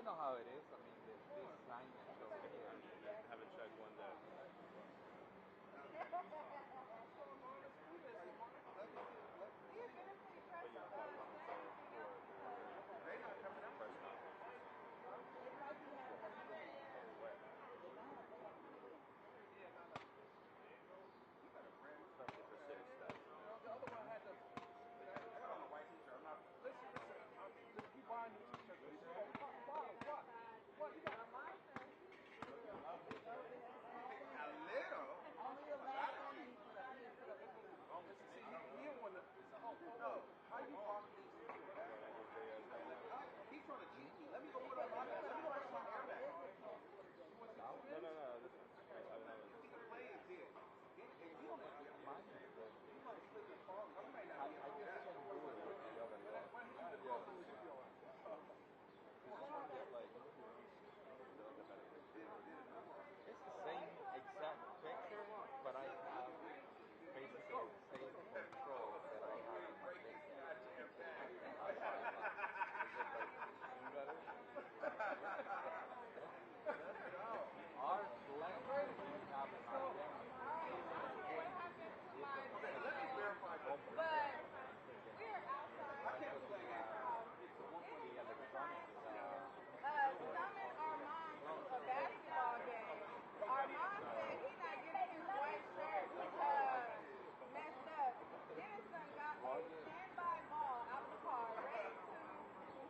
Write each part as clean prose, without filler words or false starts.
know how it is. I mean, this assignment over here. Have a check one day. They're not coming out. Press conference. Especially for city stuff. The other one had the. I got on a white t-shirt. I'm not. Listen. Keep buying these t-shirts. What? You got a mindset. A little. Only the last one. See, he didn't want to. No. How you bought these t-shirts? He's trying to cheat me. Let me go put on my airbag. Let me go put on my airbag. No. See, the play is this. You don't have to get mine. You might slip and fall. You might not be able to do that. It's the same exact picture, but I have basically the same control that I have in my picture. Our language we have in our Let me verify. But we're outside. I can't believe that. Summon Armand to a basketball game. Armand said he's not getting his white shirt messed up. Denison got a standby ball out of the car ready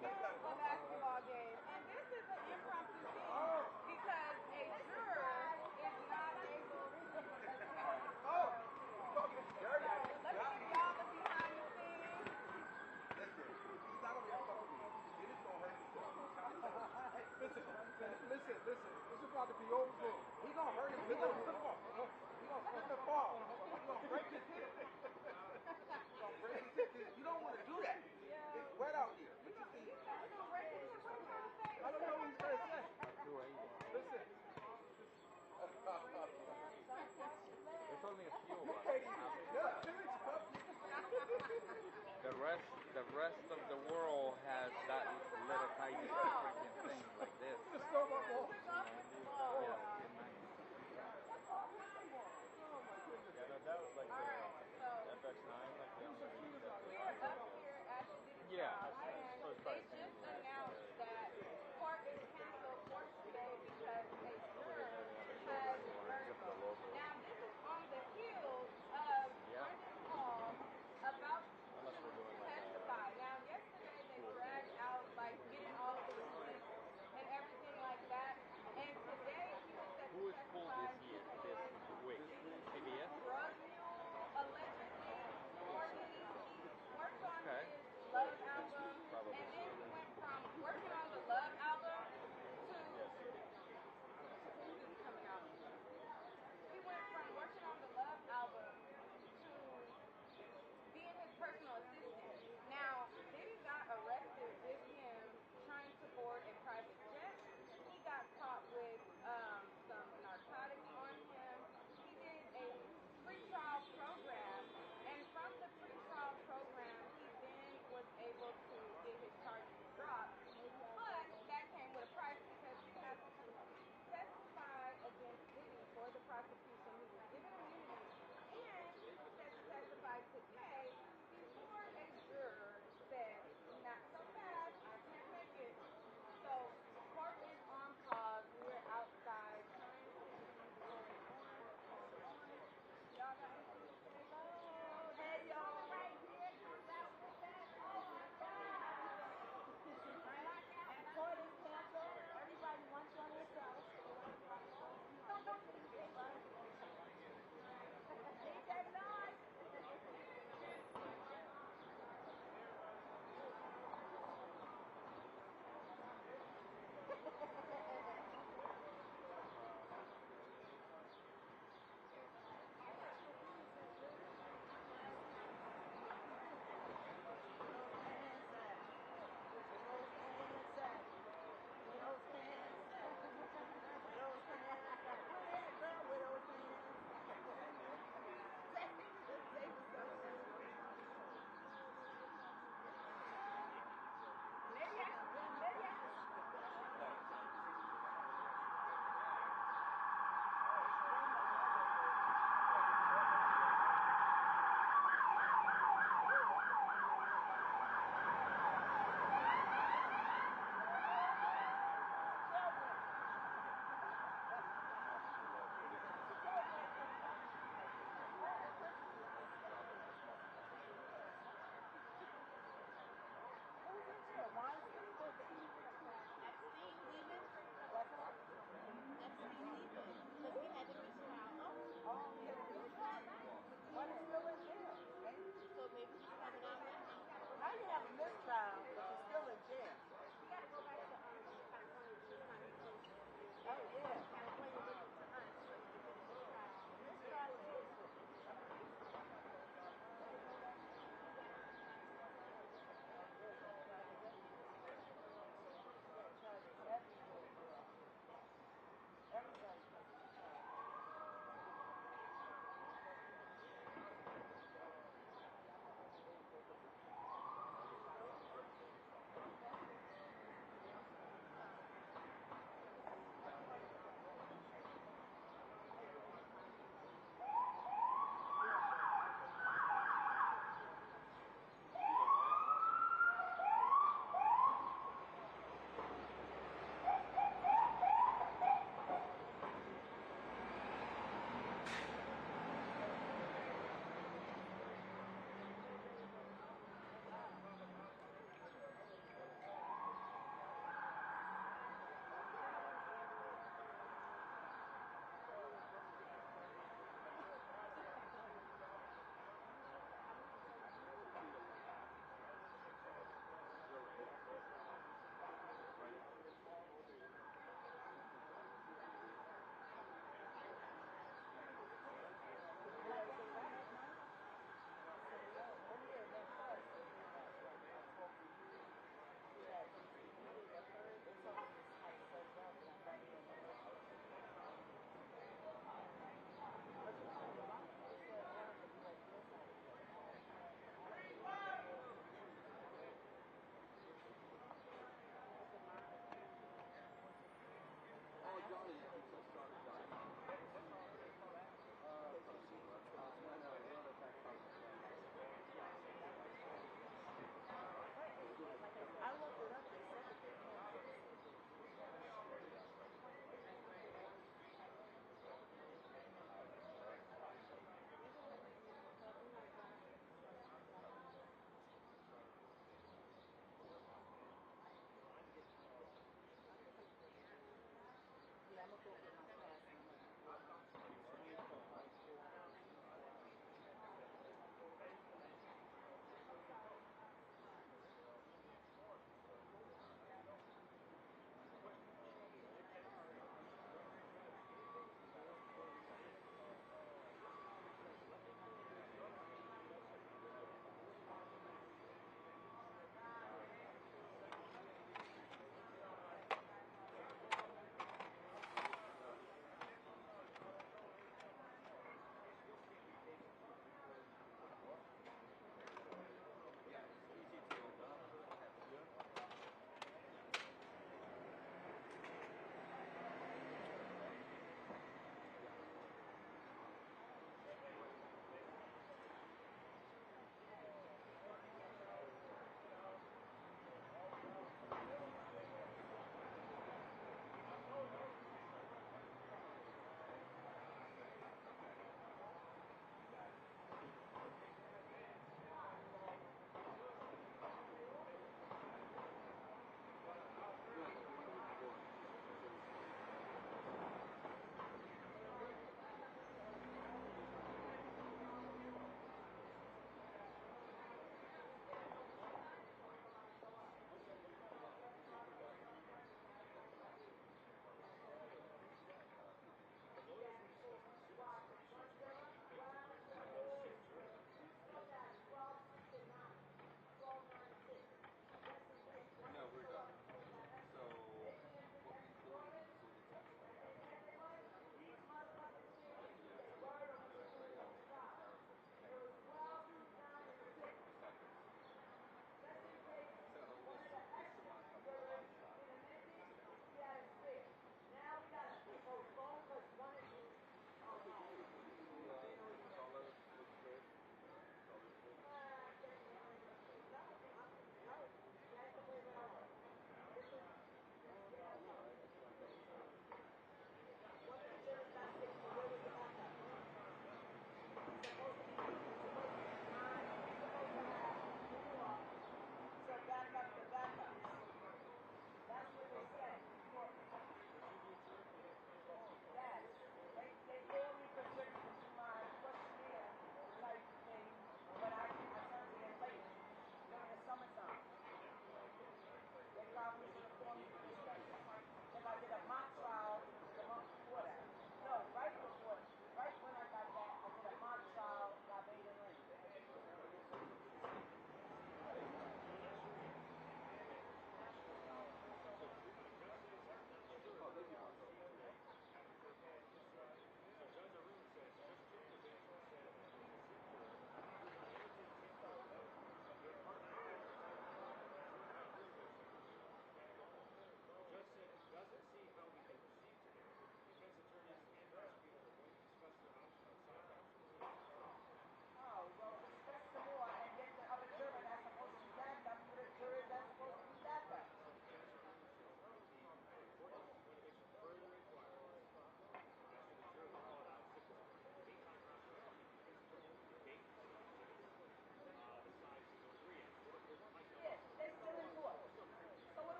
to film a basketball game. And this is an impromptu scene because a juror is not able to attend. Dirty. Let me give y'all the behind the scenes. Listen, he's not over here fucking with me. It is gonna hurt himself. Listen. This is about to be over for him. He's gonna hurt him. He's gonna slip off. He's gonna slip and fall. He's gonna break his hip. You don't want to do that. It's wet out here. But you see, I don't know what he's trying to say. Listen. There's only a few of us. The rest of the world has that little tiny freaking thing like this. That was like FX9, like the only We're up here at the Diddy trial, and they just announced that court is canceled for today because a juror has murdered. Now, this is on the heels of Brendan Hall about to testify. Now, yesterday they dragged out, like, getting all of the receipts and everything like that, and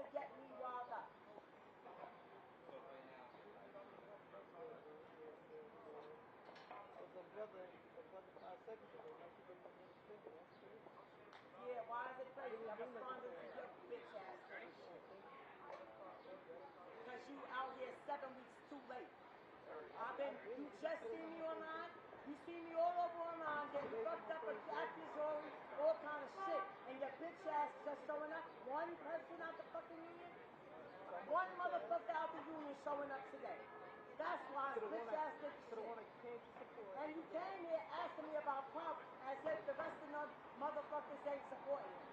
to get me riled up. Yeah, why is it crazy? I responded to your bitch ass thing. Because you out here 7 weeks too late. You just see me online. You see me all over online getting fucked up with accusatory, all kind of shit. And your bitch ass just showing up. One person out the fucking union. One motherfucker out the union showing up today. That's why bitch ass did shit. And you came here asking me about problems as if the rest of them motherfuckers ain't supporting you.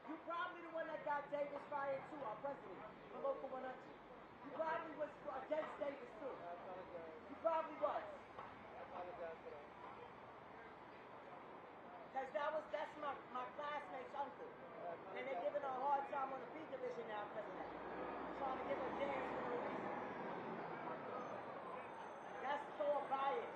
You probably the one that got Davis fired too, our president, for Local 100. You probably was against Davis too. You probably was. Because that's my classmate's uncle. And they're giving her a hard time on the B division now because of that. Trying to give her dance for no reason. That's all bias.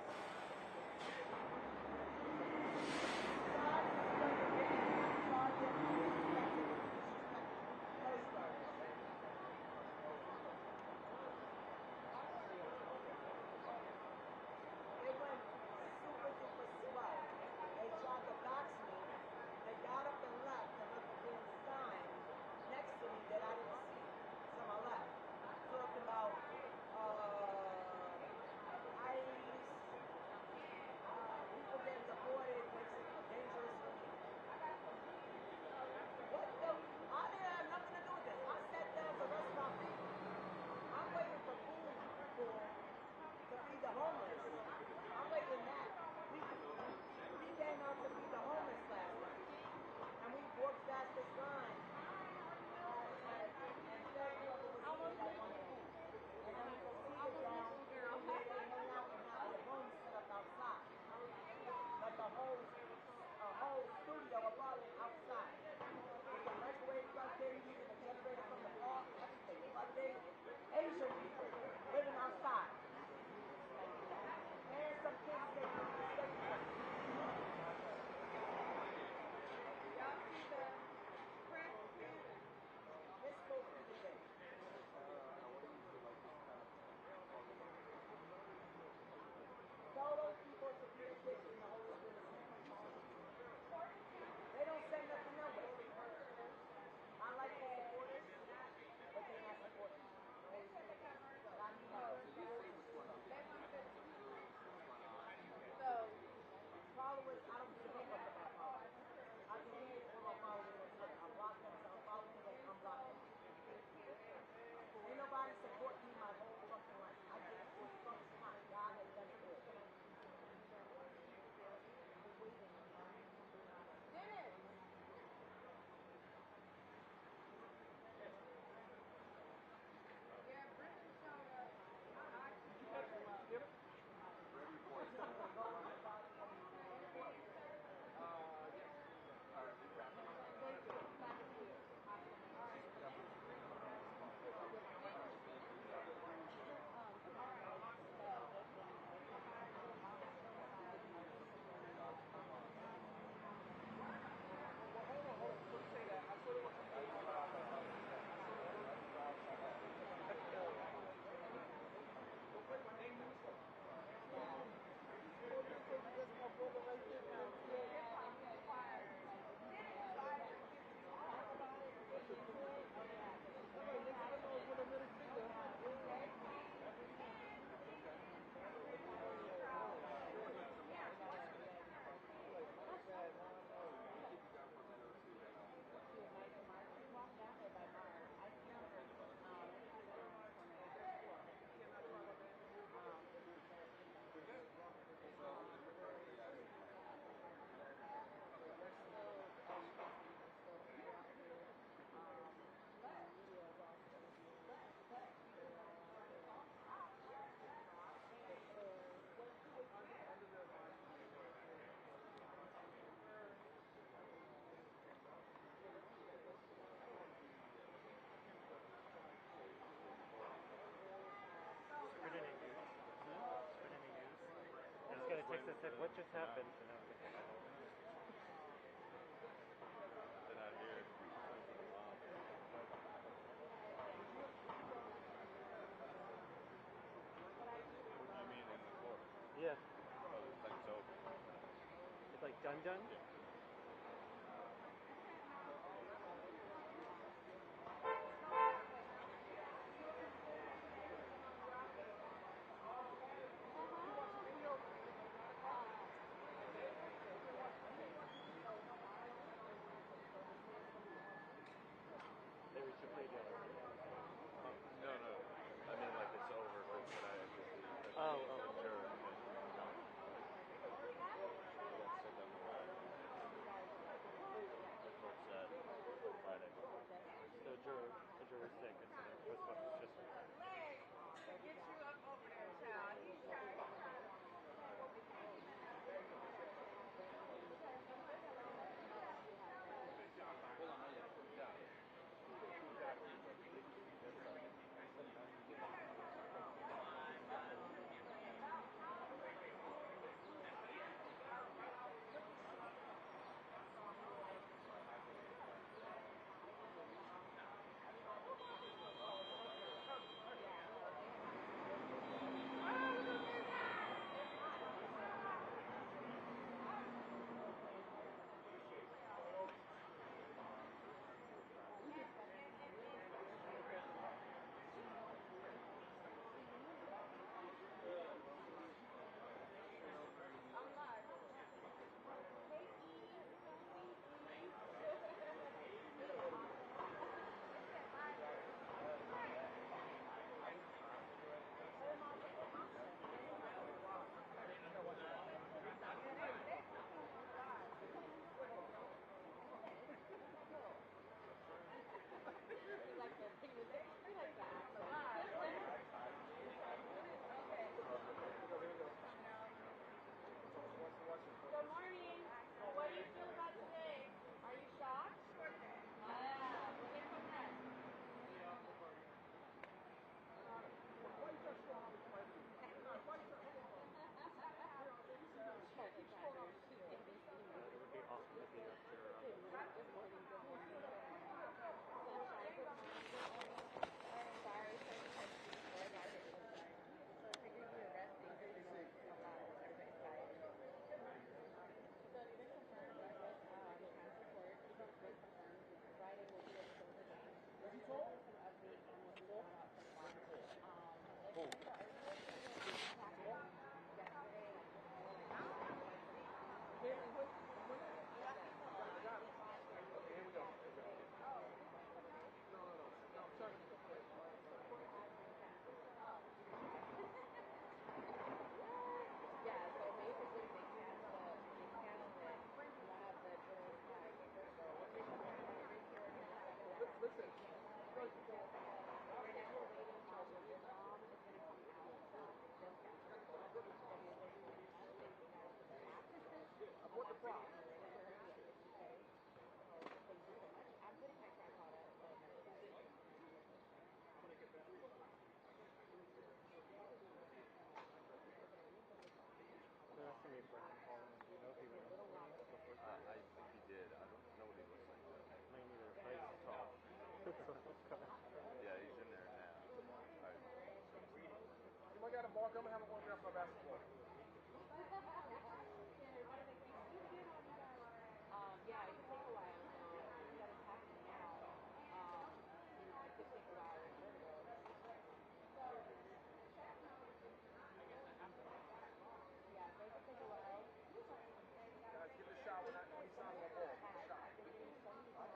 done? They reached a plea deal. No. I mean, like it's over, but I have to leave. Oh. Sure. Friday. The juror's sick. It's supposed to just. Leg, get you up over there, child. He's trying to. Good morning. What do you feel about today? Are you shocked? Yeah. We'll get from that. I think he did. I don't know what he looks like though. Me neither. He's tall. Yeah, he's in there now. Alright. You might got a ball. Come and have an autograph for basketball. Yeah, it could take a while. Instead of passing out, it could take a while with vertigo. Yeah, so it could take a while. Guys, get the shot when he signs my ball. Get the shot.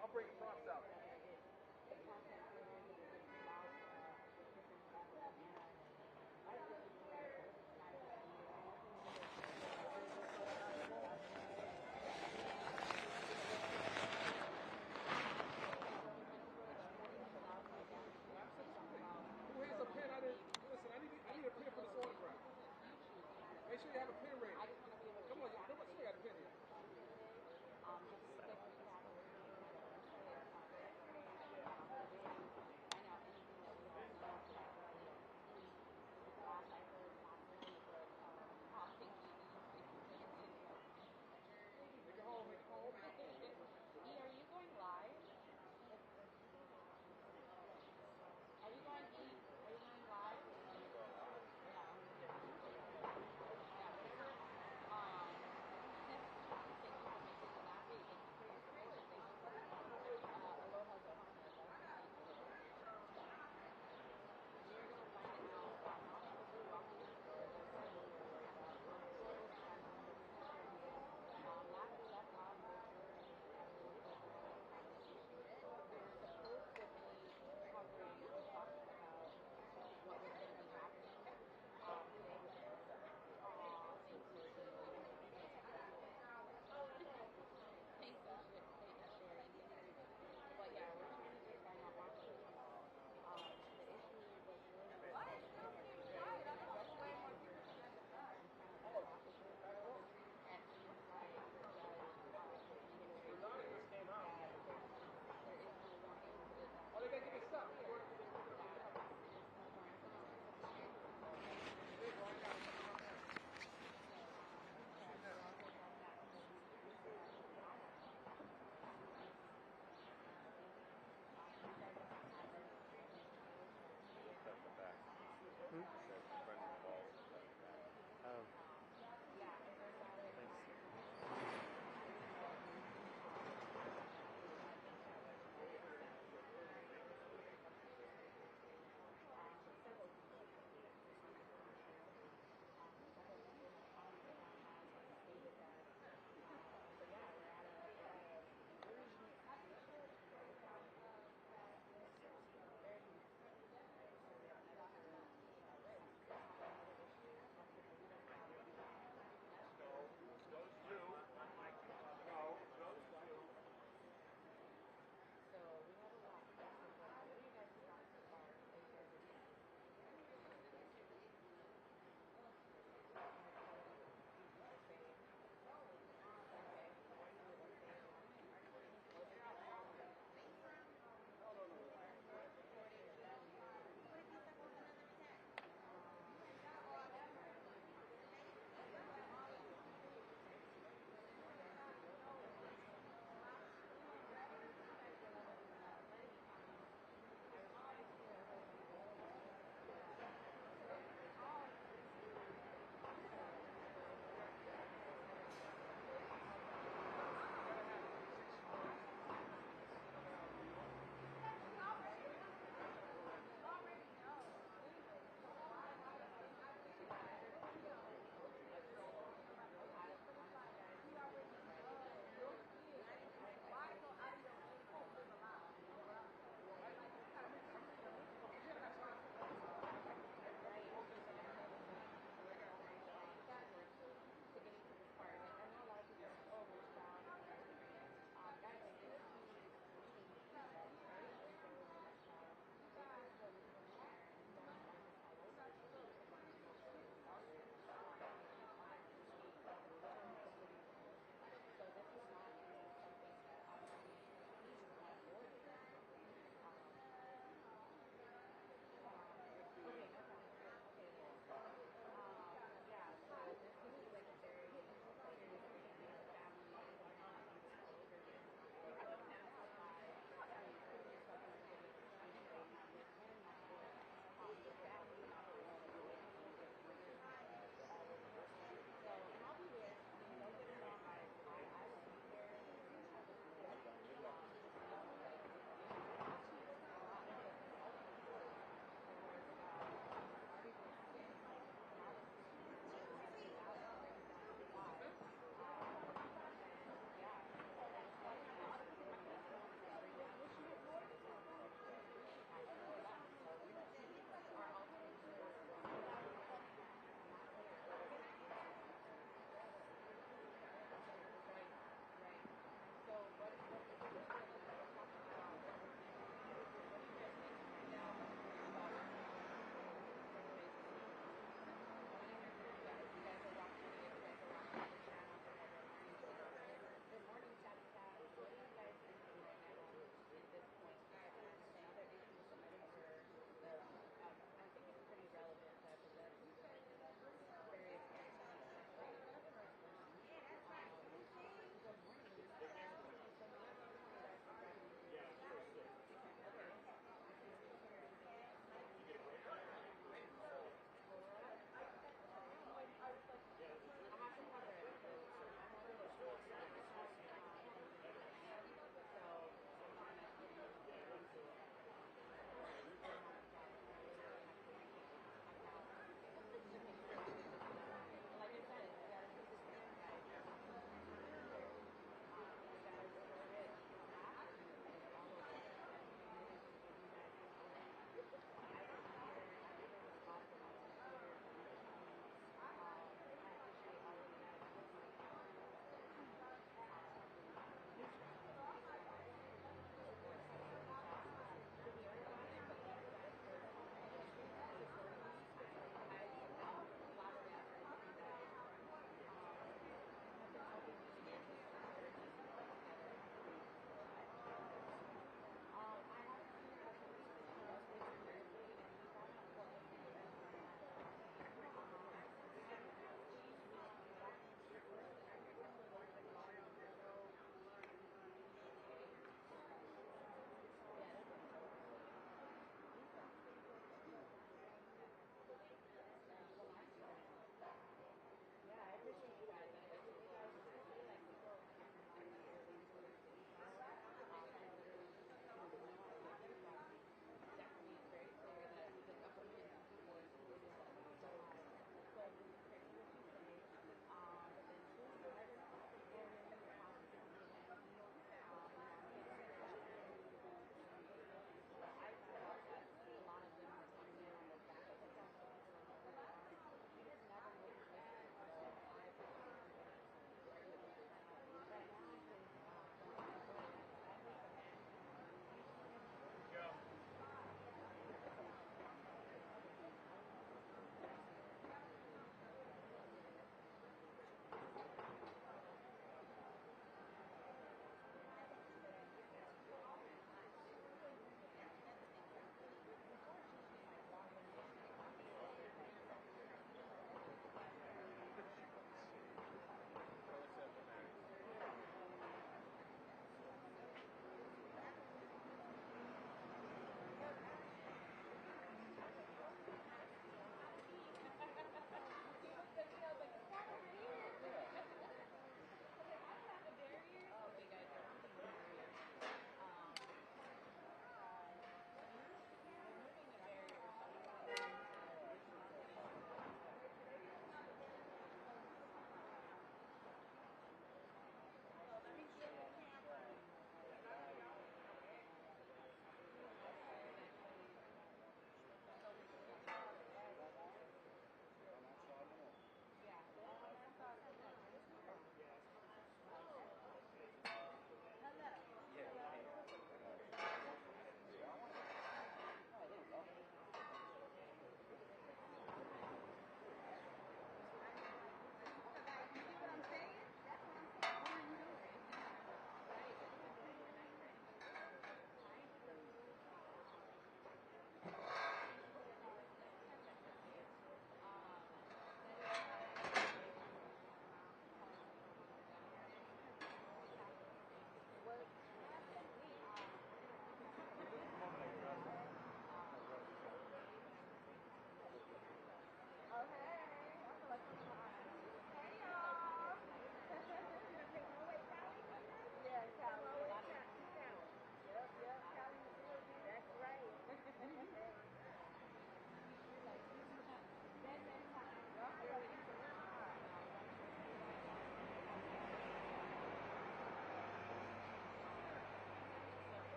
I'll bring the props out.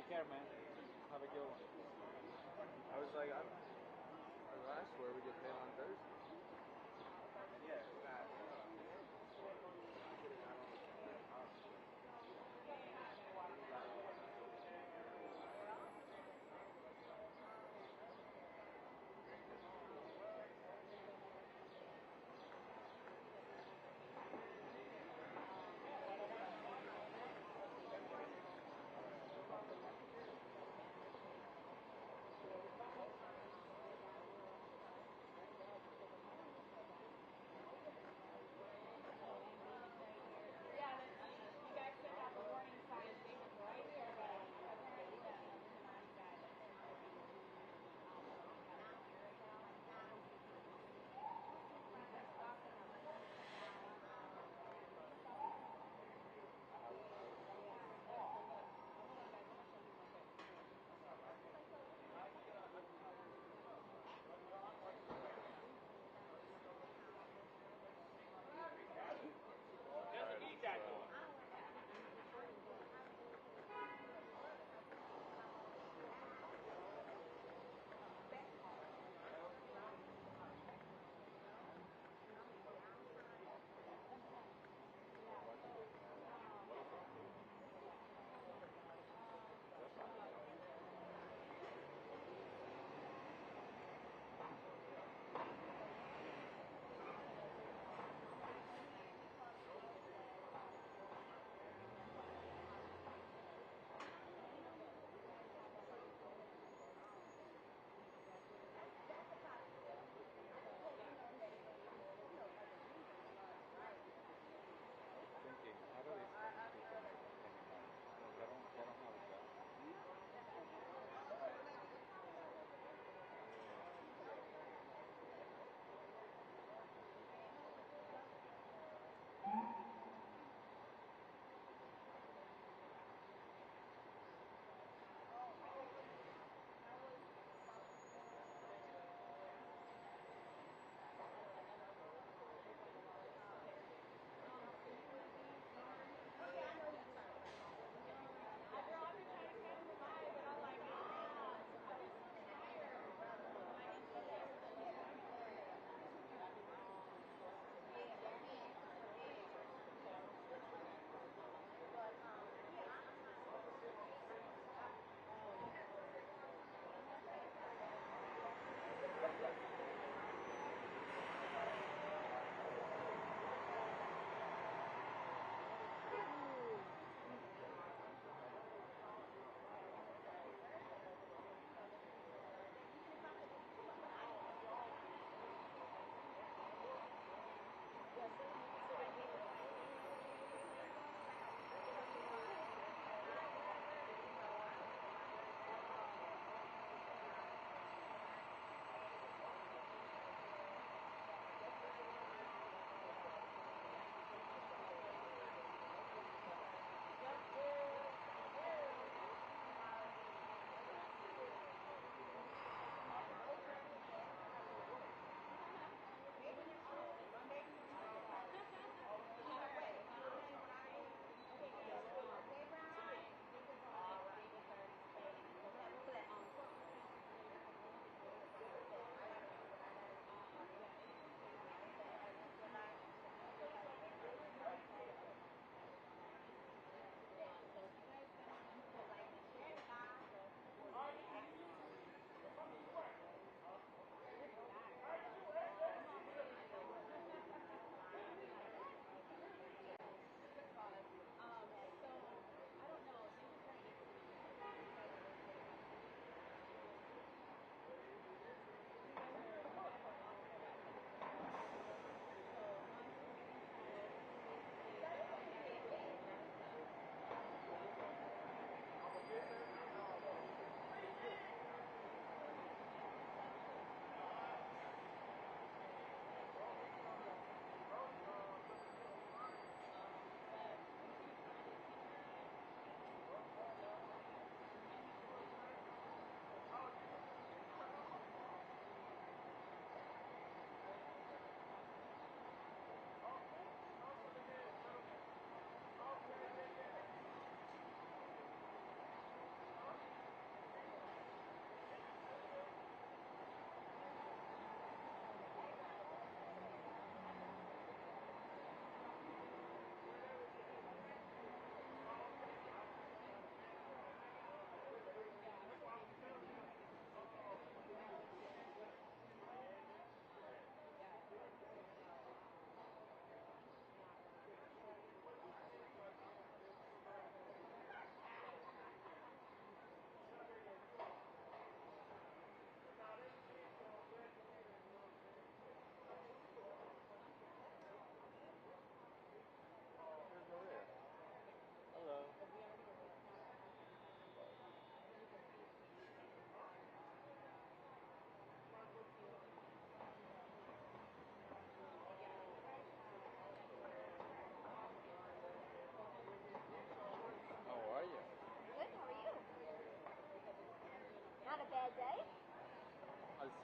Take care, man. Have a good one. I was like, I swear we get paid on Thursday. Yeah, it's not.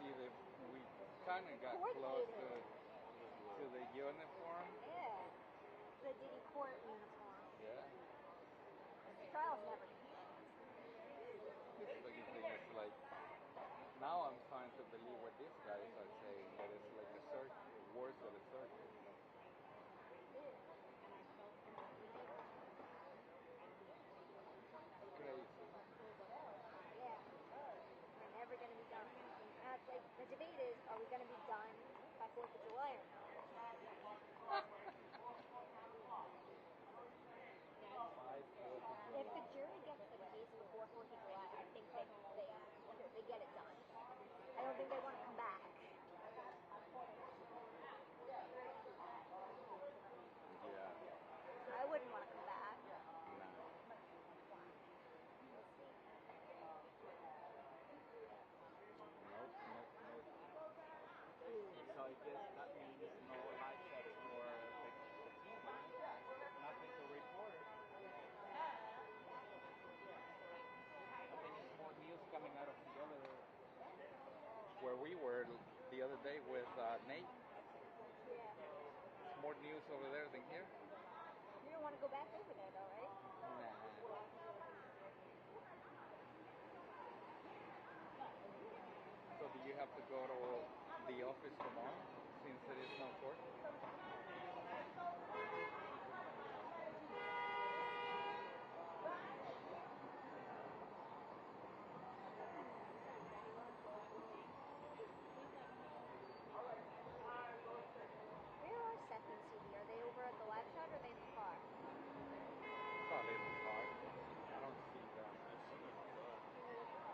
see that we kind of got close to the uniform. Yeah. The Diddy court uniform. Yeah. The trial's never going to be. The funny thing is, like, now I'm trying to believe what these guys are saying, that it's like a circus, worse than a circus. Crazy. Yeah. We're never going to be done. Like, the debate is, are we going to be done by 4th of July or not? If the jury gets the case before 4th of July, I think they get it done. I don't think they want to come back. Yeah. I wouldn't want to come back. So I guess that means no live checks for the team, nothing to report. I think it's more news coming out of the other. Where we were the other day with Nate. It's more news over there than here. You don't want to go back over there, though, right? Nah. So do you have to go to the office tomorrow since there is no court? Where are Seth and CD? Are they over at the live shot or are they in the car? Probably in the car. I don't see them. I see them in the car.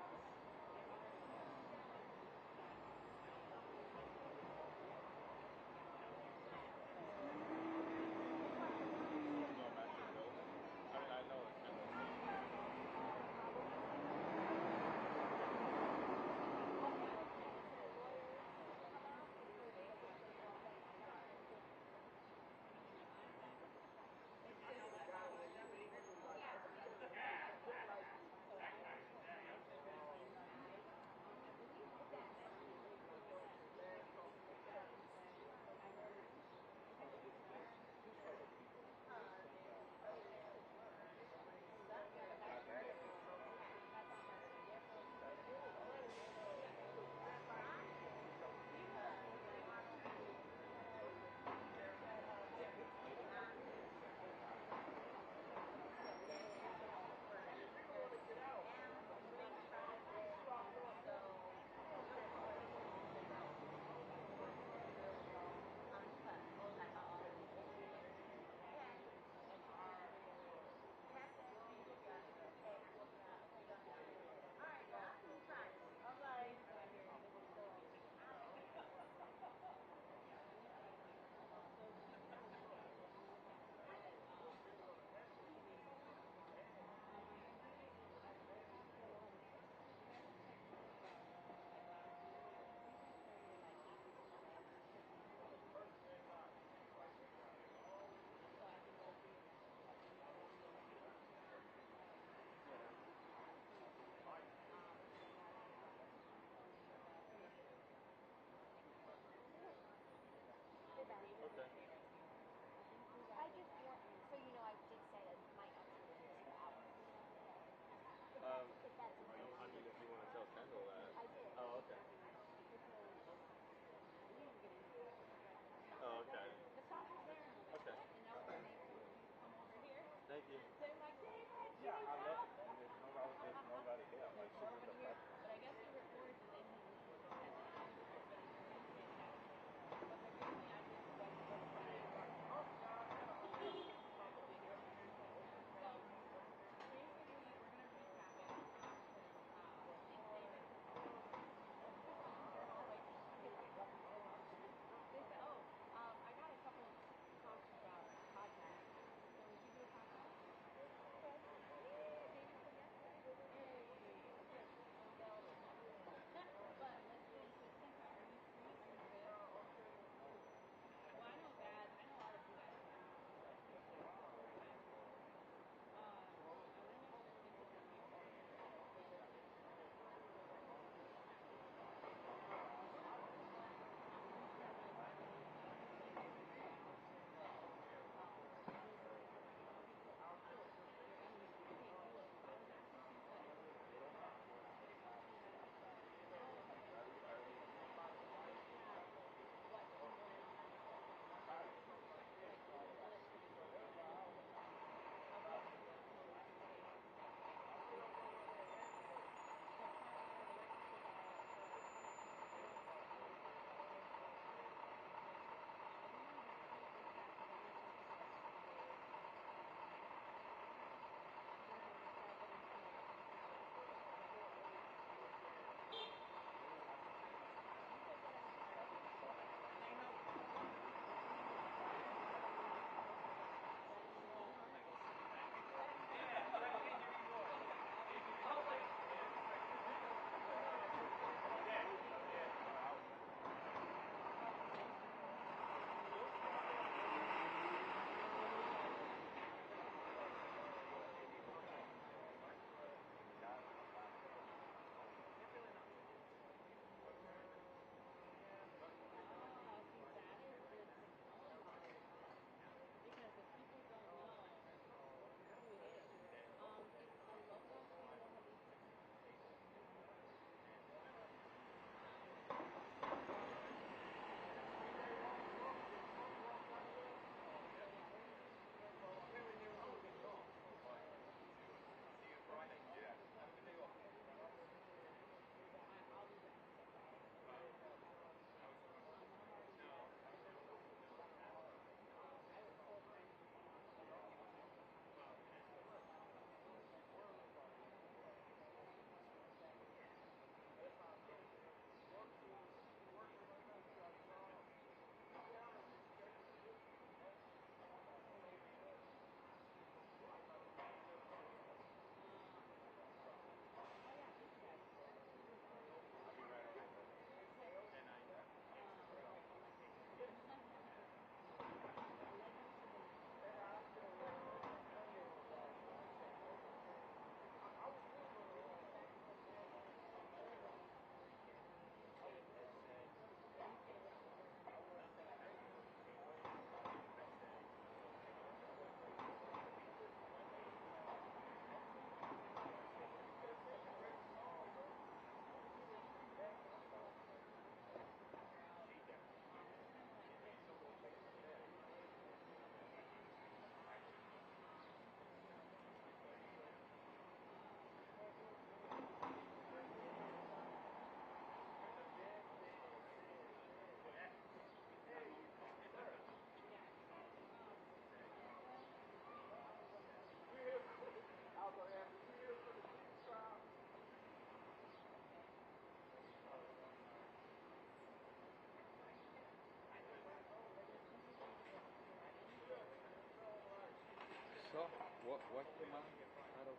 So, what came out of,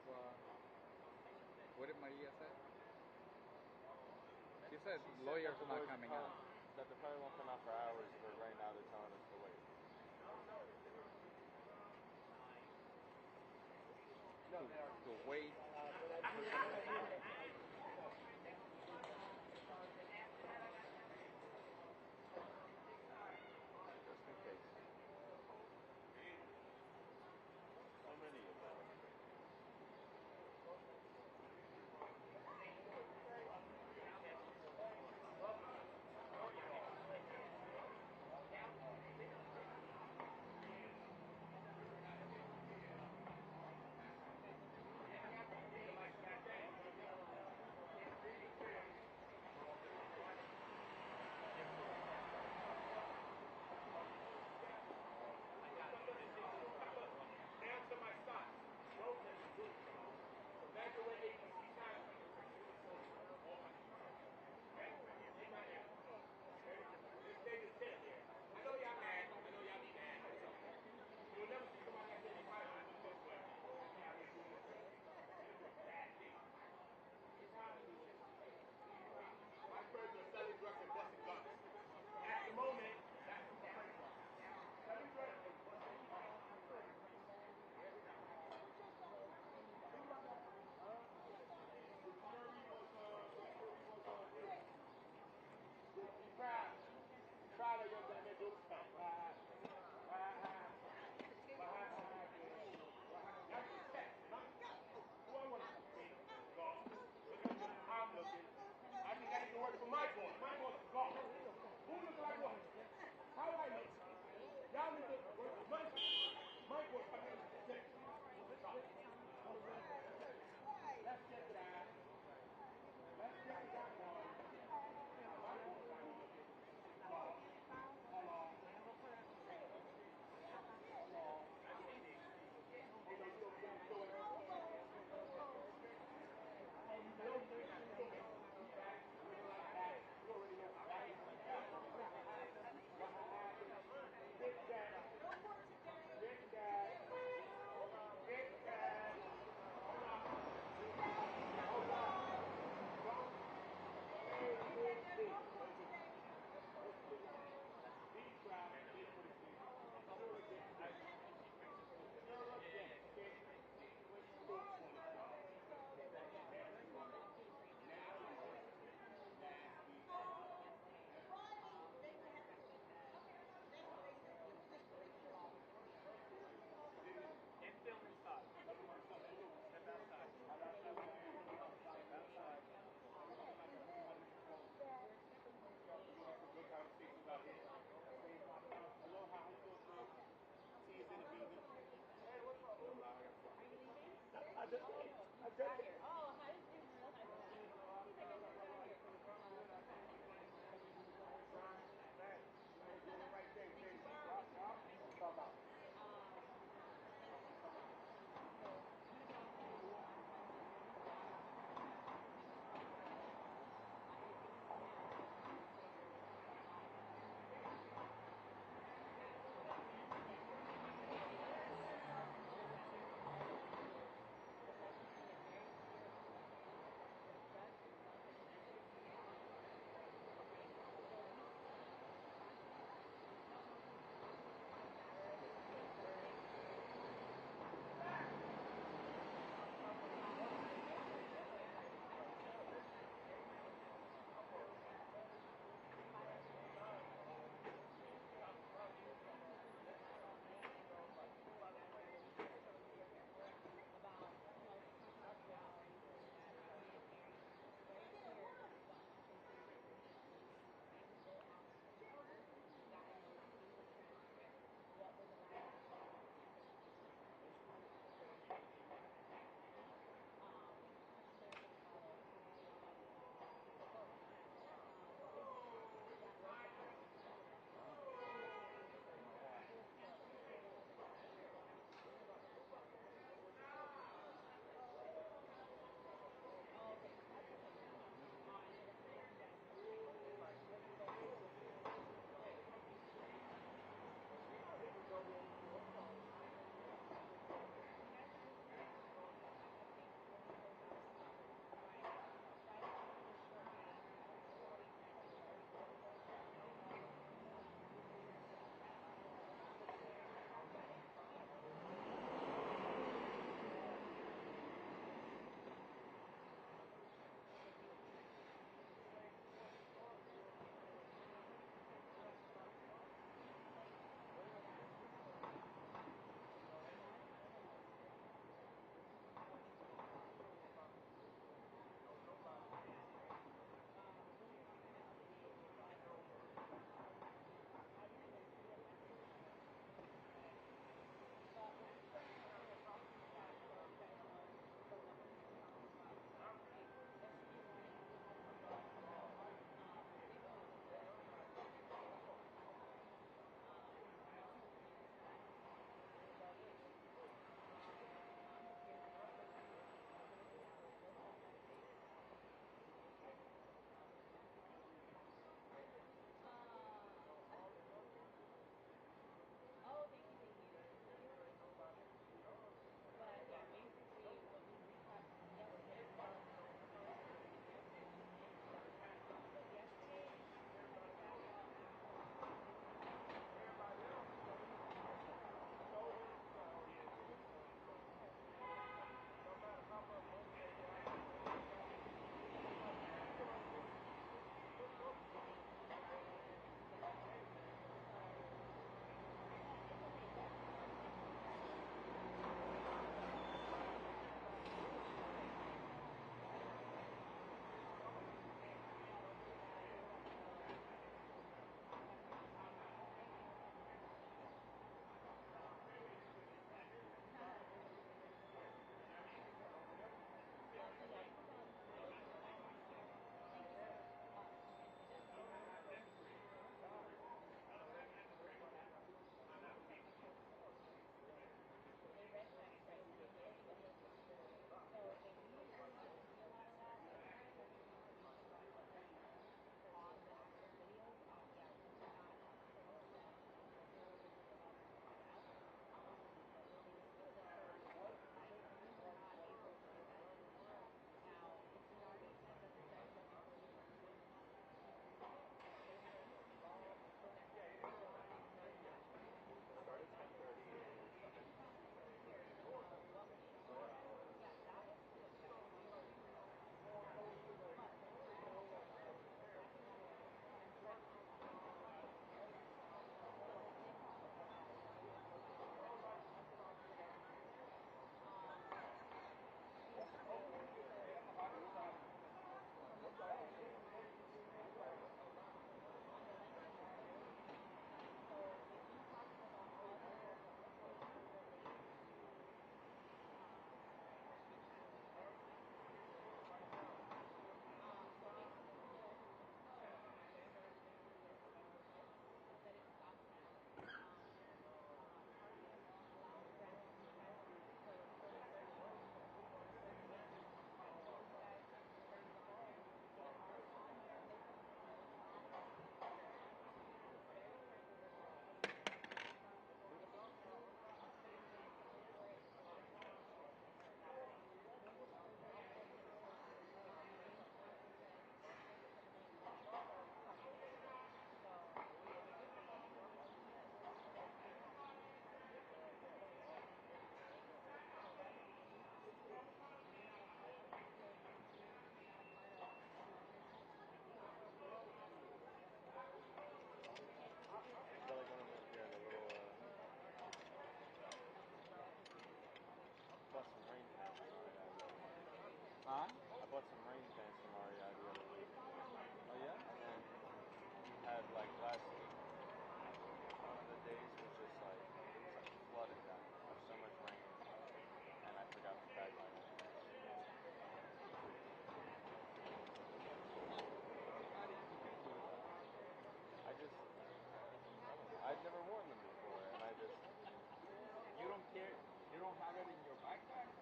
what did Maria say? She said lawyers That the not lawyers coming probably- out. That they probably won't come out for hours, but right now they're telling us to wait. To wait. Just in case. So many of them.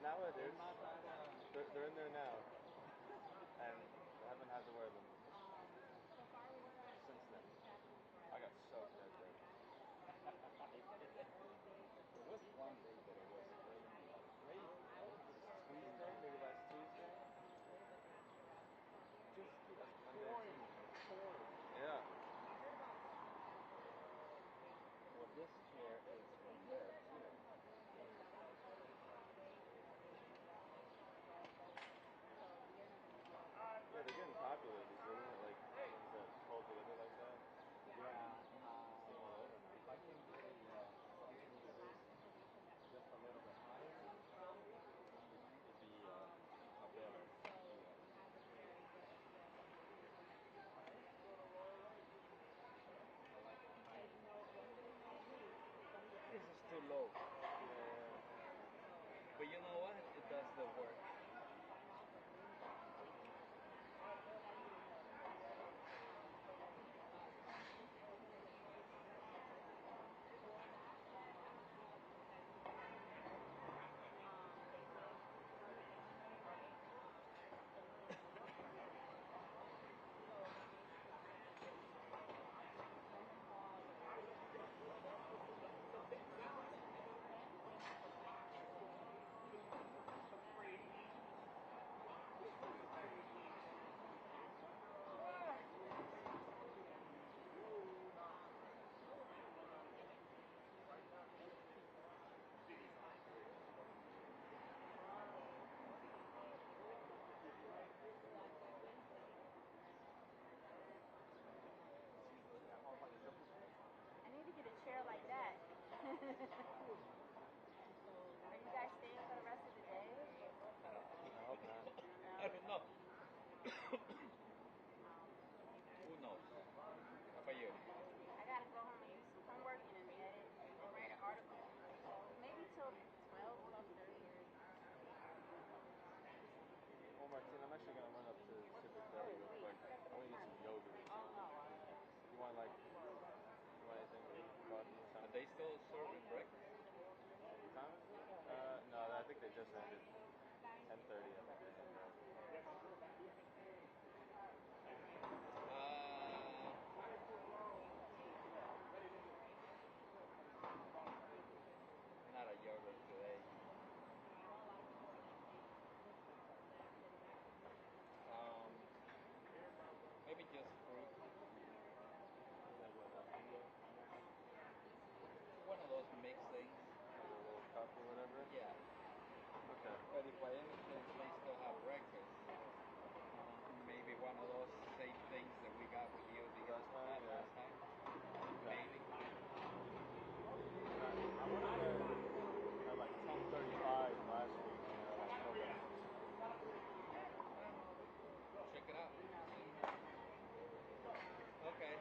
Now it is. Not that, They're in there now. And I haven't had to wear them since then. I got soaked that day. there was one day that it was raining like crazy. Tuesday, maybe last Tuesday. Just pouring. Yeah. Well, this chair is from there too. Yeah, they're getting popular, these little, like, ones that hold together like that. Yeah, if I can get a something that is just a little bit higher, it'd be a better deal. This is too low. But you know what? It does the work. I need to get a chair like that. Are you guys staying for the rest of the day? I hope not. I don't know. Who knows? How about you? I gotta go home and do some homework and edit and write an article. So maybe till 12, 12:30. Well, Martine, I'm actually going to run up to Civic Deli real quick. I want to get some yogurt or something. You want, like, anything to eat? Coffee or Are something? they still serving breakfast? What time is it? No, I think they just ended. 10:30, I think they ended. Not a yogurt today. Maybe just fruit. One of those mixed things. Like a little cup or whatever? Yeah. Okay. But if by any chance they still have breakfast, maybe one of those same things that we got with you the Last time, yeah. last time. Okay. Maybe. I went in there at like 10:35 last week, and there were like no breakfast. Check it out. Okay.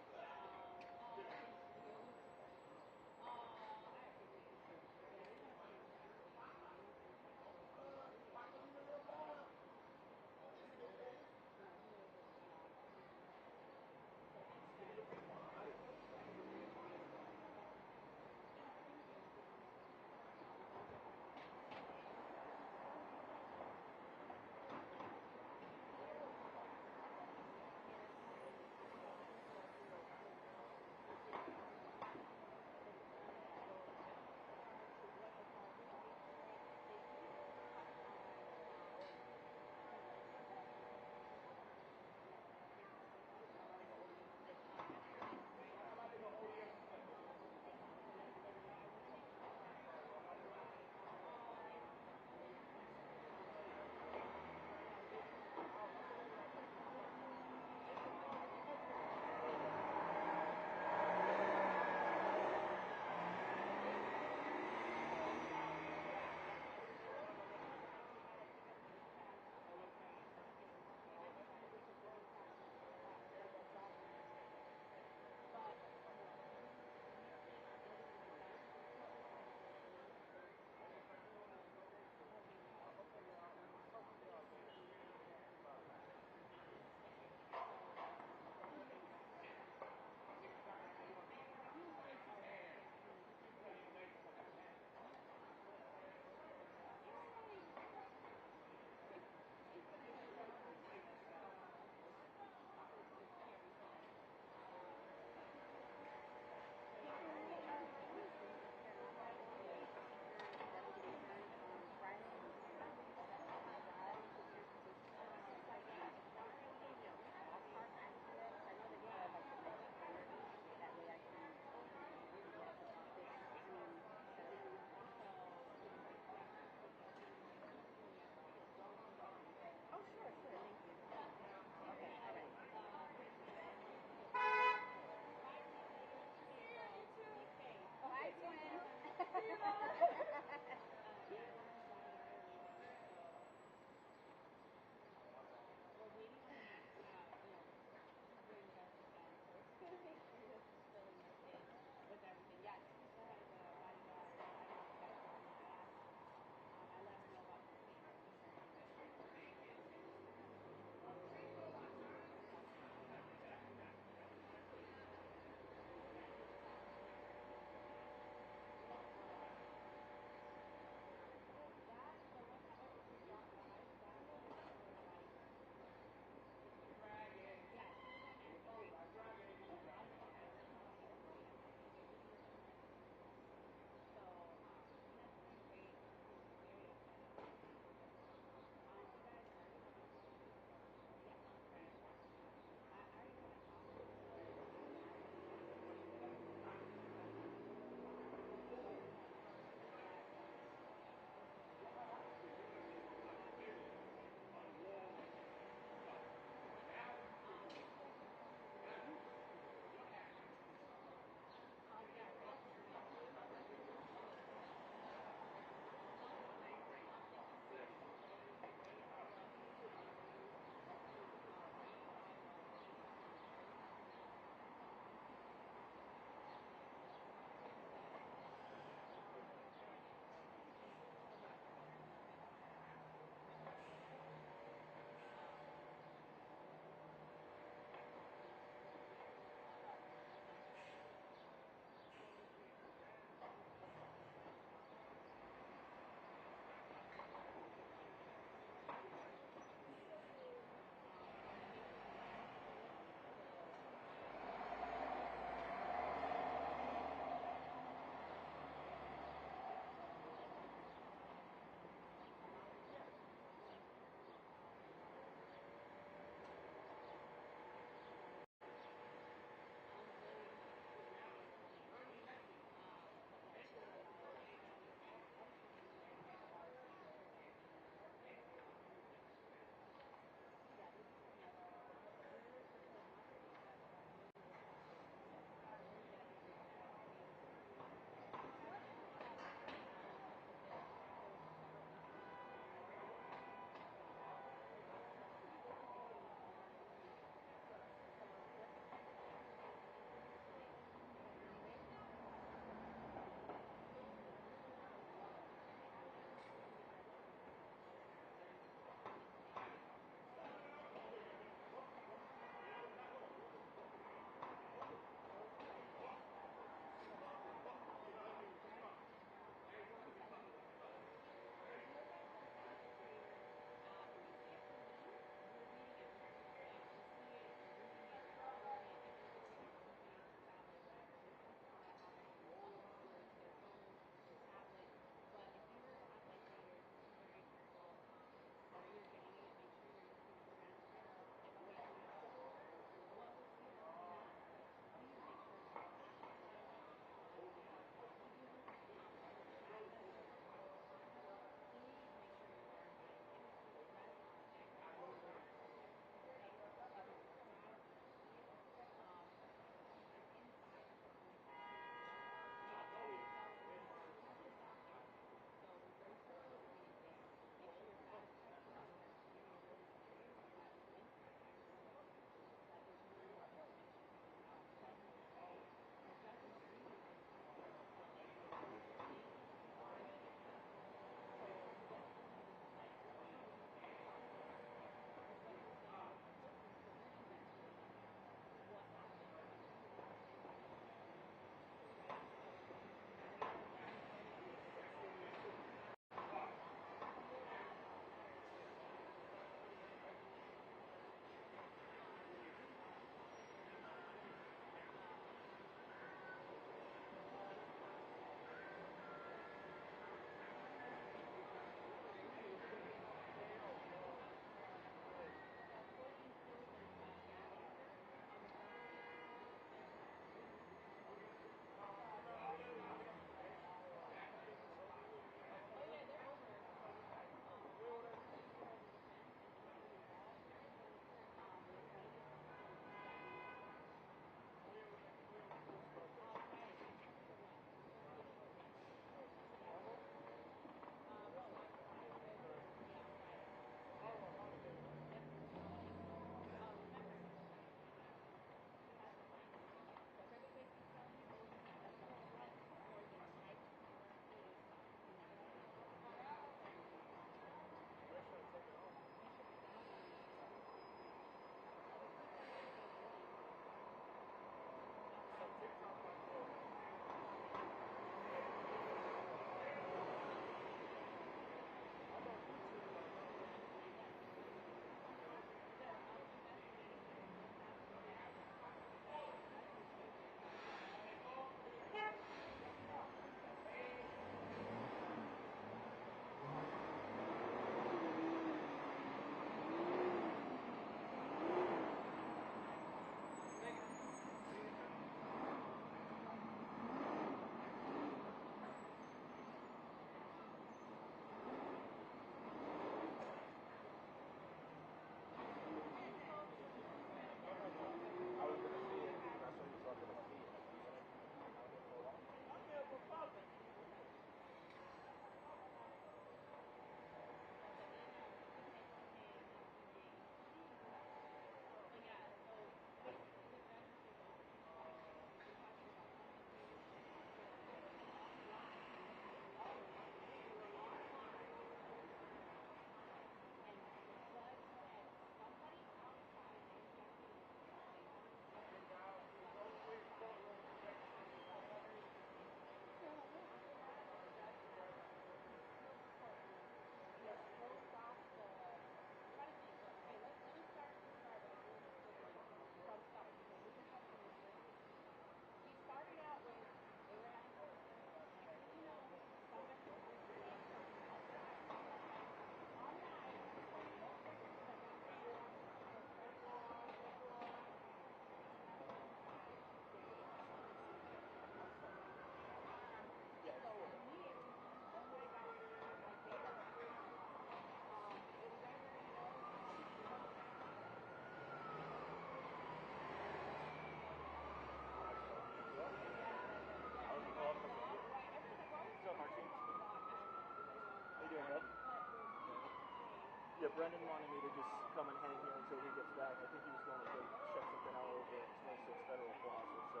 Brendan wanted me to just come and hang here until he gets back. I think he was going to go check something out over at 26 Federal Plaza, so.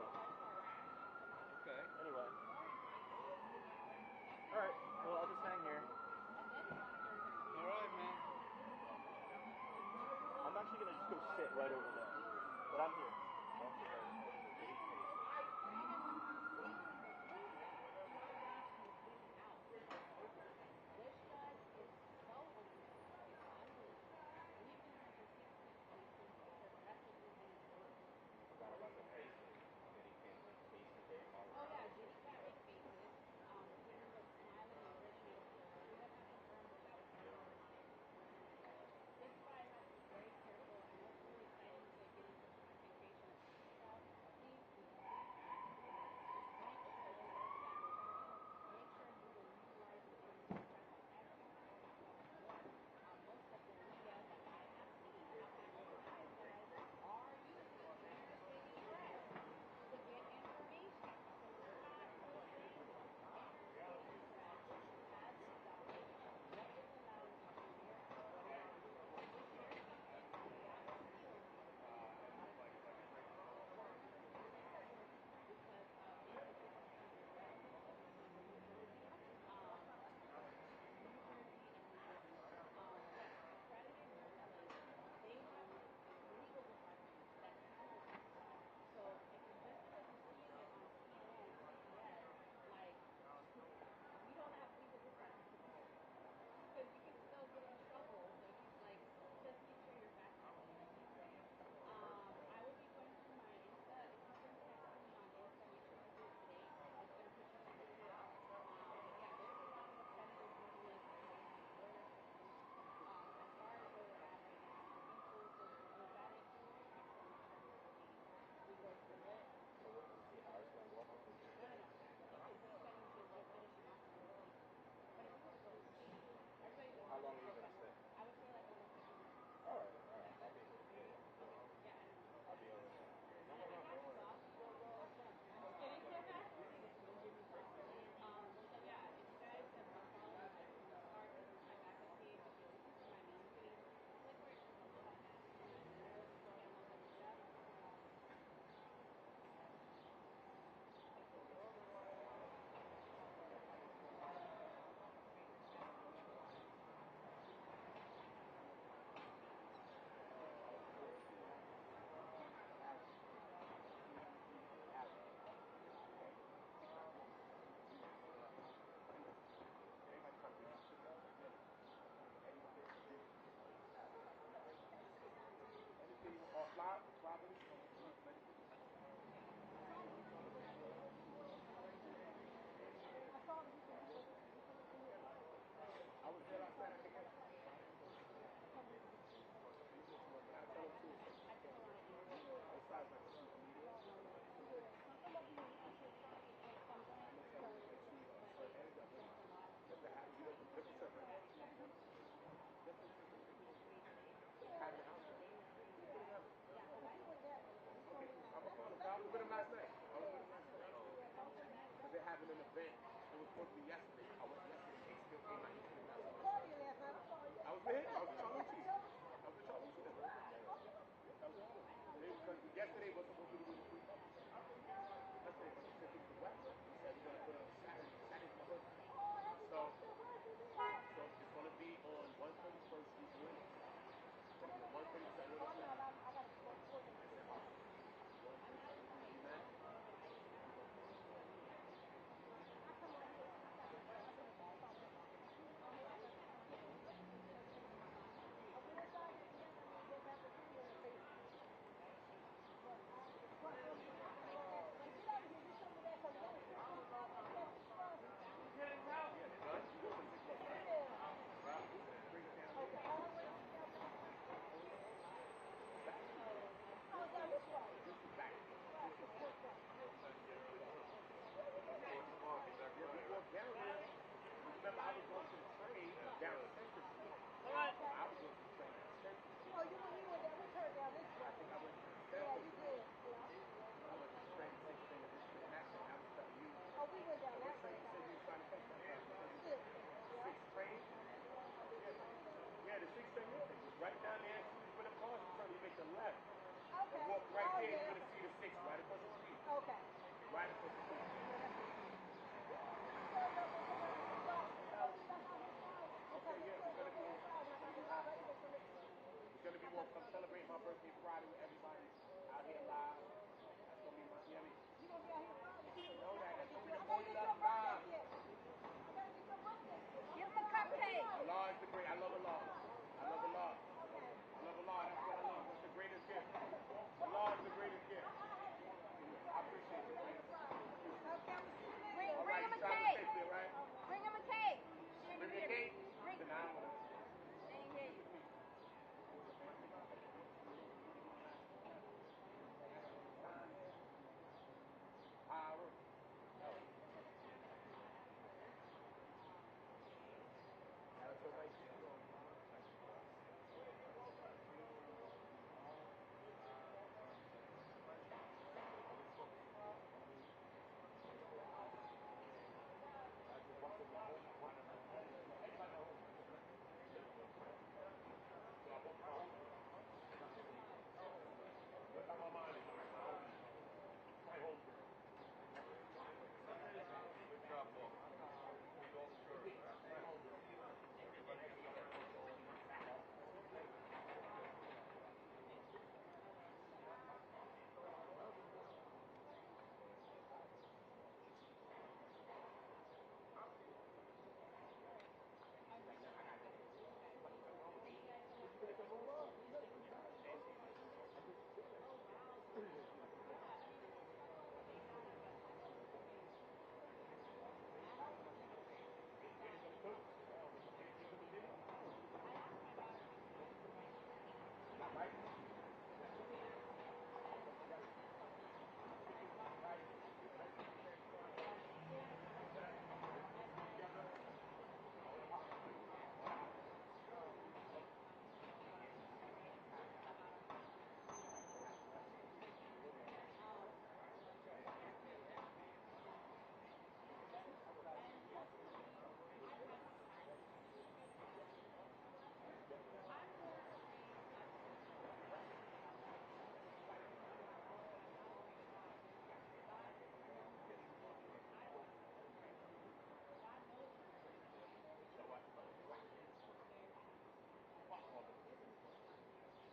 Okay. Anyway. Alright, well, I'll just hang here. Alright, man. I'm actually going to just go sit right over there. But I'm here. How long are you gonna stay? Alright. I'll be over there. No, don't worry. I was with him last night. Because they're having an event. It was supposed to be yesterday. I went yesterday. They still came out yesterday. I was with him. I was with Charlucci. Because yesterday was supposed to be the free public. Yesterday, but he said it was wet. He said he's going to put it on Saturday. Saturday's my birthday. So it's going to be on 131st Street Unit. It's going to be on 131st Street Unit. there, yeah. you're going to see the 6 right across the street. Okay. Right across the street. Okay, yeah, we're going to be walking. I'm celebrating my birthday Friday with everybody out here live. That's going to be my, you know what I mean? You're going to be out here Friday. You know that. That's going to be the I gotta morning get love your birthday live. gift. I gotta get your birthday gift. Give him a cupcake. Allah is the great. I love Allah. I love Allah. I love Allah. That's what I love. That's the greatest gift. Allah is the greatest gift. I appreciate it. Okay, I'm seeing you Bring All right, him a you travel cake. safely, all right? Bring him a cake. Bring me a cake. Bring Then I'm gonna. Thank you. Power.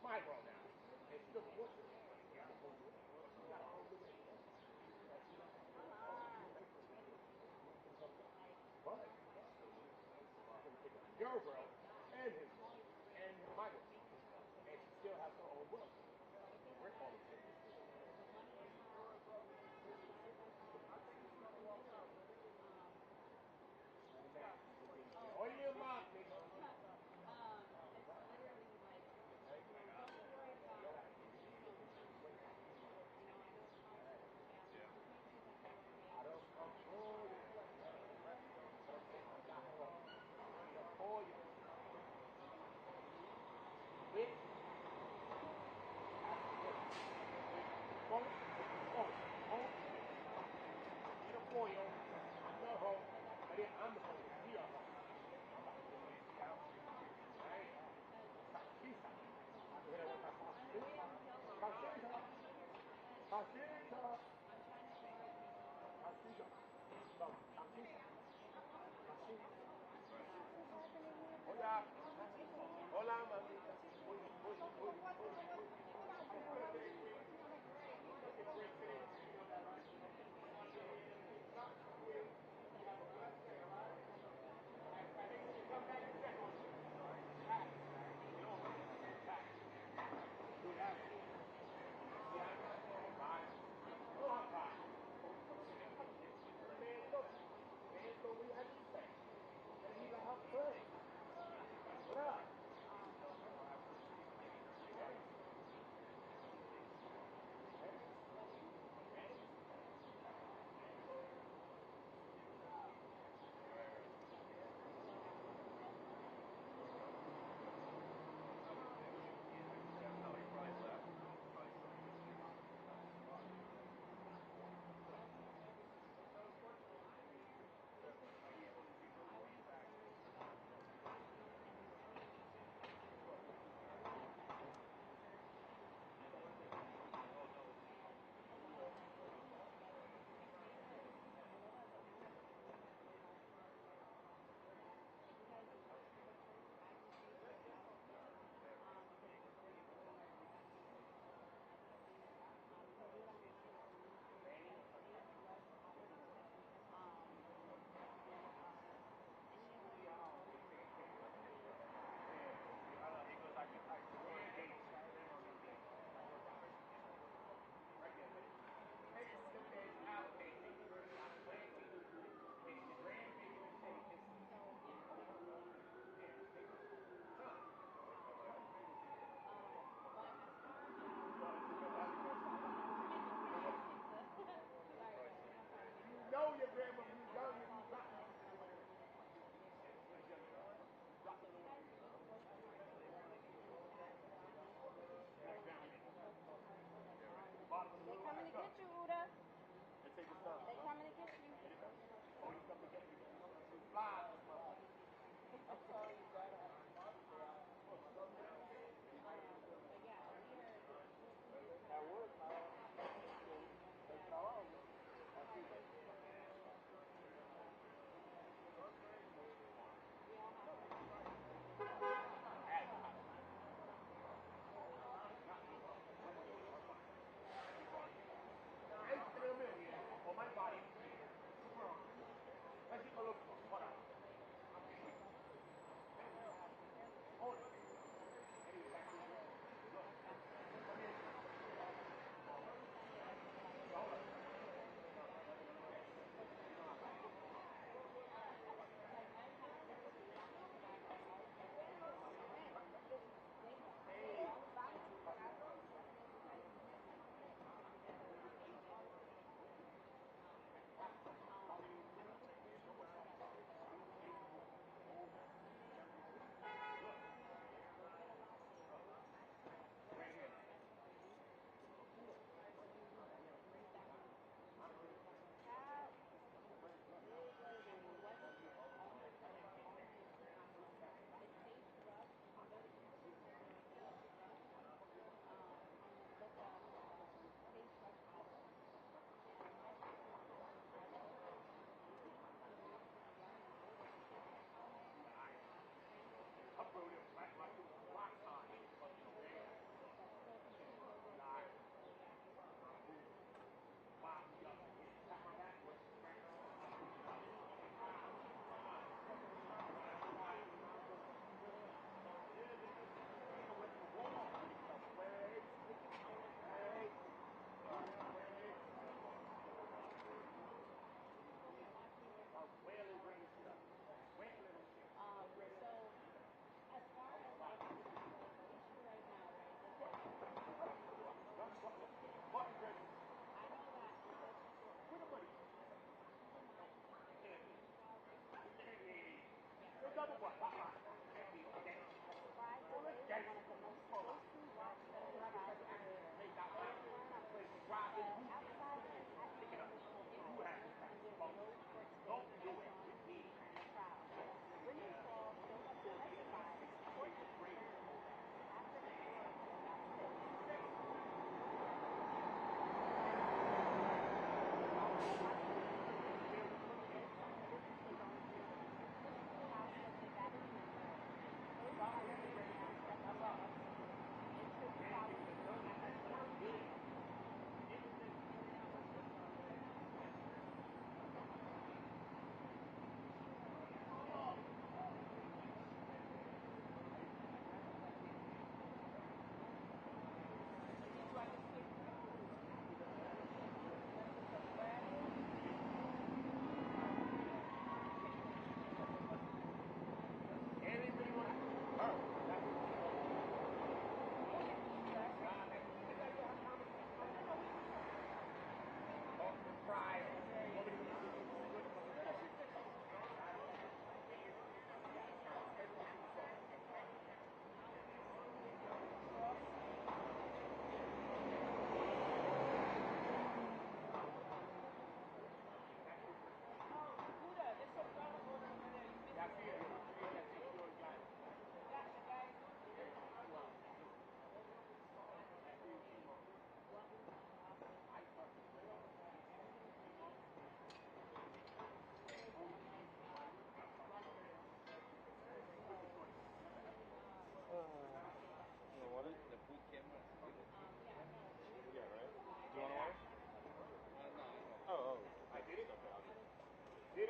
My girl now. And she doesn't work with me. What? Your girl and his girl and my girl. And she still has her own world. We're calling it. Oh, you need a mom, nigga. I don't control it.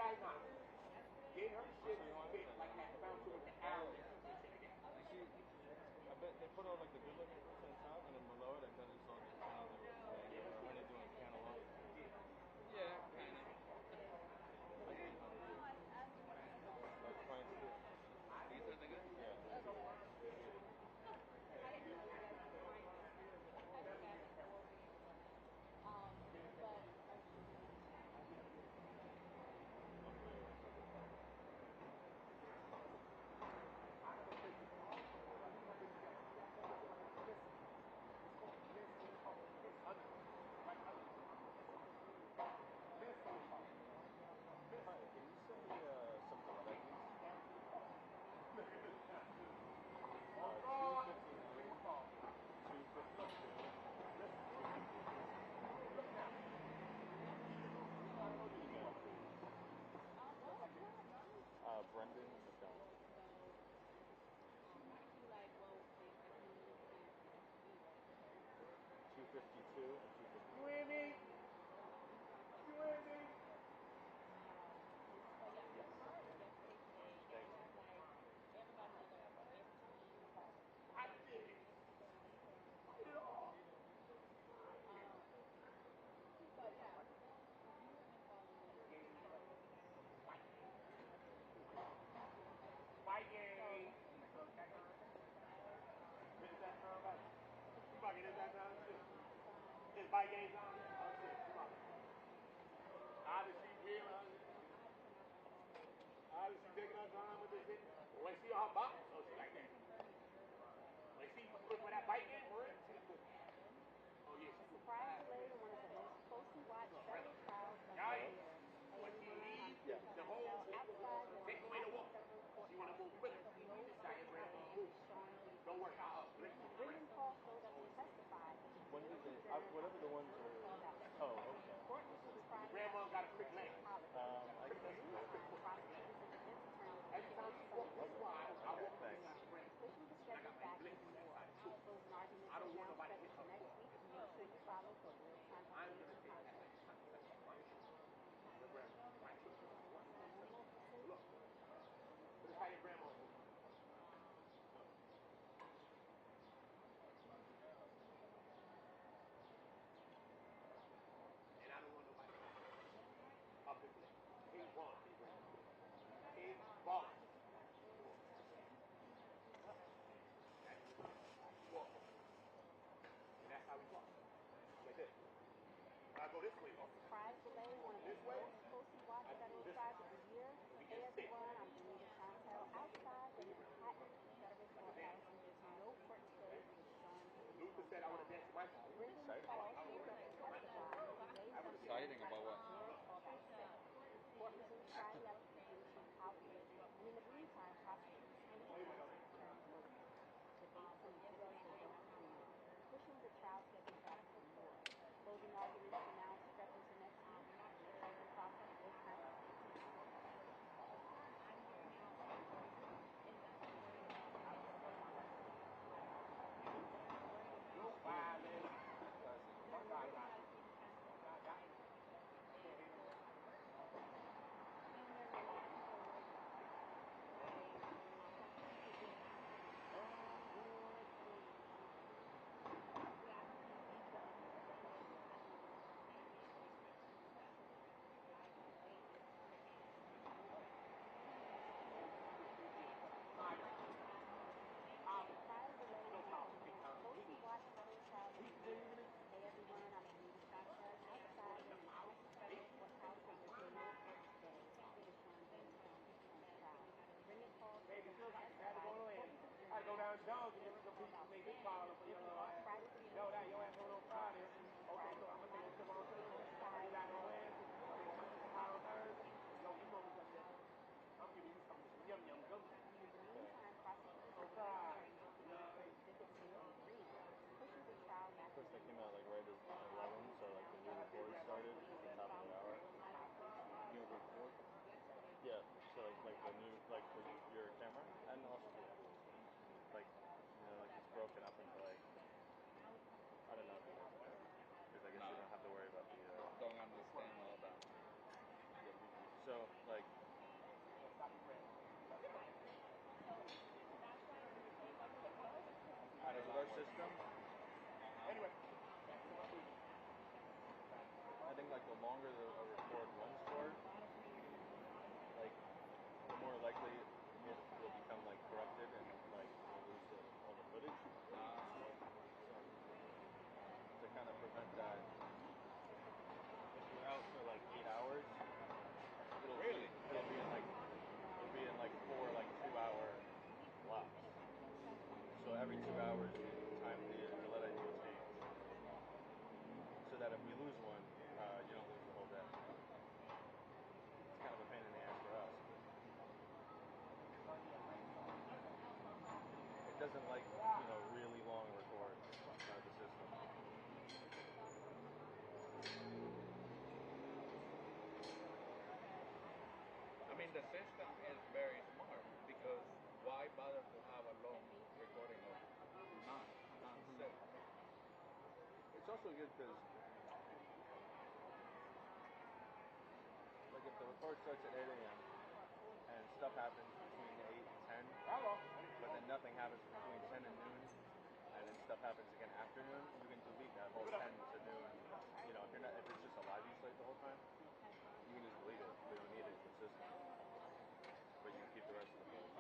guy now. Get her shit spit like that found to with the arrow. See, I bet they put all like the good looking fruits on top, and then below it, I bet it's all just honeydew and cantaloupe. Yeah, kind of. That's fine too. These are the good? Yeah. Hi, can you send me something veggies? 252. Brendan McDonald. 252 and 253. You hear me? You hear me? Yes. Thank you. I did it. Did it all. Fight game. Is that time right? You fucking is that time too? Is fight games on? Oh shit, come on. Obviously, real. Obviously, taking her time with this shit. When she on her box, oh she like that. When she put for that bike game, for it, she put. Oh yeah, she put. Surprisingly, one of the most closely watched federal trials of the year. When she leaves, Yeah. the whole take away the walk. She want to move quicker. This guy is ready to move. Don't worry, I'll blink. William Paul showed up to testify. When did they? Whatever the ones are. Oh, okay. Grandma got a quick leg. I guess that's good. Every time she walks this wide, I walk Okay, this thanks. side. Pushing the schedule back even more. Closing arguments I don't are want now nobody to scheduled hit for her. next week. Make sure you follow for real-time I'm updates going to and take that. content. Your grandma. Look. Look at how your grandma moves. And I don't want nobody up his leg. He's wrong. He's wrong. Walk. And that's how we walk. Like this. I go this way. Surprise delay, one of the most closely watched federal trials of the year. Hey everyone, I'm Juliana Battaglia. Outside the Manhattan Federal Courthouse, and there's no court today for the showing of the Luther said I want to dance to my phone. William Paul showed up to testify. Exciting about what? Court resumed Friday after completion outlets, and in the meantime, prosecutors and defense attorneys were debates and exhibits and don't agree, pushing the trial schedule back some more. Closing arguments are now scheduled for next week. The hearing process will No violence. My God got it. My God got it. Closely watched federal trial of the year. Hey everyone, I'm Juliana Battaglia. Outside the Manhattan Federal Courthouse, and there's no court today for the showing Ben's defense trial. Bring it Paul. Baby, still got to go to land. I go down Jones and some people make this call up for your little ass. Yo, that your ass going on Friday. Okay, so I'm gonna take this trip on Tuesday. You got no Wednesday. Tomorrow on Thursday. Yo, you know what's up there. I'm giving you some yum yum gum. In the meantime, prosecutors are exhibits and don't agree, pushing the trial back. Of course, they came out like right at 11, so like the new report started at the top of the hour. New report? Yeah, so like the new, like your camera, and also the audio. Like, you know, like it's broken up into like, I don't know, because I guess you don't have to worry about the... Don't understand all that. So, like, that the longer a record runs for, like, the more likely it will become, like, corrupted and, like, you'll lose all the footage. So, to kind of prevent that, if you're out for, like, 8 hours, it'll be in, like, 4, like, 2-hour blocks. So every 2 hours, time the LED ID will change. So that if we lose one, you don't lose the whole day. It's kind of a pain in the ass for us. It doesn't like, really long records out of the system. I mean, the system is very smart because why bother to have a long recording of non-set? It's also good because, like, if the record starts at 8 a.m. and stuff happens between 8 and 10, but then nothing happens between 10 and noon, and then stuff happens again after noon, you can delete that whole 10 to noon. If it's just a live slate the whole time, you can just delete it. We don't need it in the system. But you can keep the rest of the footage.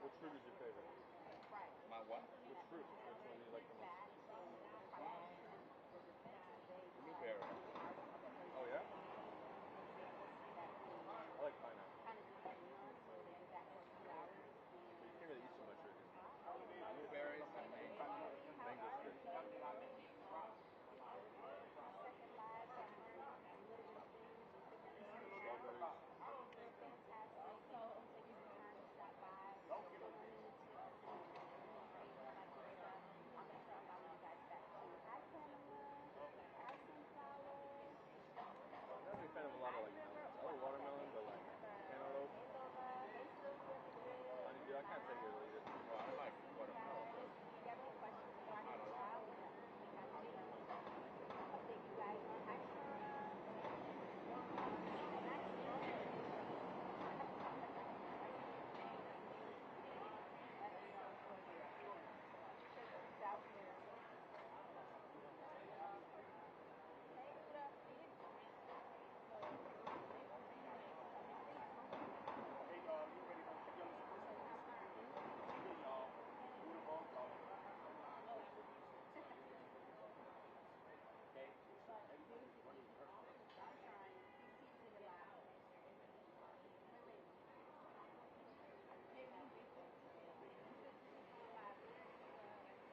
Which fruit is your favorite? My what? Which fruit? Which one do you like the most? Blueberry. Oh, yeah? I like pineapple. You can't really eat so much right here. Blueberries and mangoes. Mango's good. I'm a fan of a lot of like melons. I like watermelon, but like cantaloupe. Honeydew, I can't say you really did. Well, I like watermelon.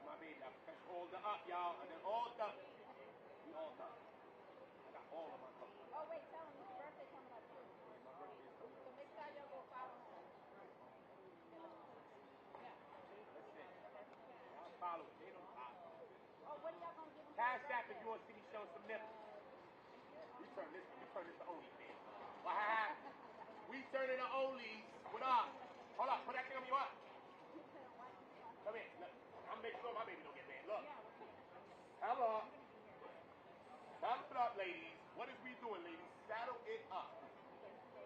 My baby, I press all the up, y'all, and then all done. We all done. I got all of my cups. Oh, wait, tell him his birthday coming up too. So make sure y'all go follow him. Y'all follow it. They don't follow. Oh, what are y'all going to give him? Cash App if you want to see me showing some nipples. We turn this to OnlyFans. What happened? We turn it to Onlys. What up? Hold up, put that thing on me, what? Come here. Look, I'm making sure my baby don't get mad. Look. Hello. Saddle it up, ladies. What is we doing, ladies? Saddle it up.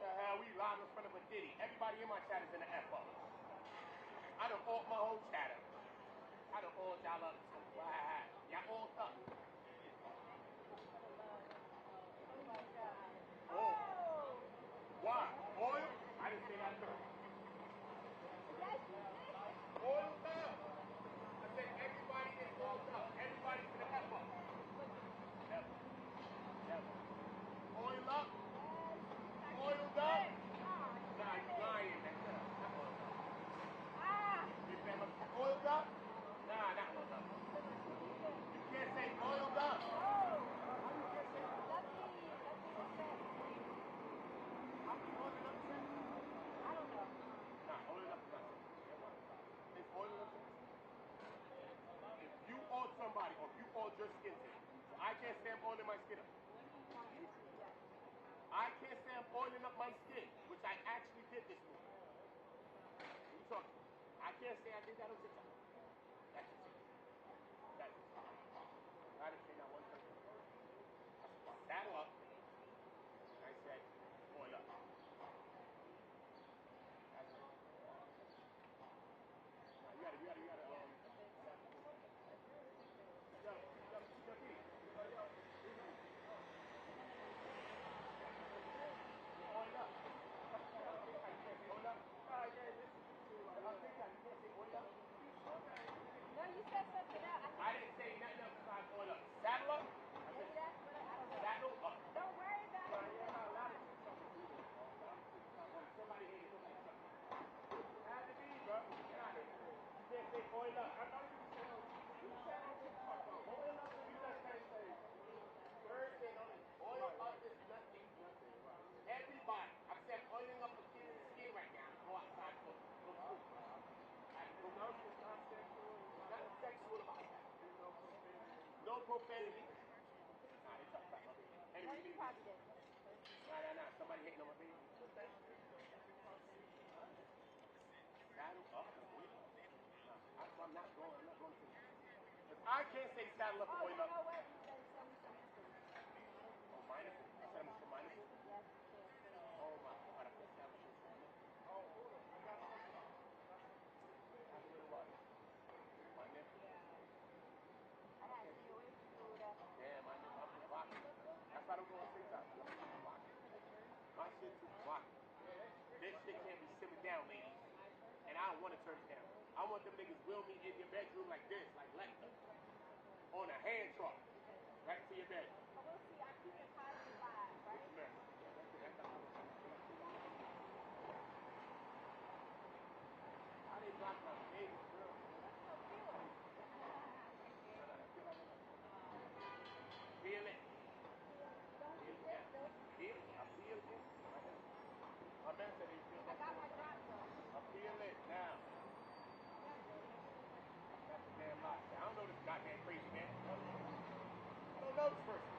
The hell, we live in front of a Diddy. Everybody in my chat is in the F up. I done alt my whole chatter. I done alt y'all up. Wow. Y'all alt up. Oh! Why? Oil? I didn't say that first. Oil up. I said everybody is oiled up. Everybody's in the F up. Never. Never. Oil up. Oiled up. Nah, you lying. That's not oiled up. You said oiled up? Nah, not oiled up. You can't say oiled up. can't say I'm oiling my skin up. I can't say I'm oiling up my skin, which I actually did this morning. What you talking about? I can't say I did that on TikTok. That's just it. That is it. I didn't say not one person. I saddle up. I said, oil up. That's it. Now, you gotta, oil up. Oil up. No, you said something else. I didn't say nothing else besides oil up. Saddle up. Saddle up. Don't worry about it. Somebody hit it. Have to be, bro. Get out of here. You can't say oil up. I thought you said oil up is nothing. First thing on it, oil up is nothing. Everybody. I'm saying oiling up the skin right now. Go outside, go school. Nothing sexual about that. No profanity. Nah, they talk about my baby. Anyway, You probably did. Nah. Somebody hating on my baby. Saddle up. I'm not going to finish. If I can't say saddle up or oil up. You know what? You said something. Oh, minus it? I said I'm for minus it? Yes. Oh my God, I put saddle up. Oh, hold on. I got something. Have a little water. My nipple. I had to be away from you with that. Yeah, my nipple. I'm just rocking. That's why I don't go on TikTok. I'm rocking. My shit too rocking. This shit can't be simmered down, ladies. And I don't want to turn it down. I want them niggas will me in your bedroom like this, like Lecter. On a hand truck. Right to your bed. But we'll see. I keep it positive vibe, right? Yeah, that's how they block my baby, girl. Feel it. Feel it. I feel it. My man said he feels I got my drop though. I feel it now. That's a damn lie. I don't know this goddamn crazy man. I don't know this person.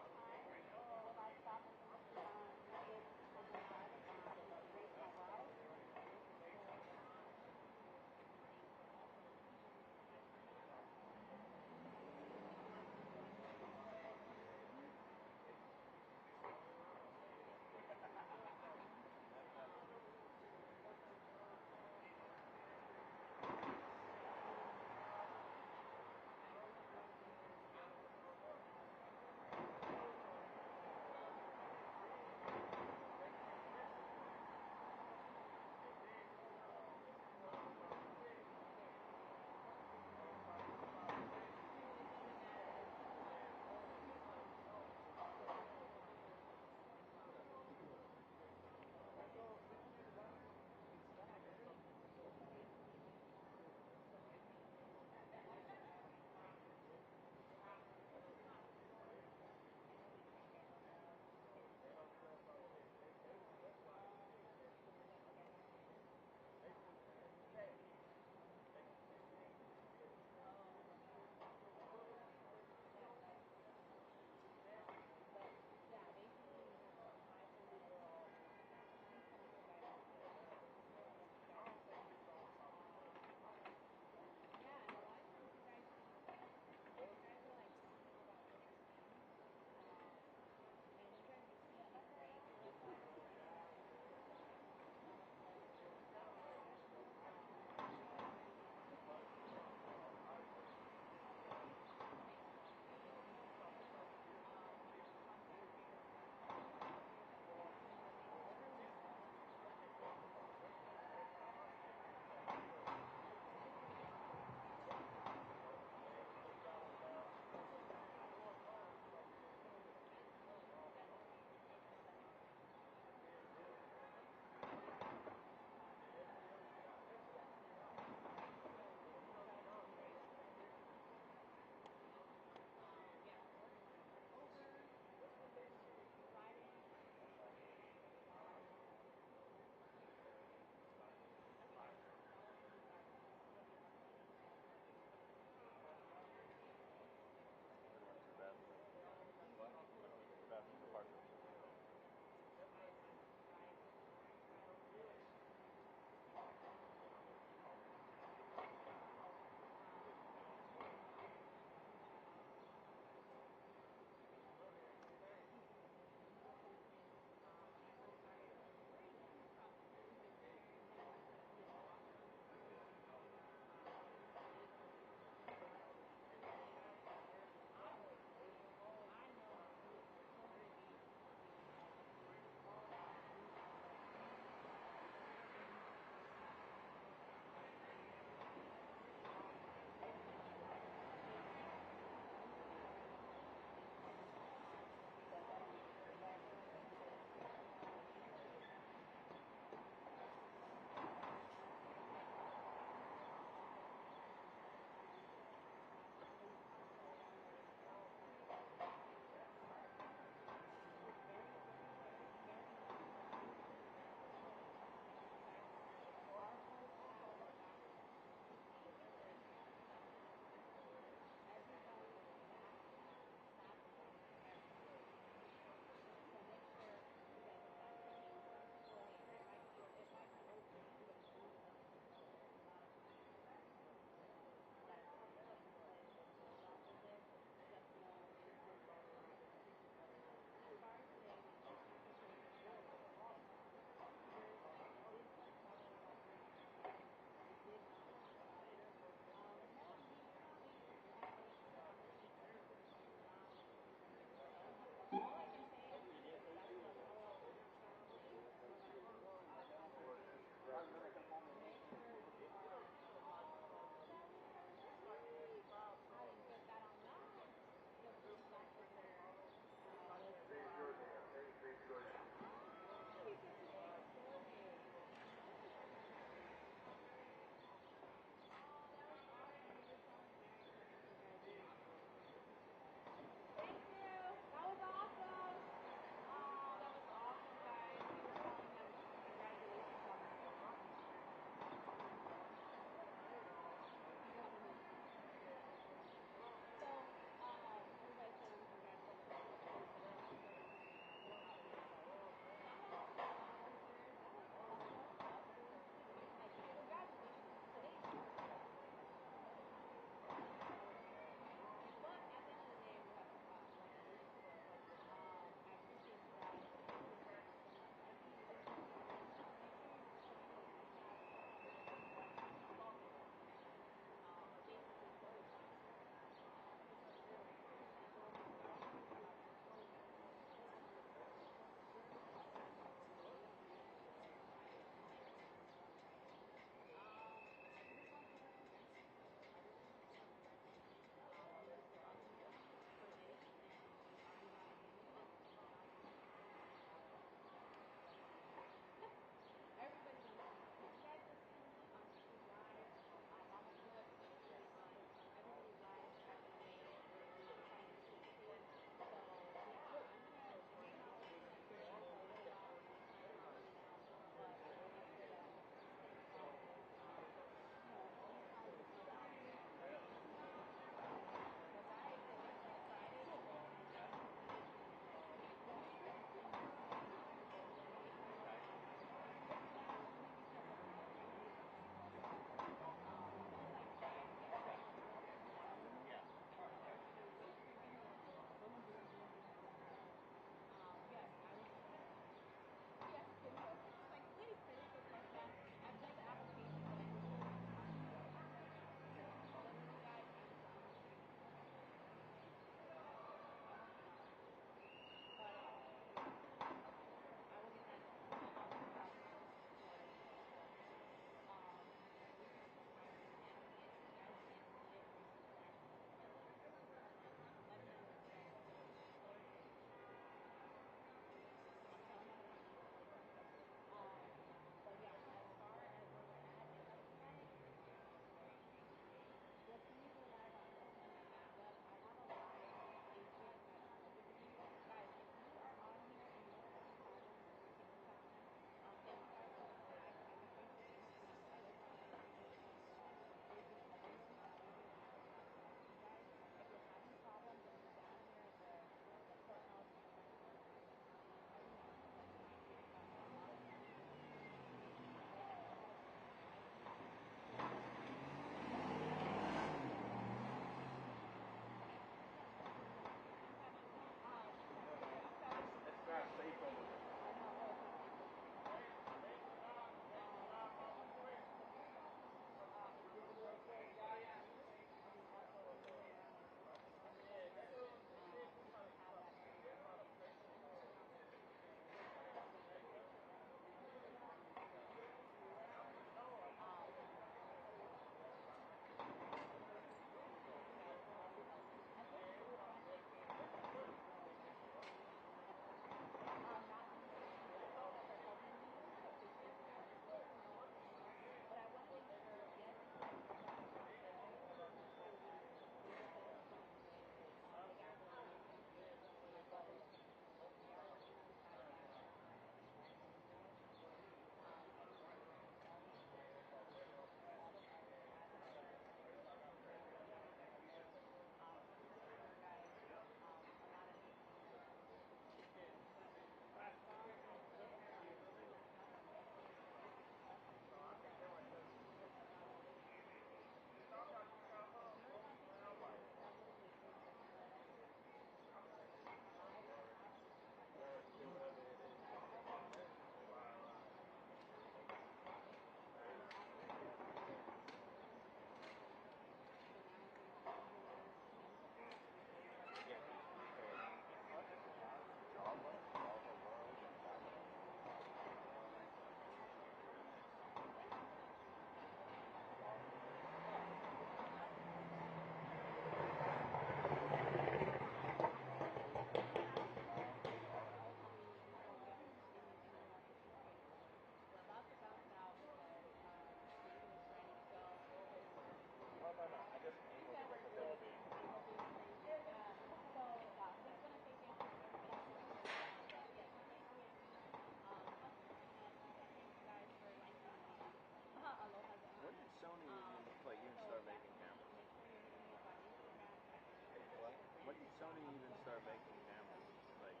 Sony even start making cameras? Like,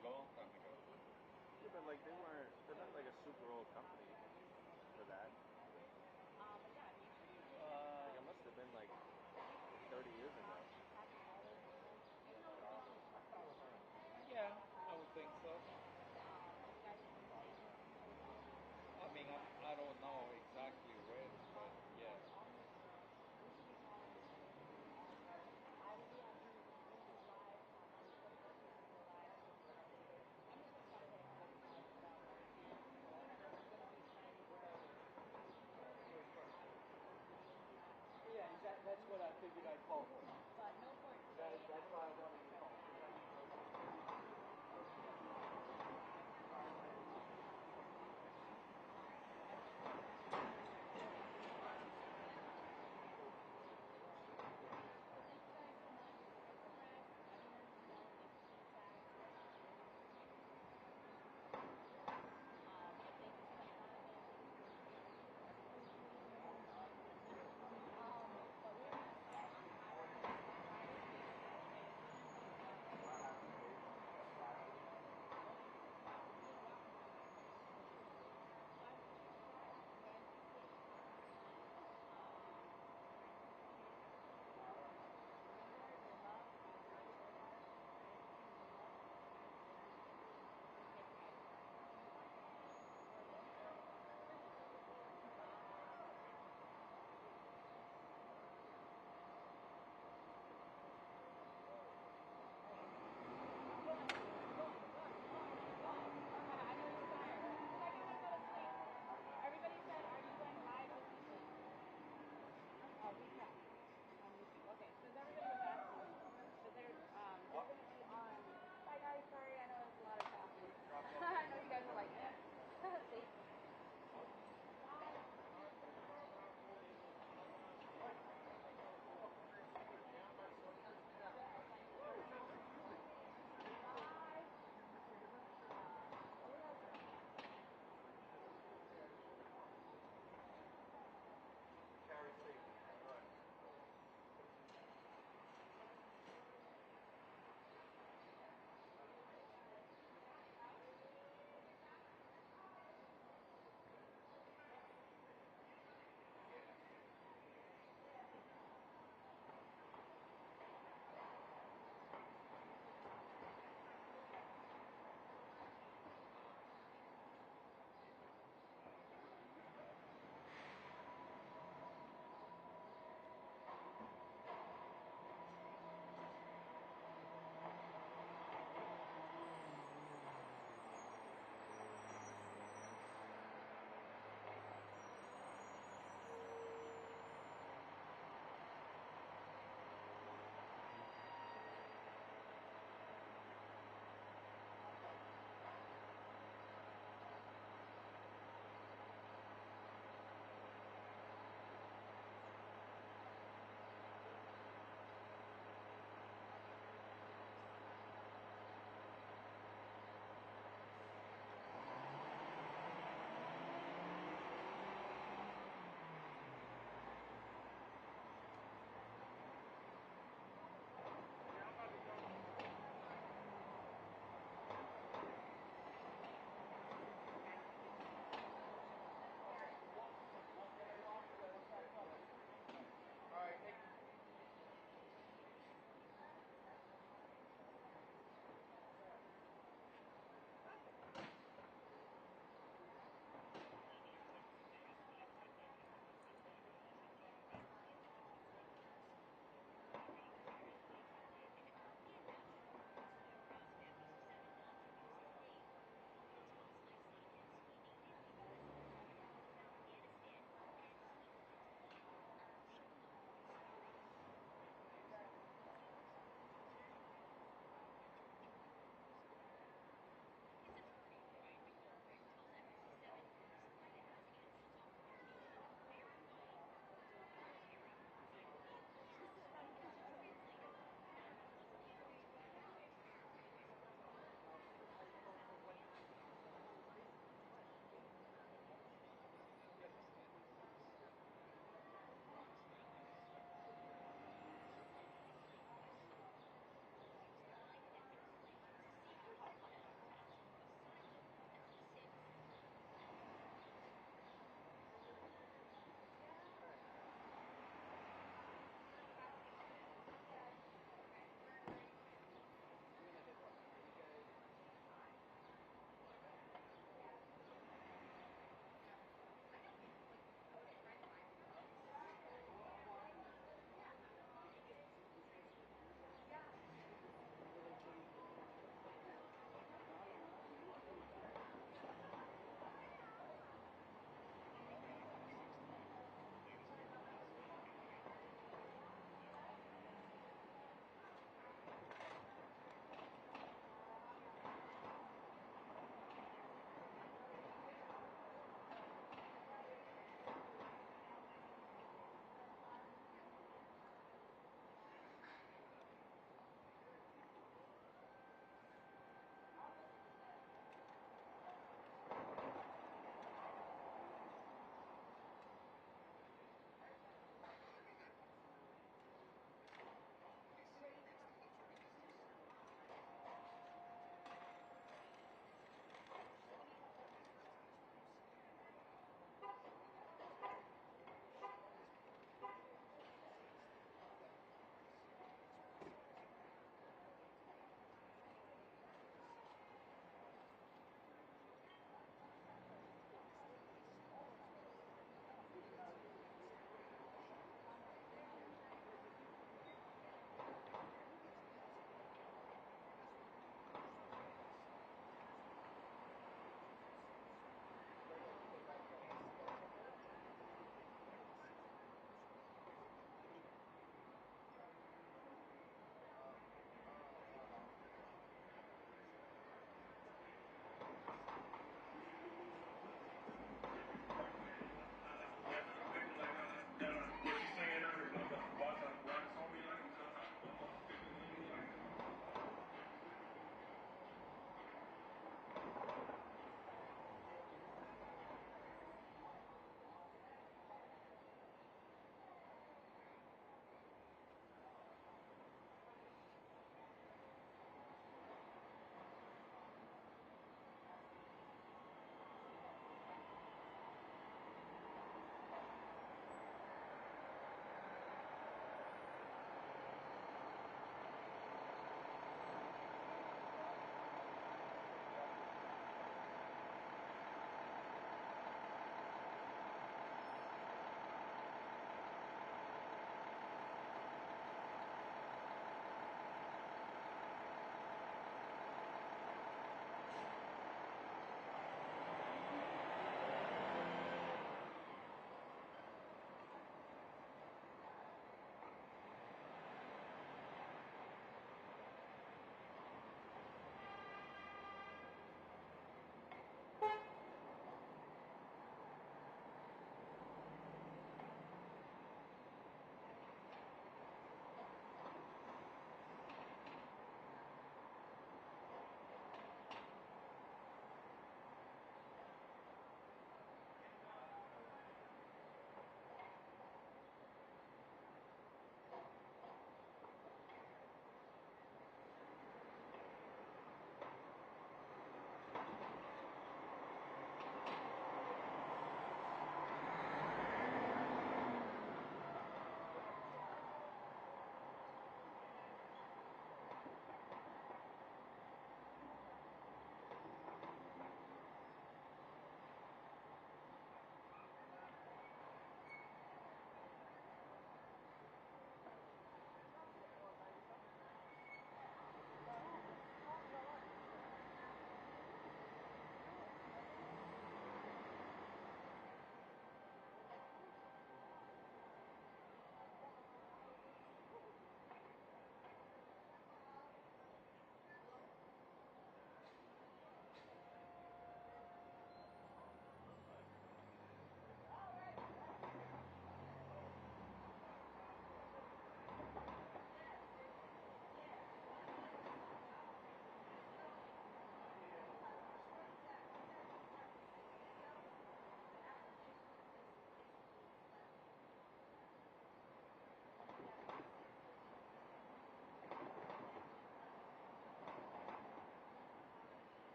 Long time ago. yeah, but like they're not like a super old company for that. Like it must have been like 30 years ago. Yeah, I would think so. I mean, I don't know exactly when, but yeah.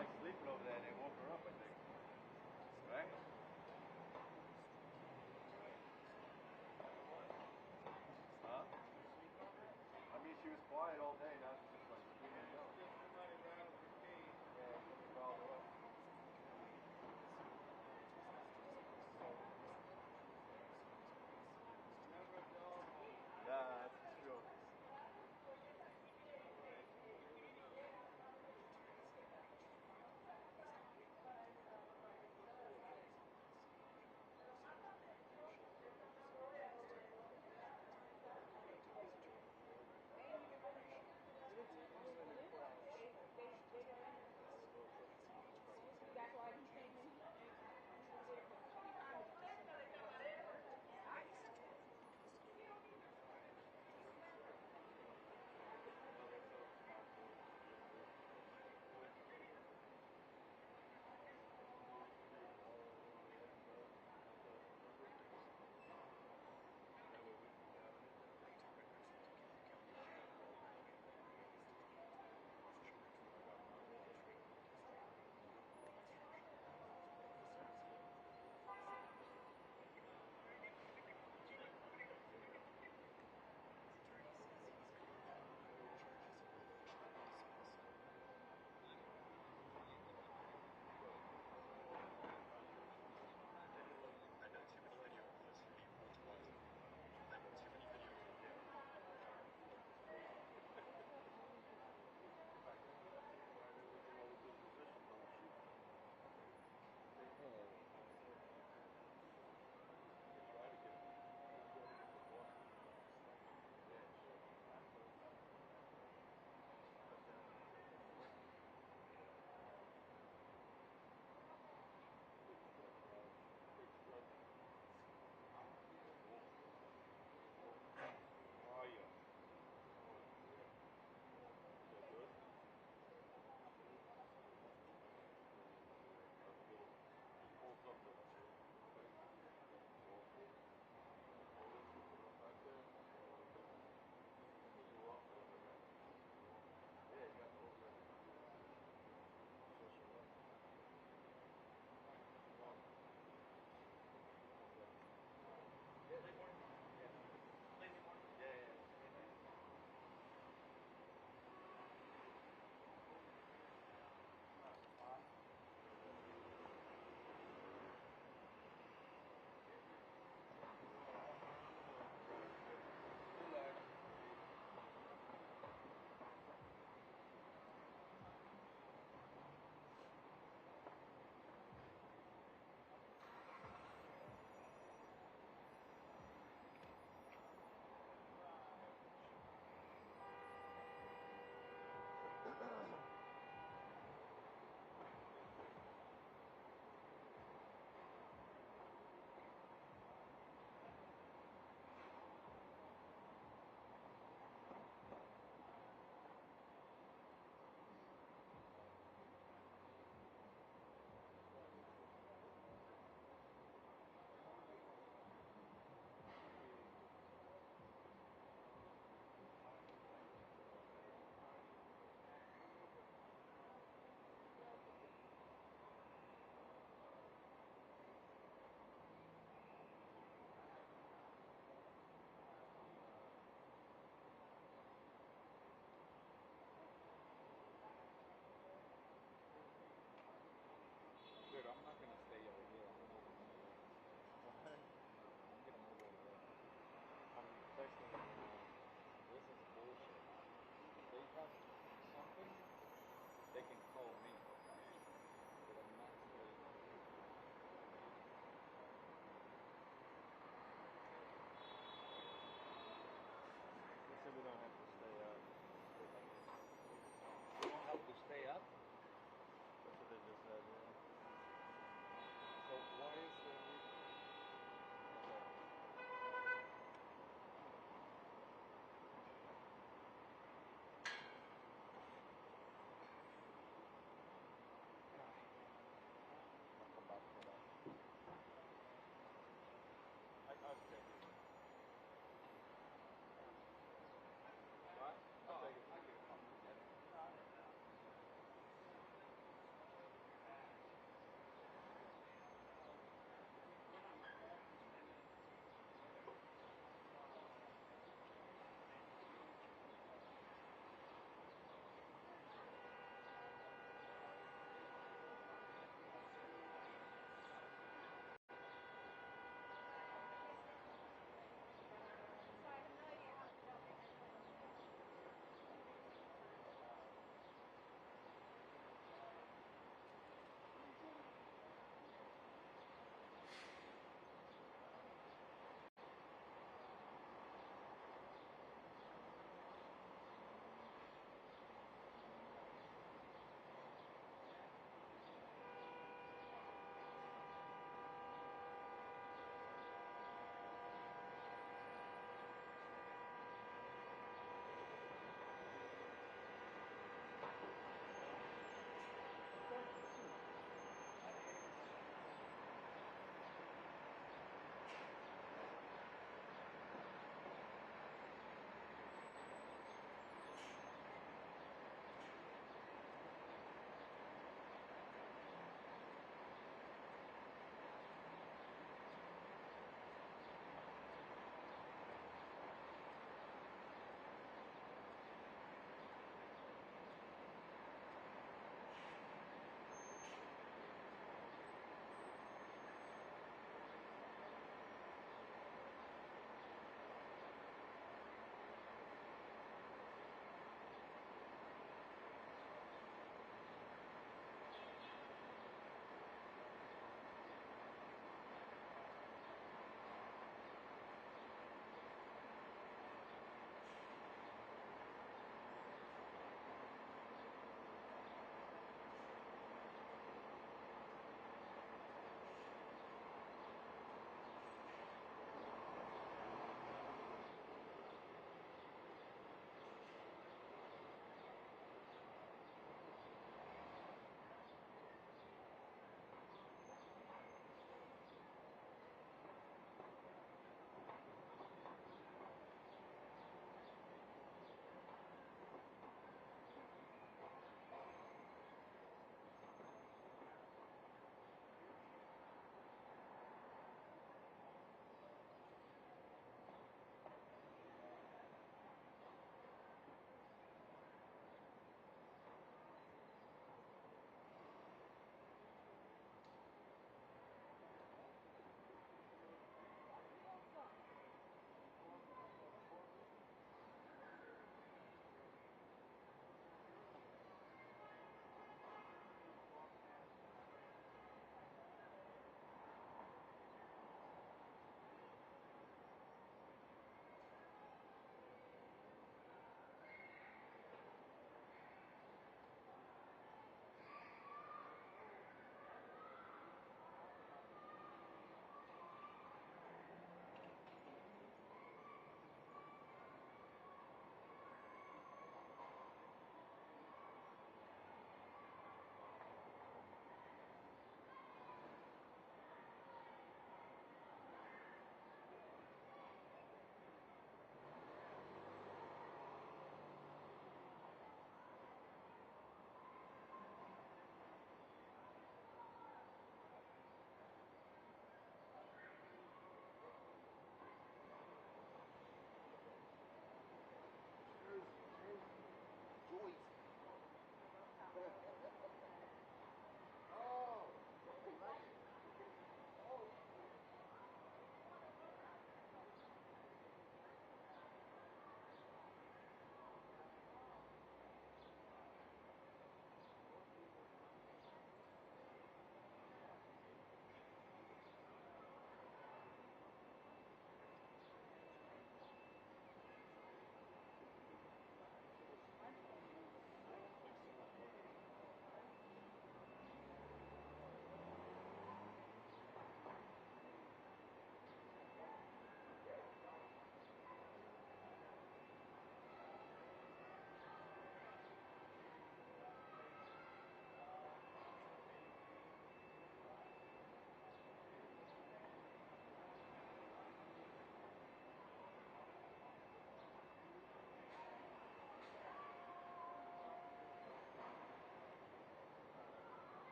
like sleeping over there and they woke her up, I think. Right? Huh? I mean, she was quiet all day. Now she's just like screaming and yelling. Yeah, somebody called her up. Nah, that's true.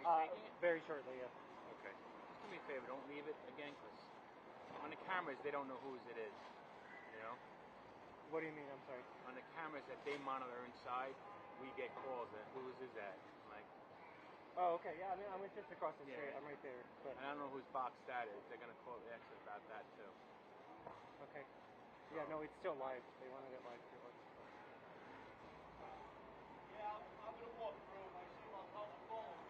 taking it? Very shortly, yeah. Okay. Just do me a favor, don't leave it again, because on the cameras, they don't know whose it is. You know? What do you mean? I'm sorry. On the cameras that they monitor inside, we get calls that whose is that? Like, Oh, okay. Yeah, I'm just across the street. Yeah. I'm right there. But I don't know whose box that is. They're gonna call the extra about that too. okay. Yeah, no, it's still live. They wanted it live too. Yeah, I'm gonna walk through. If I see him, I'll call him.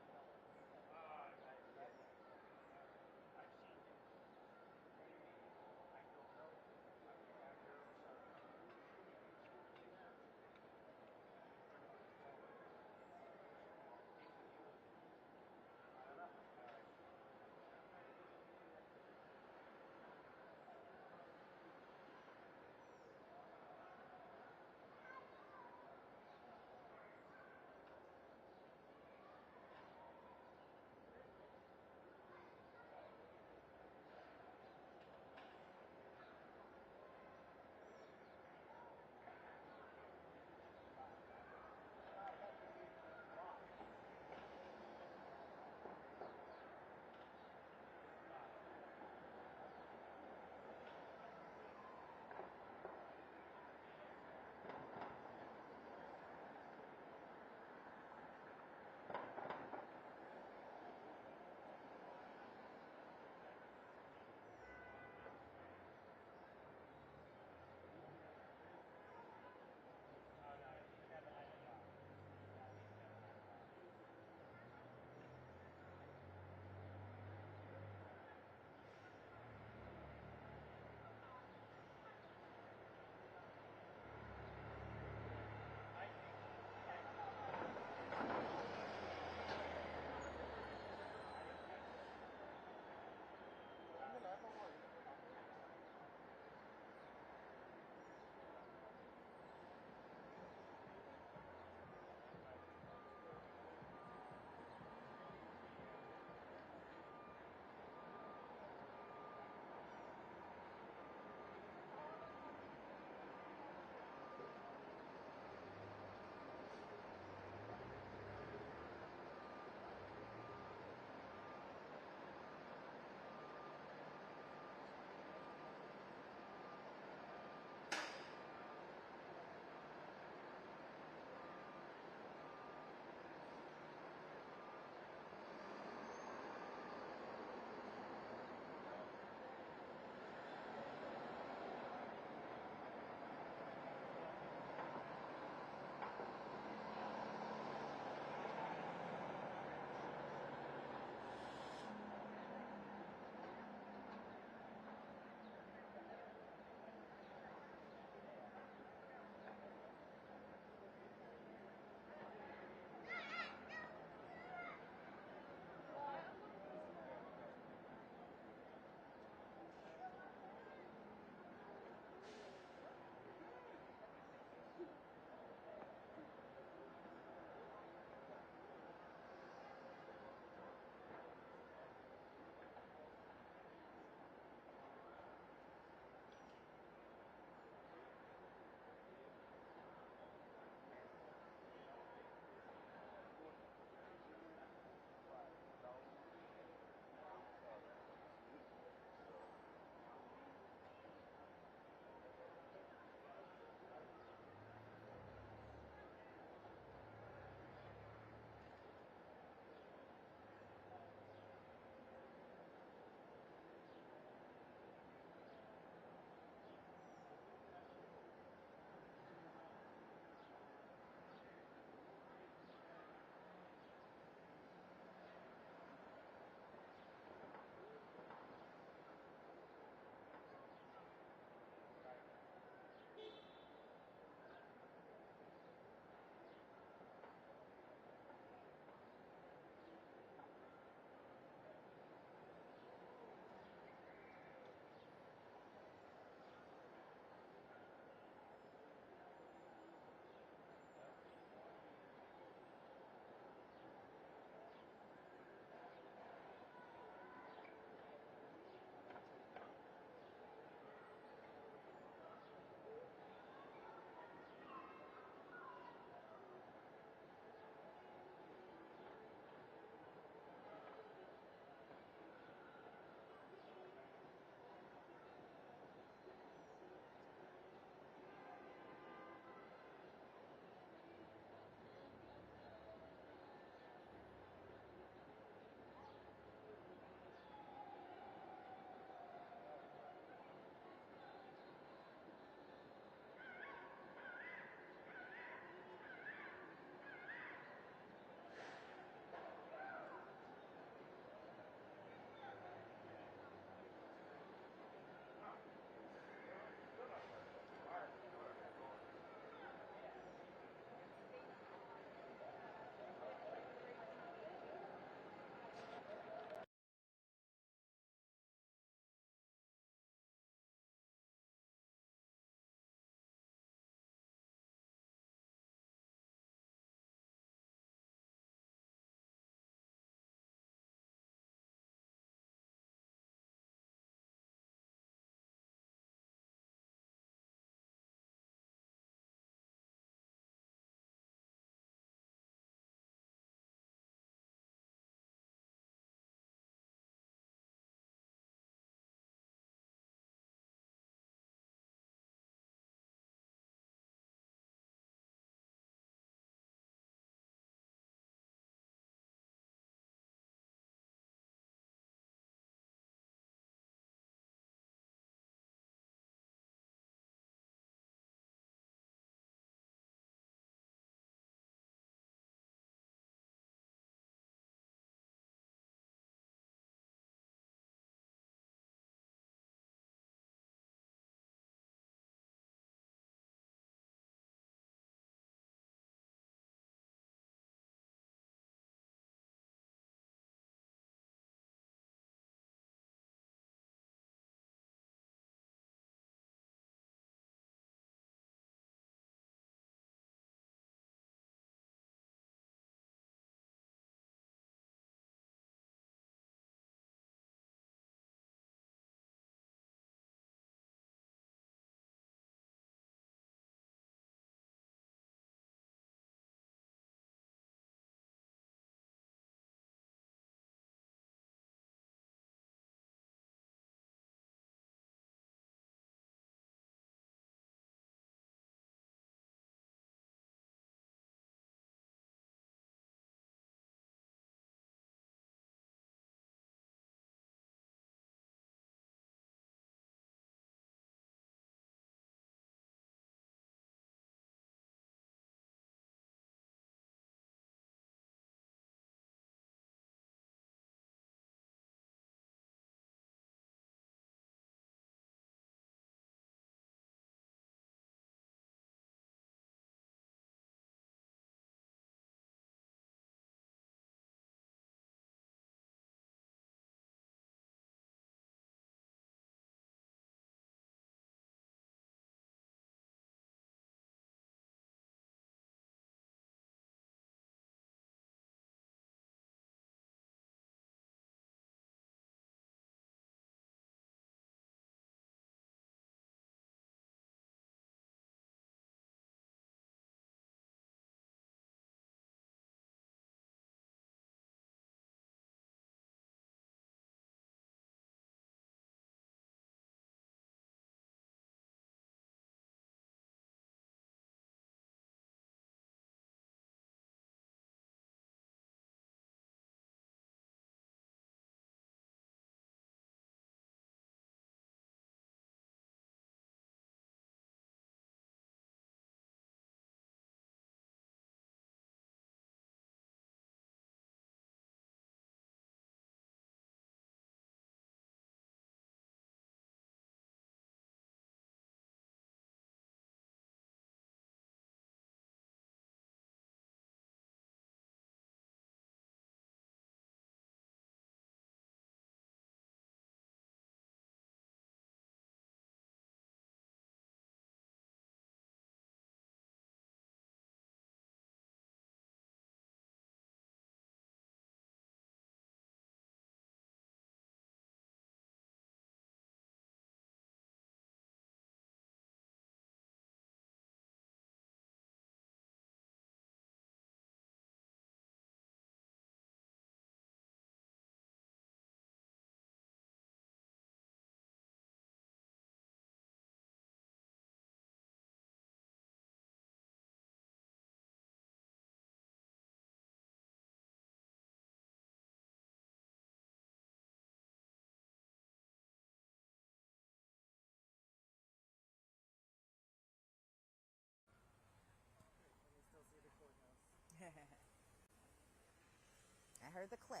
heard the click.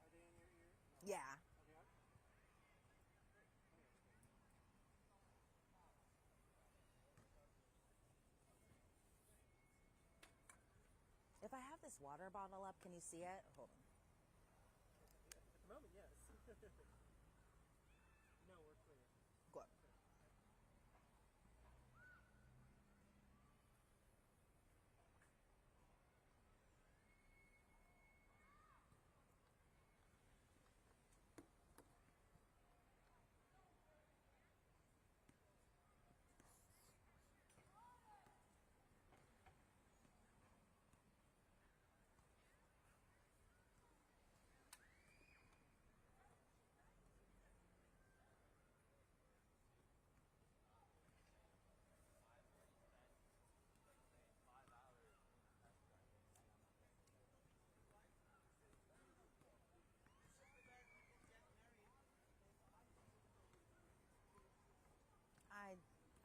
Are they in your ear? Yeah. Oh, they are? If I have this water bottle up, can you see it? Hold on. At the moment, yes. No, we're clear. Good.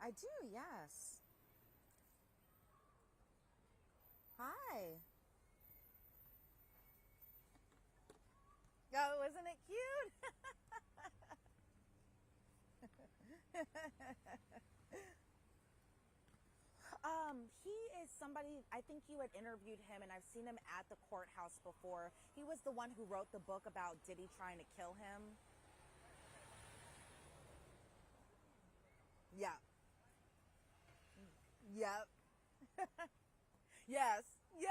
I do, yes. Hi. Oh, wasn't it cute? He is somebody, I think you had interviewed him, and I've seen him at the courthouse before. He was the one who wrote the book about Diddy trying to kill him. Yeah. Yep. Yes. Yeah.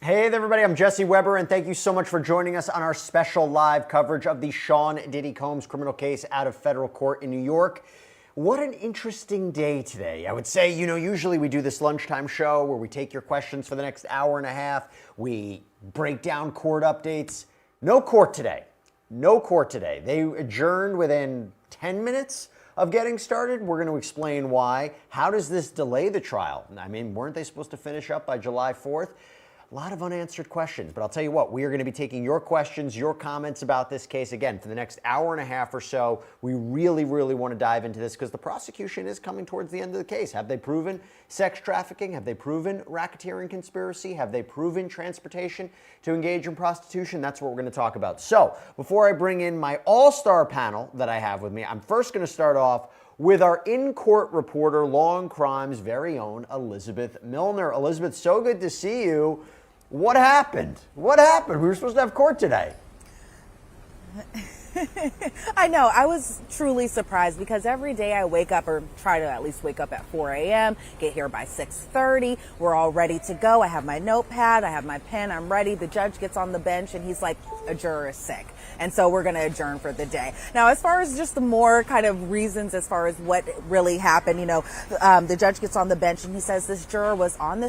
Hey there, everybody, I'm Jesse Weber, and thank you so much for joining us on our special live coverage of the Sean Diddy Combs criminal case out of federal court in New York. What an interesting day today. I would say, you know, usually we do this lunchtime show where we take your questions for the next hour and a half. We break down court updates. No court today. No court today. They adjourned within 10 minutes of getting started. We're going to explain why. How does this delay the trial? I mean, weren't they supposed to finish up by July 4th? A lot of unanswered questions, but I'll tell you what, we are going to be taking your questions, your comments about this case again for the next hour and a half or so. We really, really want to dive into this because the prosecution is coming towards the end of the case. Have they proven sex trafficking? Have they proven racketeering conspiracy? Have they proven transportation to engage in prostitution? That's what we're going to talk about. So before I bring in my all-star panel that I have with me, I'm first going to start off with our in-court reporter, Law&Crime's very own Elizabeth Milner. Elizabeth, so good to see you. What happened? What happened? We were supposed to have court today. I know. I was truly surprised because every day I wake up, or try to at least wake up at 4 a.m., get here by 6:30. We're all ready to go. I have my notepad. I have my pen. I'm ready. The judge gets on the bench and he's like, a juror is sick. And so we're going to adjourn for the day. Now, as far as just the more kind of reasons as far as what really happened, you know, the judge gets on the bench and he says this juror was on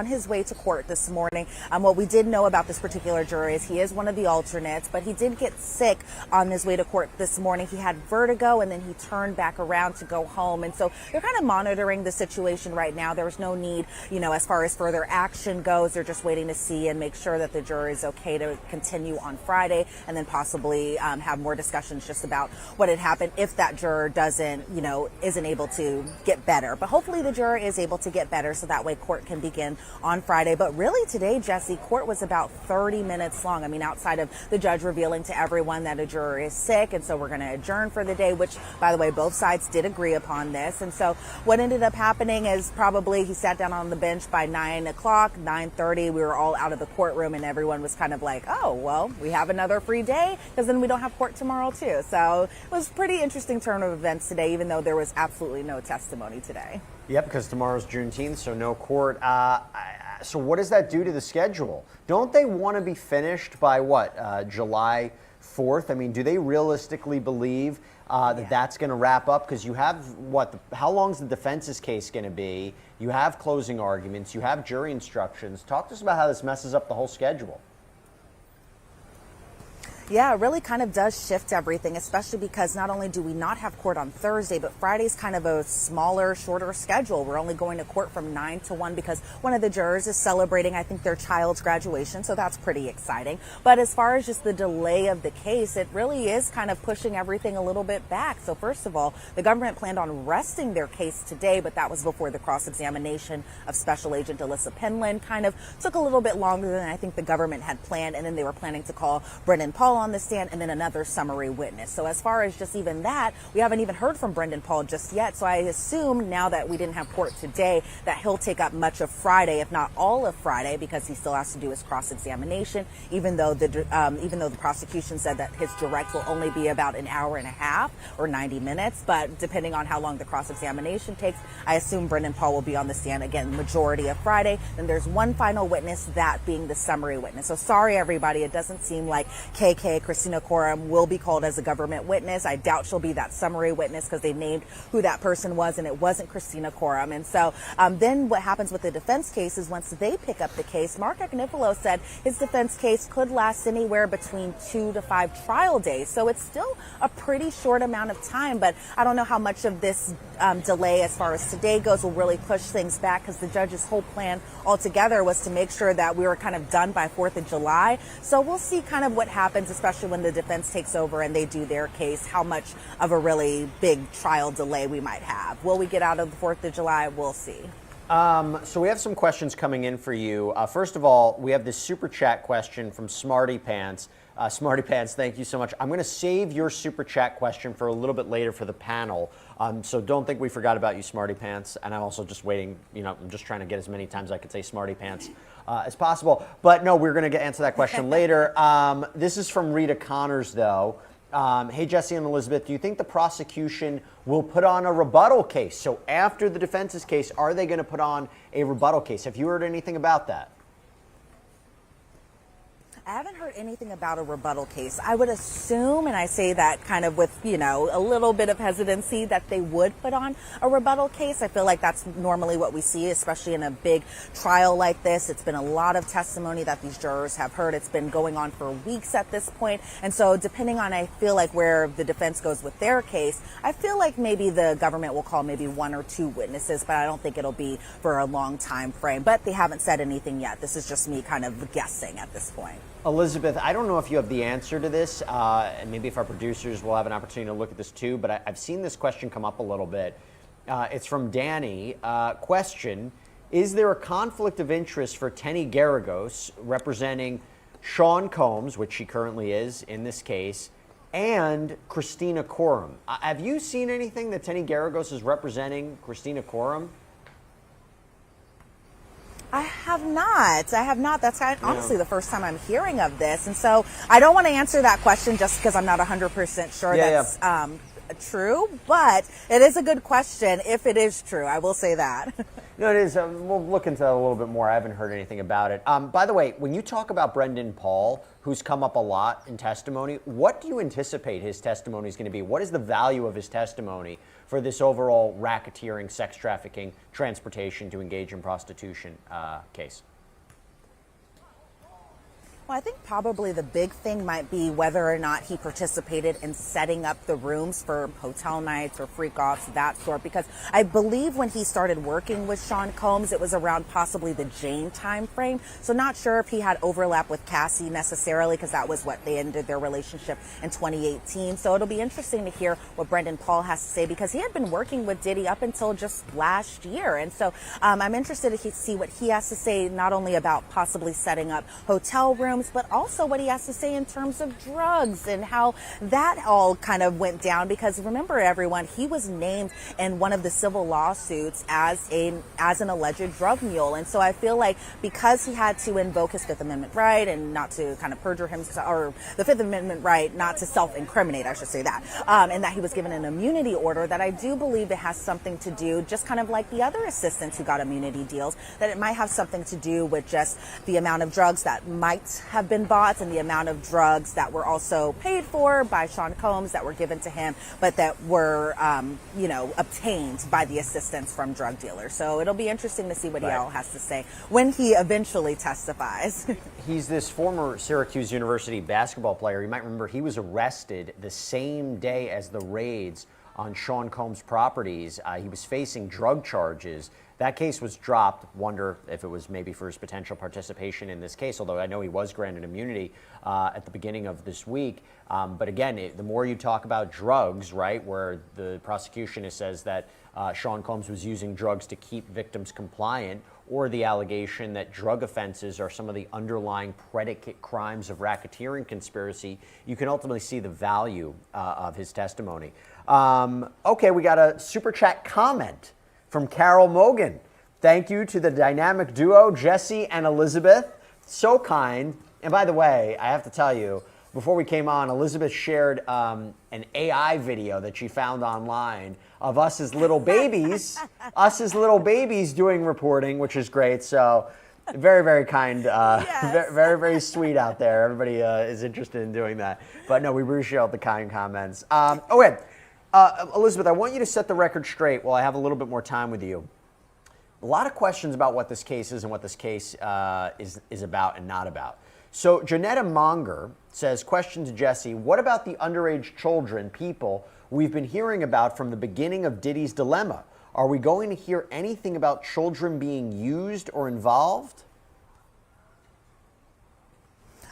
his way to court this morning. What we did know about this particular juror is he is one of the alternates, but he did get sick on his way to court this morning. He had vertigo and then he turned back around to go home. And so they're kind of monitoring the situation right now. There's no need, you know, as far as further action goes. They're just waiting to see and make sure that the juror is okay to continue on Friday and then possibly have more discussions just about what had happened if that juror doesn't, you know, isn't able to get better. But hopefully the juror is able to get better so that way court can begin on Friday. But really today, Jesse, court was about 30 minutes long. I mean, outside of the judge revealing to everyone that a juror is sick, and so we're going to adjourn for the day, which, by the way, both sides did agree upon this. And so what ended up happening is probably he sat down on the bench by 9 o'clock, 9:30. We were all out of the courtroom and everyone was kind of like, oh, well, we have another free day because then we don't have court tomorrow too. So it was a pretty interesting turn of events today, even though there was absolutely no testimony today. Yep, because tomorrow's Juneteenth, so no court. So what does that do to the schedule? Don't they want to be finished by what, July 4th? I mean, do they realistically believe that that's going to wrap up? Because you have how long's the defense's case going to be? You have closing arguments, you have jury instructions. Talk to us about how this messes up the whole schedule. Yeah, it really kind of does shift everything, especially because not only do we not have court on Thursday, but Friday's kind of a smaller, shorter schedule. We're only going to court from 9 to 1 because one of the jurors is celebrating, I think, their child's graduation, so that's pretty exciting. But as far as just the delay of the case, it really is kind of pushing everything a little bit back. So first of all, the government planned on resting their case today, but that was before the cross-examination of Special Agent Alyssa Penland kind of took a little bit longer than I think the government had planned, and then they were planning to call Brendan Paul on the stand and then another summary witness. So as far as just even that, we haven't even heard from Brendan Paul just yet. So I assume now that we didn't have court today that he'll take up much of Friday, if not all of Friday, because he still has to do his cross-examination, even though the prosecution said that his direct will only be about an hour and a half or 90 minutes. But depending on how long the cross-examination takes, I assume Brendan Paul will be on the stand again majority of Friday. Then there's one final witness, that being the summary witness. So sorry, everybody. It doesn't seem like Christina Coram will be called as a government witness. I doubt she'll be that summary witness because they named who that person was and it wasn't Christina Coram. And so then what happens with the defense case is once they pick up the case, Mark Agnifilo said his defense case could last anywhere between 2 to 5 trial days. So it's still a pretty short amount of time, but I don't know how much of this delay as far as today goes will really push things back because the judge's whole plan altogether was to make sure that we were kind of done by 4th of July. So we'll see kind of what happens, especially when the defense takes over and they do their case, how much of a really big trial delay we might have. Will we get out of the 4th of July? We'll see. So we have some questions coming in for you. First of all, we have this super chat question from Smarty Pants. Smarty Pants, thank you so much. I'm going to save your super chat question for a little bit later for the panel. So don't think we forgot about you, Smarty Pants. And I'm also just waiting, you know, I'm just trying to get as many times I could say Smarty Pants as possible. But no, we're going to answer that question later. This is from Rita Connors, though. Hey, Jesse and Elizabeth, do you think the prosecution will put on a rebuttal case? So after the defense's case, are they going to put on a rebuttal case? Have you heard anything about that? I haven't heard anything about a rebuttal case. I would assume, and I say that kind of with, you know, a little bit of hesitancy, that they would put on a rebuttal case. I feel like that's normally what we see, especially in a big trial like this. It's been a lot of testimony that these jurors have heard. It's been going on for weeks at this point. And so depending on, I feel like, where the defense goes with their case, I feel like maybe the government will call maybe 1 or 2 witnesses, but I don't think it'll be for a long time frame. But they haven't said anything yet. This is just me kind of guessing at this point. Elizabeth, I don't know if you have the answer to this, and maybe if our producers will have an opportunity to look at this too, but I've seen this question come up a little bit. It's from Danny. Question, is there a conflict of interest for Tenny Garagos representing Sean Combs, which she currently is in this case, and Christina Coram? Have you seen anything that Tenny Garagos is representing Christina Coram? I have not. That's honestly the first time I'm hearing of this. And so I don't want to answer that question just because I'm not 100% sure that's true. But it is a good question if it is true. I will say that. No, it is. We'll look into that a little bit more. I haven't heard anything about it. By the way, when you talk about Brendan Paul, who's come up a lot in testimony, what do you anticipate his testimony is going to be? What is the value of his testimony for this overall racketeering, sex trafficking, transportation to engage in prostitution case? Well, I think probably the big thing might be whether or not he participated in setting up the rooms for hotel nights or freak-offs, that sort, because I believe when he started working with Sean Combs, it was around possibly the Jane time frame. So not sure if he had overlap with Cassie necessarily, because that was what they ended their relationship in 2018. So it'll be interesting to hear what Brendan Paul has to say, because he had been working with Diddy up until just last year. And so I'm interested to see what he has to say, not only about possibly setting up hotel rooms, but also what he has to say in terms of drugs and how that all kind of went down. Because remember, everyone, he was named in one of the civil lawsuits as an alleged drug mule. And so I feel like because he had to invoke his Fifth Amendment right and not to kind of perjure himself, or the Fifth Amendment right not to self-incriminate, I should say that, and that he was given an immunity order, that I do believe it has something to do, just kind of like the other assistants who got immunity deals, that it might have something to do with just the amount of drugs that might have been bought and the amount of drugs that were also paid for by Sean Combs that were given to him, but that were, obtained by the assistance from drug dealers. So it'll be interesting to see what he all has to say when he eventually testifies. He's this former Syracuse University basketball player. You might remember he was arrested the same day as the raids on Sean Combs' properties. He was facing drug charges. That case was dropped. Wonder if it was maybe for his potential participation in this case, although I know he was granted immunity at the beginning of this week. But again, the more you talk about drugs, right, where the prosecution says that Sean Combs was using drugs to keep victims compliant, or the allegation that drug offenses are some of the underlying predicate crimes of racketeering conspiracy, you can ultimately see the value of his testimony. Okay, we got a super chat comment from Carol Mogan. Thank you to the dynamic duo, Jesse and Elizabeth. So kind. And by the way, I have to tell you, before we came on, Elizabeth shared an AI video that she found online of us as little babies, doing reporting, which is great. So very, very kind, yes. very, very sweet out there. Everybody is interested in doing that. But no, we appreciate all the kind comments. Okay. Elizabeth, I want you to set the record straight while I have a little bit more time with you. A lot of questions about what this case is and what this case is about and not about. So Janetta Monger says, question to Jesse, what about the underage children, people we've been hearing about from the beginning of Diddy's dilemma? Are we going to hear anything about children being used or involved?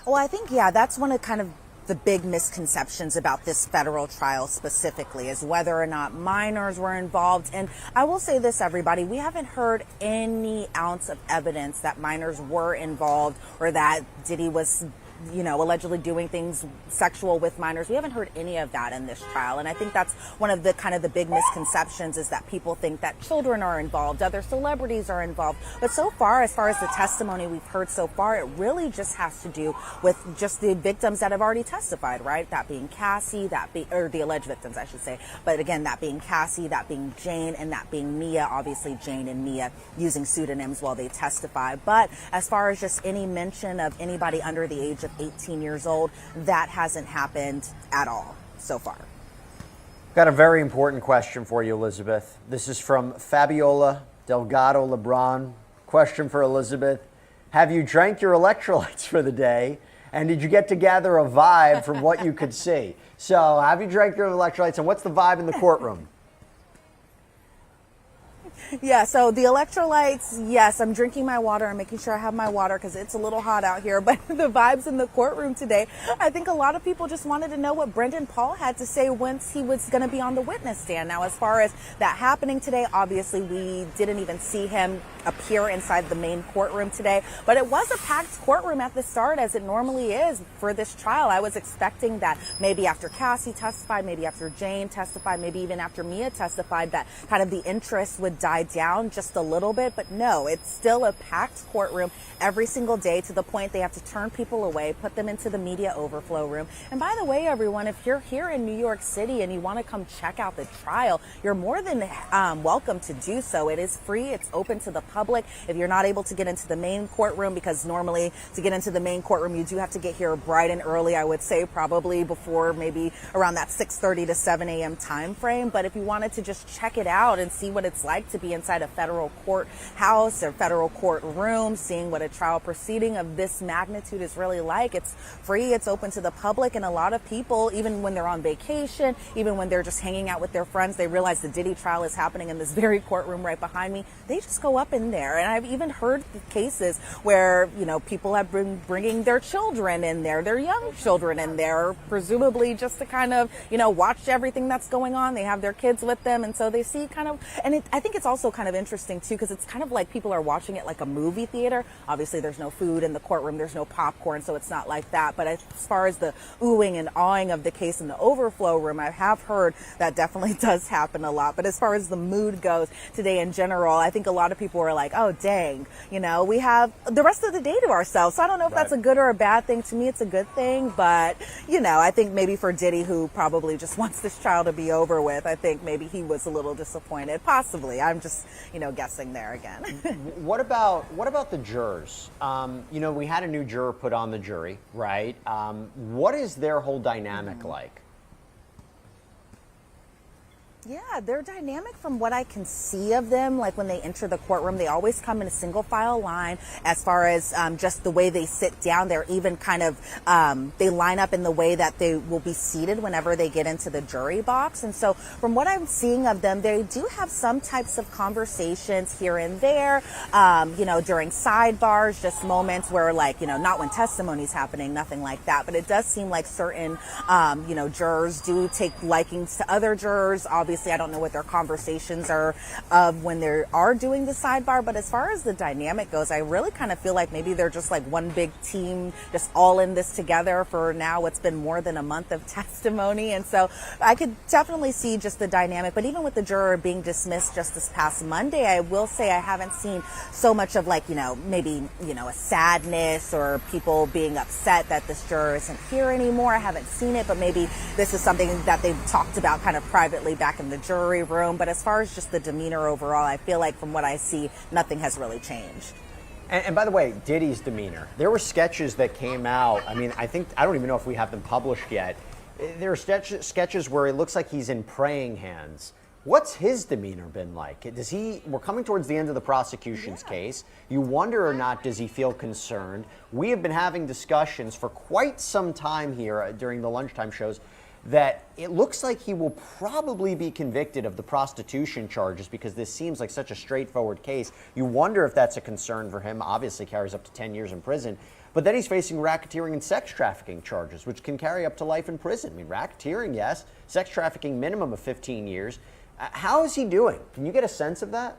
Well, I think, that's one of kind of the big misconceptions about this federal trial specifically, is whether or not minors were involved. And I will say this, everybody, we haven't heard any ounce of evidence that minors were involved or that Diddy was allegedly doing things sexual with minors. We haven't heard any of that in this trial. And I think that's one of the kind of the big misconceptions, is that people think that children are involved, other celebrities are involved. But so far, as far as the testimony we've heard so far, it really just has to do with just the victims that have already testified, right? That being Cassie, or the alleged victims, I should say. But again, that being Cassie, that being Jane, and that being Mia, obviously Jane and Mia using pseudonyms while they testify. But as far as just any mention of anybody under the age age of 18 years old. That hasn't happened at all so far. Got a very important question for you, Elizabeth. This is from Fabiola Delgado Lebron. Question for Elizabeth. Have you drank your electrolytes for the day? And did you get to gather a vibe from what you could see? So have you drank your electrolytes, and what's the vibe in the courtroom? Yeah, so the electrolytes, yes, I'm drinking my water. I'm making sure I have my water because it's a little hot out here. But the vibes in the courtroom today, I think a lot of people just wanted to know what Brendan Paul had to say once he was going to be on the witness stand. Now, as far as that happening today, obviously we didn't even see him appear inside the main courtroom today. But it was a packed courtroom at the start, as it normally is for this trial. I was expecting that maybe after Cassie testified, maybe after Jane testified, maybe even after Mia testified, that kind of the interest would die down just a little bit. But no, it's still a packed courtroom every single day, to the point they have to turn people away, put them into the media overflow room. And by the way, everyone, if you're here in New York City and you want to come check out the trial, you're more than welcome to do so. It is free. It's open to the public. If you're not able to get into the main courtroom, because normally to get into the main courtroom, you do have to get here bright and early, I would say probably before maybe around that 6:30 to 7 a.m. time frame. But if you wanted to just check it out and see what it's like to be inside a federal courthouse or federal courtroom, seeing what a trial proceeding of this magnitude is really like, it's free, it's open to the public. And a lot of people, even when they're on vacation, even when they're just hanging out with their friends, they realize the Diddy trial is happening in this very courtroom right behind me, they just go up in there. And I've even heard cases where, you know, people have been bringing their children in there, their young children in there, presumably just to kind of, you know, watch everything that's going on. They have their kids with them, and so they see kind of, and I think it's also kind of interesting too, because it's kind of like people are watching it like a movie theater. Obviously there's no food in the courtroom, there's no popcorn, so it's not like that. But as far as the oohing and awing of the case in the overflow room, I have heard that definitely does happen a lot. But as far as the mood goes today in general, I think a lot of people are like, oh dang, you know, we have the rest of the day to ourselves. So I don't know if that's a good or a bad thing. To me, it's a good thing. But, you know, I think maybe for Diddy, who probably just wants this trial to be over with, I think maybe he was a little disappointed. Possibly. I'm just, you know, guessing there again. What about the jurors? You know, we had a new juror put on the jury, right? What is their whole dynamic like? Yeah, they're dynamic from what I can see of them. Like when they enter the courtroom, they always come in a single file line. As far as just the way they sit down, they're even kind of, they line up in the way that they will be seated whenever they get into the jury box. And so from what I'm seeing of them, they do have some types of conversations here and there, you know, during sidebars, just moments where, like, you know, not when testimony's happening, nothing like that. But it does seem like certain, you know, jurors do take likings to other jurors. Obviously, I don't know what their conversations are of when they are doing the sidebar, but as far as the dynamic goes, I really kind of feel like maybe they're just like one big team, just all in this together for now. It's been more than a month of testimony, and so I could definitely see just the dynamic. But even with the juror being dismissed just this past Monday, I will say I haven't seen so much of, like, you know, maybe, you know, a sadness or people being upset that this juror isn't here anymore. I haven't seen it, but maybe this is something that they've talked about kind of privately back in the jury room. But as far as just the demeanor overall, I feel like from what I see, nothing has really changed. And by the way, Diddy's demeanor. There were sketches that came out. I mean, I don't even know if we have them published yet. There are sketches where it looks like he's in praying hands. What's his demeanor been like? We're coming towards the end of the prosecution's case. You wonder or not, does he feel concerned? We have been having discussions for quite some time here during the lunchtime shows that it looks like he will probably be convicted of the prostitution charges, because this seems like such a straightforward case. You wonder if that's a concern for him. Obviously carries up to 10 years in prison. But then he's facing racketeering and sex trafficking charges, which can carry up to life in prison. I mean, racketeering, yes. Sex trafficking, minimum of 15 years. How is he doing? Can you get a sense of that?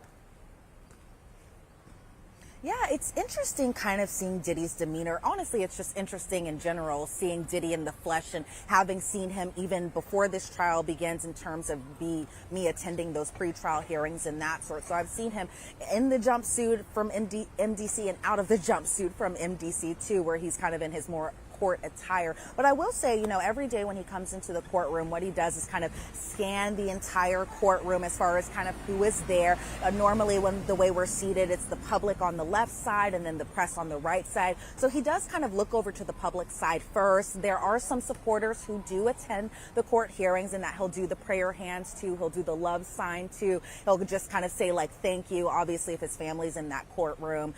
Yeah, it's interesting kind of seeing Diddy's demeanor. Honestly, it's just interesting in general, seeing Diddy in the flesh and having seen him even before this trial begins in terms of me attending those pre-trial hearings and that sort. So I've seen him in the jumpsuit from MDC and out of the jumpsuit from MDC too, where he's kind of in his more court attire. But I will say, you know, every day when he comes into the courtroom, what he does is kind of scan the entire courtroom as far as kind of who is there. Normally, when the way we're seated, it's the public on the left side and then the press on the right side. So he does kind of look over to the public side first. There are some supporters who do attend the court hearings, and that he'll do the prayer hands too. He'll do the love sign too. He'll just kind of say like, thank you. Obviously, if his family's in that courtroom,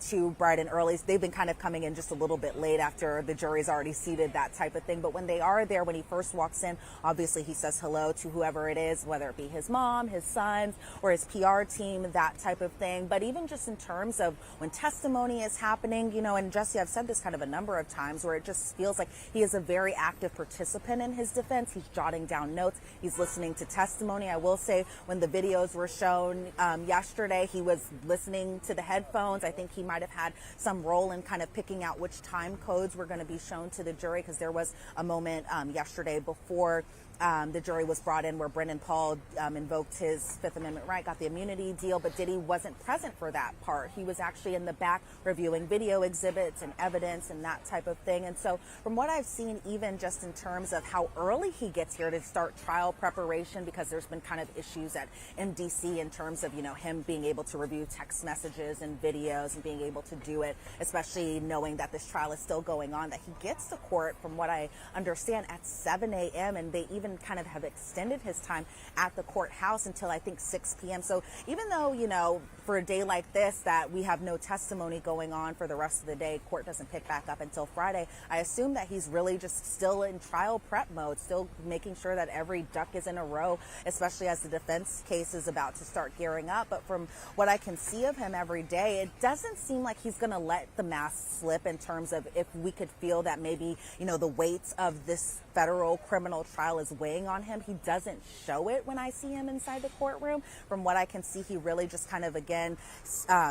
too bright and early. They've been kind of coming in just a little bit late after the jury's already seated, that type of thing. But when they are there, when he first walks in, obviously he says hello to whoever it is, whether it be his mom, his sons, or his PR team, that type of thing. But even just in terms of when testimony is happening, you know, and Jesse, I've said this kind of a number of times where it just feels like he is a very active participant in his defense. He's jotting down notes. He's listening to testimony. I will say when the videos were shown yesterday, he was listening to the headphones. I think he might have had some role in kind of picking out which time codes were going to be shown to the jury, because there was a moment yesterday before the jury was brought in where Brendan Paul invoked his Fifth Amendment right, got the immunity deal, but Diddy wasn't present for that part. He was actually in the back reviewing video exhibits and evidence and that type of thing. And so from what I've seen, even just in terms of how early he gets here to start trial preparation, because there's been kind of issues at MDC in terms of, you know, him being able to review text messages and videos and being able to do it, especially knowing that this trial is still going on, that he gets to court, from what I understand, at 7 a.m. and they even kind of have extended his time at the courthouse until I think 6 p.m. So even though, you know, for a day like this that we have no testimony going on for the rest of the day, court doesn't pick back up until Friday, I assume that he's really just still in trial prep mode, still making sure that every duck is in a row, especially as the defense case is about to start gearing up. But from what I can see of him every day, it doesn't seem like he's going to let the mask slip in terms of if we could feel that maybe, you know, the weight of this federal criminal trial is weighing on him. He doesn't show it when I see him inside the courtroom. From what I can see, he really just kind of, again,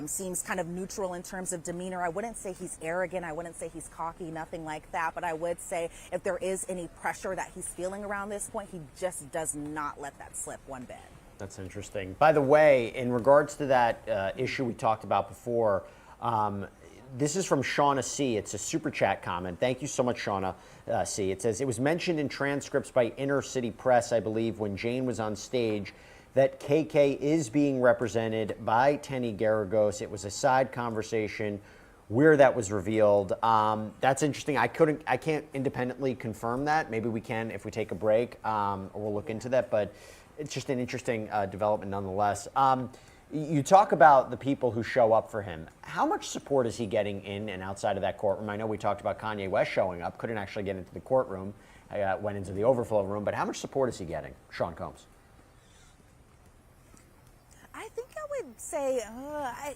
seems kind of neutral in terms of demeanor. I wouldn't say he's arrogant. I wouldn't say he's cocky, nothing like that. But I would say if there is any pressure that he's feeling around this point, he just does not let that slip one bit. That's interesting. By the way, in regards to that issue we talked about before, this is from Shauna C. It's a super chat comment. Thank you so much, Shauna C. It says, it was mentioned in transcripts by Inner City Press, I believe, when Jane was on stage, that KK is being represented by Tenny Garagos. It was a side conversation where that was revealed. That's interesting. I can't independently confirm that. Maybe we can if we take a break, or we'll look into that. But it's just an interesting development nonetheless. You talk about the people who show up for him. How much support is he getting in and outside of that courtroom? I know we talked about Kanye West showing up, couldn't actually get into the courtroom, went into the overflow room, but how much support is he getting, Sean Combs? I think I would say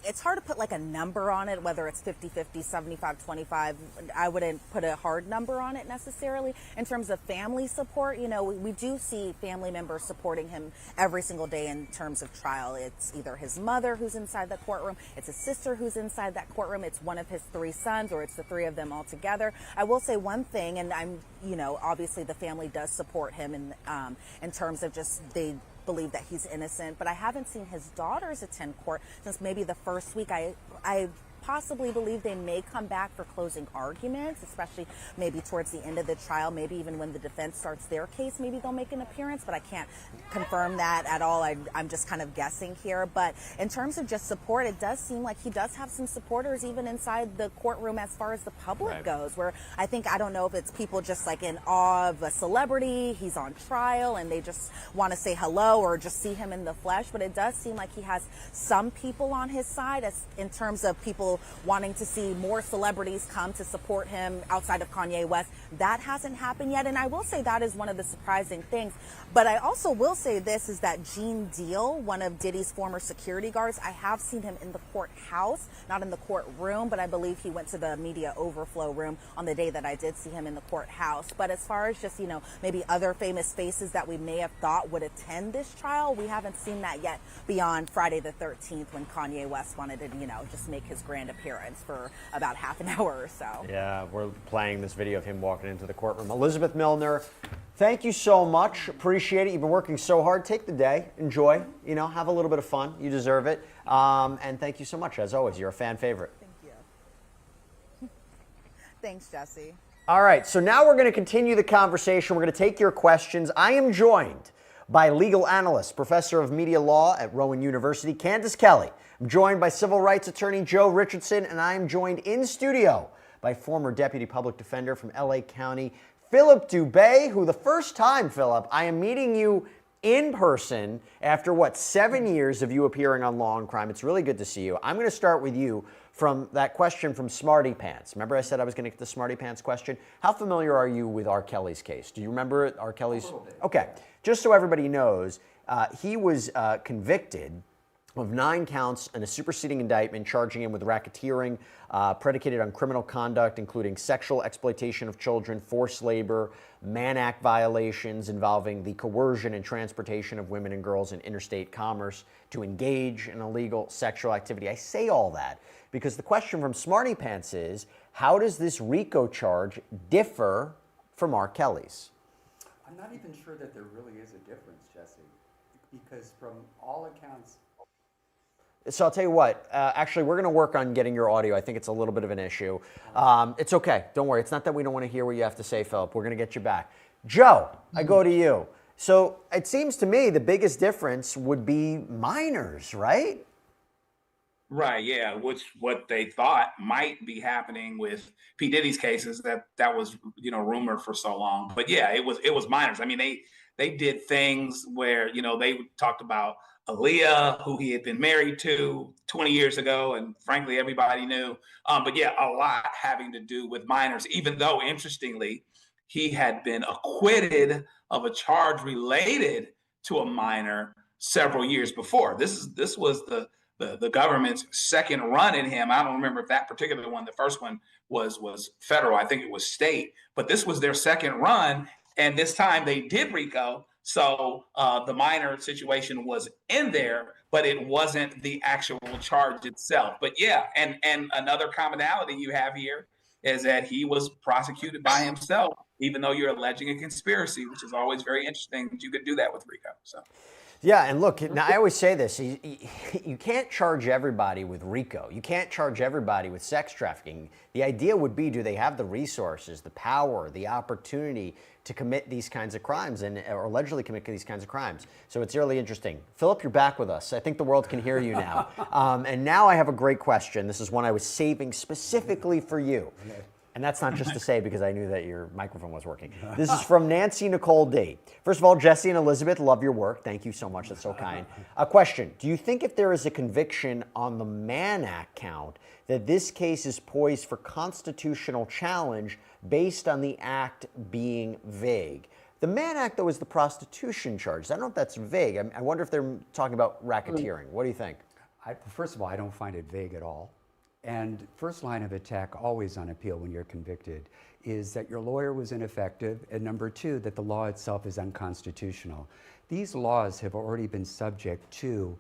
it's hard to put like a number on it, whether it's 50-50, 75-25. I wouldn't put a hard number on it necessarily. In terms of family support, you know, we do see family members supporting him every single day in terms of trial. It's either his mother who's inside the courtroom, it's his sister who's inside that courtroom, it's one of his 3 sons, or it's the 3 of them all together. I will say one thing, and you know, obviously the family does support him in terms of just they believe that he's innocent, but I haven't seen his daughters attend court since maybe the first week. I possibly believe they may come back for closing arguments, especially maybe towards the end of the trial, maybe even when the defense starts their case, maybe they'll make an appearance, but I can't confirm that at all. I'm just kind of guessing here. But in terms of just support, it does seem like he does have some supporters even inside the courtroom as far as the public goes, where I don't know if it's people just like in awe of a celebrity, he's on trial, and they just want to say hello or just see him in the flesh. But it does seem like he has some people on his side as in terms of people wanting to see more celebrities come to support him outside of Kanye West. That hasn't happened yet, and I will say that is one of the surprising things. But I also will say this, is that Gene Deal, one of Diddy's former security guards, I have seen him in the courthouse, not in the courtroom, but I believe he went to the media overflow room on the day that I did see him in the courthouse. But as far as just, you know, maybe other famous faces that we may have thought would attend this trial, we haven't seen that yet beyond Friday the 13th when Kanye West wanted to, you know, just make his grand appearance for about half an hour or so. Yeah, we're playing this video of him walking into the courtroom. Elizabeth Milner, thank you so much. Appreciate it. You've been working so hard. Take the day. Enjoy. You know, have a little bit of fun. You deserve it. And thank you so much. As always, you're a fan favorite. Thank you. Thanks, Jesse. All right, so now we're going to continue the conversation. We're going to take your questions. I am joined by legal analyst, professor of media law at Rowan University, Candace Kelly. I'm joined by civil rights attorney Joe Richardson, and I am joined in studio by former deputy public defender from LA County, Philip Dubé, who the first time, Philip, I am meeting you in person after, 7 years of you appearing on Law and Crime. It's really good to see you. I'm going to start with you from that question from Smarty Pants. Remember I said I was going to get the Smarty Pants question? How familiar are you with R. Kelly's case? Do you remember R. Kelly's? A little bit. Okay. Just so everybody knows, he was convicted of 9 counts and a superseding indictment charging him with racketeering predicated on criminal conduct, including sexual exploitation of children, forced labor, Mann Act violations involving the coercion and transportation of women and girls in interstate commerce to engage in illegal sexual activity. I say all that because the question from Smarty Pants is, how does this RICO charge differ from R. Kelly's? I'm not even sure that there really is a difference, Jesse, because from all accounts. So I'll tell you what, actually, we're going to work on getting your audio. I think it's a little bit of an issue. It's okay. Don't worry. It's not that we don't want to hear what you have to say, Philip. We're going to get you back. Joe, I go to you. So it seems to me the biggest difference would be minors, right? Right, yeah, which what they thought might be happening with P. Diddy's cases that was rumored for so long. But yeah, it was minors. I mean, they did things where they talked about Aaliyah, who he had been married to 20 years ago, and frankly everybody knew. But yeah, a lot having to do with minors. Even though interestingly, he had been acquitted of a charge related to a minor several years before. This was the government's second run at him. I don't remember if that particular one, the first one was federal. I think it was state, but this was their second run. And this time they did RICO. So the minor situation was in there, but it wasn't the actual charge itself. But yeah, and another commonality you have here is that he was prosecuted by himself, even though you're alleging a conspiracy, which is always very interesting that you could do that with RICO. So. Yeah, and look, now I always say this, you can't charge everybody with RICO. You can't charge everybody with sex trafficking. The idea would be, do they have the resources, the power, the opportunity to commit these kinds of crimes or allegedly commit these kinds of crimes? So it's really interesting. Philip, you're back with us. I think the world can hear you now. And now I have a great question. This is one I was saving specifically for you. And that's not just to say because I knew that your microphone was working. This is from Nancy Nicole D. First of all, Jesse and Elizabeth, love your work. Thank you so much. That's so kind. A question. Do you think if there is a conviction on the Mann Act count, that this case is poised for constitutional challenge based on the act being vague? The Mann Act, though, is the prostitution charge. I don't know if that's vague. I wonder if they're talking about racketeering. What do you think? First of all, I don't find it vague at all. And first line of attack always on appeal when you're convicted is that your lawyer was ineffective, and number 2, that the law itself is unconstitutional. These laws have already been subject to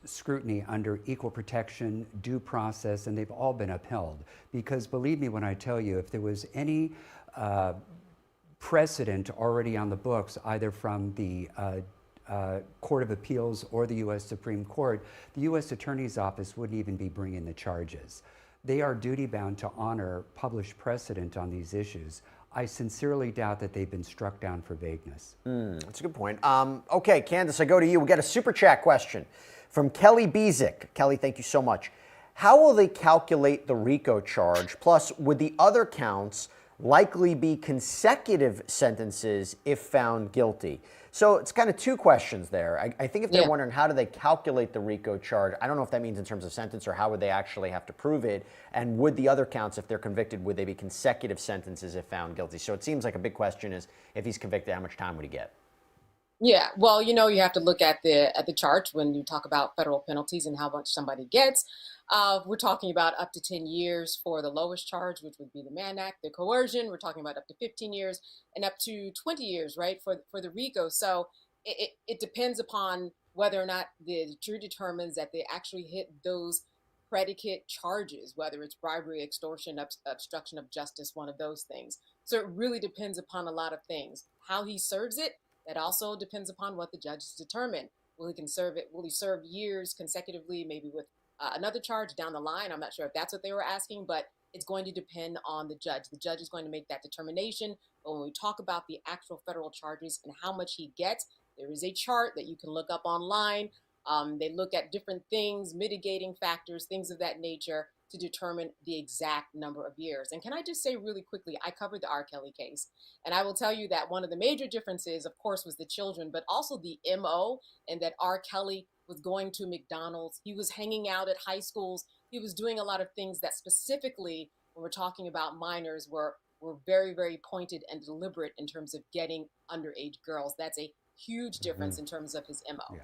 scrutiny under equal protection, due process, and they've all been upheld. Because believe me when I tell you, if there was any precedent already on the books, either from the Court of Appeals or the U.S. Supreme Court, the U.S. Attorney's Office wouldn't even be bringing the charges. They are duty-bound to honor published precedent on these issues. I sincerely doubt that they've been struck down for vagueness. That's a good point. Okay, Candace, I go to you. We got a super chat question from Kelly Bezick. Kelly, thank you so much. How will they calculate the RICO charge? Plus, would the other counts likely be consecutive sentences if found guilty? So it's kind of 2 questions there. I think if they're wondering how do they calculate the RICO charge, I don't know if that means in terms of sentence or how would they actually have to prove it, and would the other counts, if they're convicted, would they be consecutive sentences if found guilty? So it seems like a big question is, if he's convicted, how much time would he get? Yeah, well, you have to look at the charge when you talk about federal penalties and how much somebody gets. We're talking about up to 10 years for the lowest charge, which would be the Mann Act. The coercion, we're talking about up to 15 years and up to 20 years, right, for the RICO. So it depends upon whether or not the jury determines that they actually hit those predicate charges, whether it's bribery, extortion, obstruction of justice, one of those things. So it really depends upon a lot of things. How he serves it, that also depends upon what the judges determine. Will he serve years consecutively, maybe with another charge down the line? I'm not sure if that's what they were asking, but It's going to depend on the judge. The judge is going to make that determination. But when we talk about the actual federal charges and how much he gets, there is a chart that you can look up online. They look at different things, mitigating factors, things of that nature to determine the exact number of years. And can I just say really quickly, I covered the R. Kelly case. And I will tell you that one of the major differences, of course, was the children, but also the MO, and that R. Kelly was going to McDonald's. He was hanging out at high schools. He was doing a lot of things that specifically, when we're talking about minors, were very, very pointed and deliberate in terms of getting underage girls. That's a huge difference in terms of his MO. Yeah.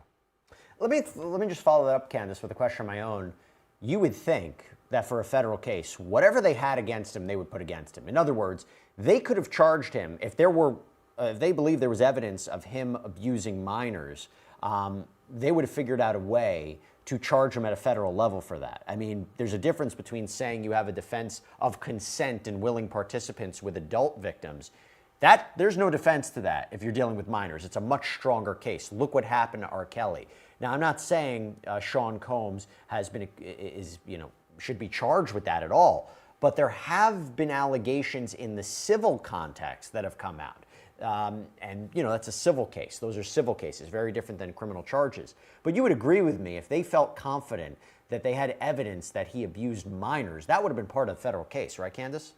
Let me just follow that up, Candace, with a question of my own. You would think that for a federal case, whatever they had against him, they would put against him. In other words, they could have charged him if if they believed there was evidence of him abusing minors. They would have figured out a way to charge him at a federal level for that. I mean, there's a difference between saying you have a defense of consent and willing participants with adult victims. There's no defense to that if you're dealing with minors. It's a much stronger case. Look what happened to R. Kelly. Now, I'm not saying Sean Combs should be charged with that at all, but there have been allegations in the civil context that have come out. And that's a civil case. Those are civil cases, very different than criminal charges. But you would agree with me, if they felt confident that they had evidence that he abused minors, that would have been part of the federal case, right, Candace?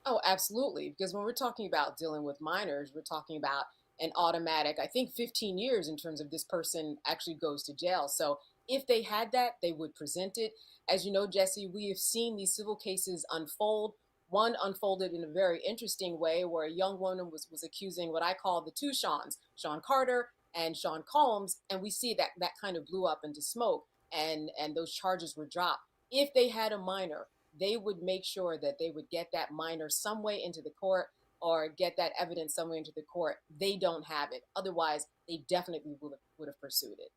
Oh, absolutely. Because when we're talking about dealing with minors, we're talking about an automatic, I think 15 years in terms of this person actually goes to jail. So if they had that, they would present it. As you know, Jesse, we have seen these civil cases unfold. One unfolded in a very interesting way where a young woman was accusing what I call the two Seans, Sean Carter and Sean Combs. And we see that kind of blew up into smoke and those charges were dropped. If they had a minor, they would make sure that they would get that minor some way into the court or get that evidence somewhere into the court. They don't have it. Otherwise, they definitely would have pursued it.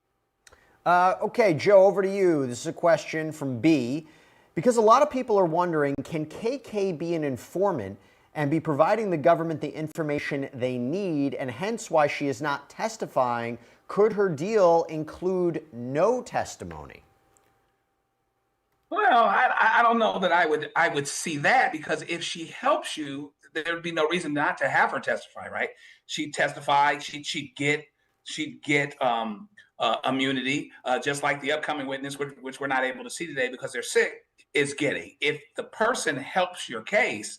Okay, Joe, over to you. This is a question from B. Because a lot of people are wondering, can KK be an informant and be providing the government the information they need, and hence why she is not testifying? Could her deal include no testimony? Well, I don't know that I would see that, because if she helps you, there would be no reason not to have her testify, right? She'd testify, she'd get immunity, just like the upcoming witness, which we're not able to see today because they're sick, is getting. If the person helps your case,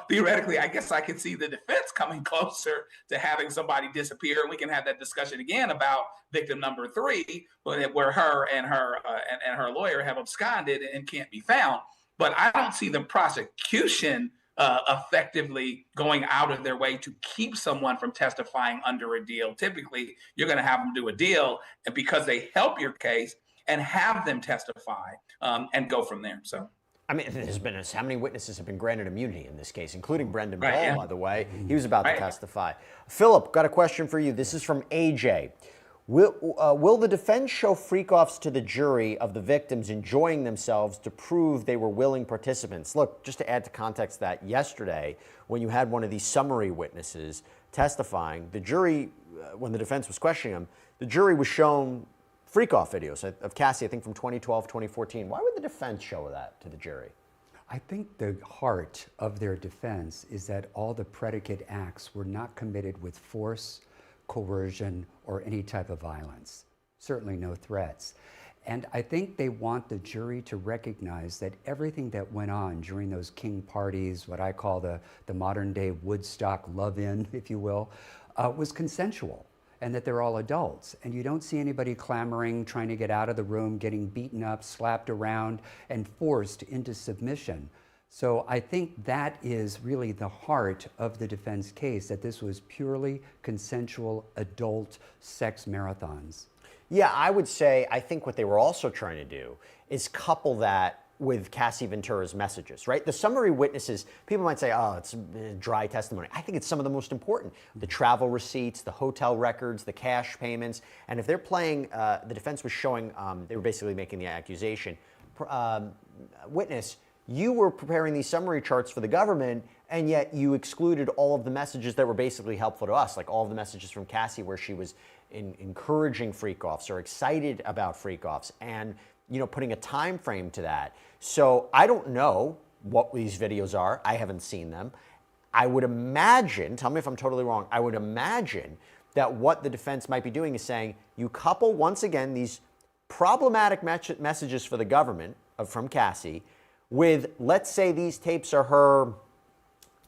theoretically, I guess I could see the defense coming closer to having somebody disappear. And we can have that discussion again about victim number 3, where her and her lawyer have absconded and can't be found. But I don't see the prosecution effectively going out of their way to keep someone from testifying under a deal. Typically, you're going to have them do a deal, and because they help your case, and have them testify and go from there. So, I mean, there's been how many witnesses have been granted immunity in this case, including Brendan Ball, by the way. He was about to testify. Philip, got a question for you. This is from AJ. Will the defense show freak-offs to the jury of the victims enjoying themselves to prove they were willing participants? Look, just to add to context that yesterday, when you had one of these summary witnesses testifying, the jury, when the defense was questioning him, the jury was shown freak-off videos of Cassie, I think from 2012, 2014. Why would the defense show that to the jury? I think the heart of their defense is that all the predicate acts were not committed with force, coercion, or any type of violence. Certainly no threats. And I think they want the jury to recognize that everything that went on during those King parties, what I call the modern day Woodstock love-in, if you will, was consensual, and that they're all adults. And you don't see anybody clamoring, trying to get out of the room, getting beaten up, slapped around, and forced into submission. So I think that is really the heart of the defense case, that this was purely consensual adult sex marathons. Yeah, I would say, I think what they were also trying to do is couple that with Cassie Ventura's messages, right? The summary witnesses, people might say, oh, it's dry testimony. I think it's some of the most important. The travel receipts, the hotel records, the cash payments. And if they're playing, the defense was showing, they were basically making the accusation, witness, you were preparing these summary charts for the government, and yet you excluded all of the messages that were basically helpful to us, like all of the messages from Cassie where she was encouraging freak-offs or excited about freak-offs. And putting a time frame to that. So I don't know what these videos are. I haven't seen them. I would imagine, tell me if I'm totally wrong, I would imagine that what the defense might be doing is saying, you couple, once again, these problematic messages for the government from Cassie with, let's say these tapes are her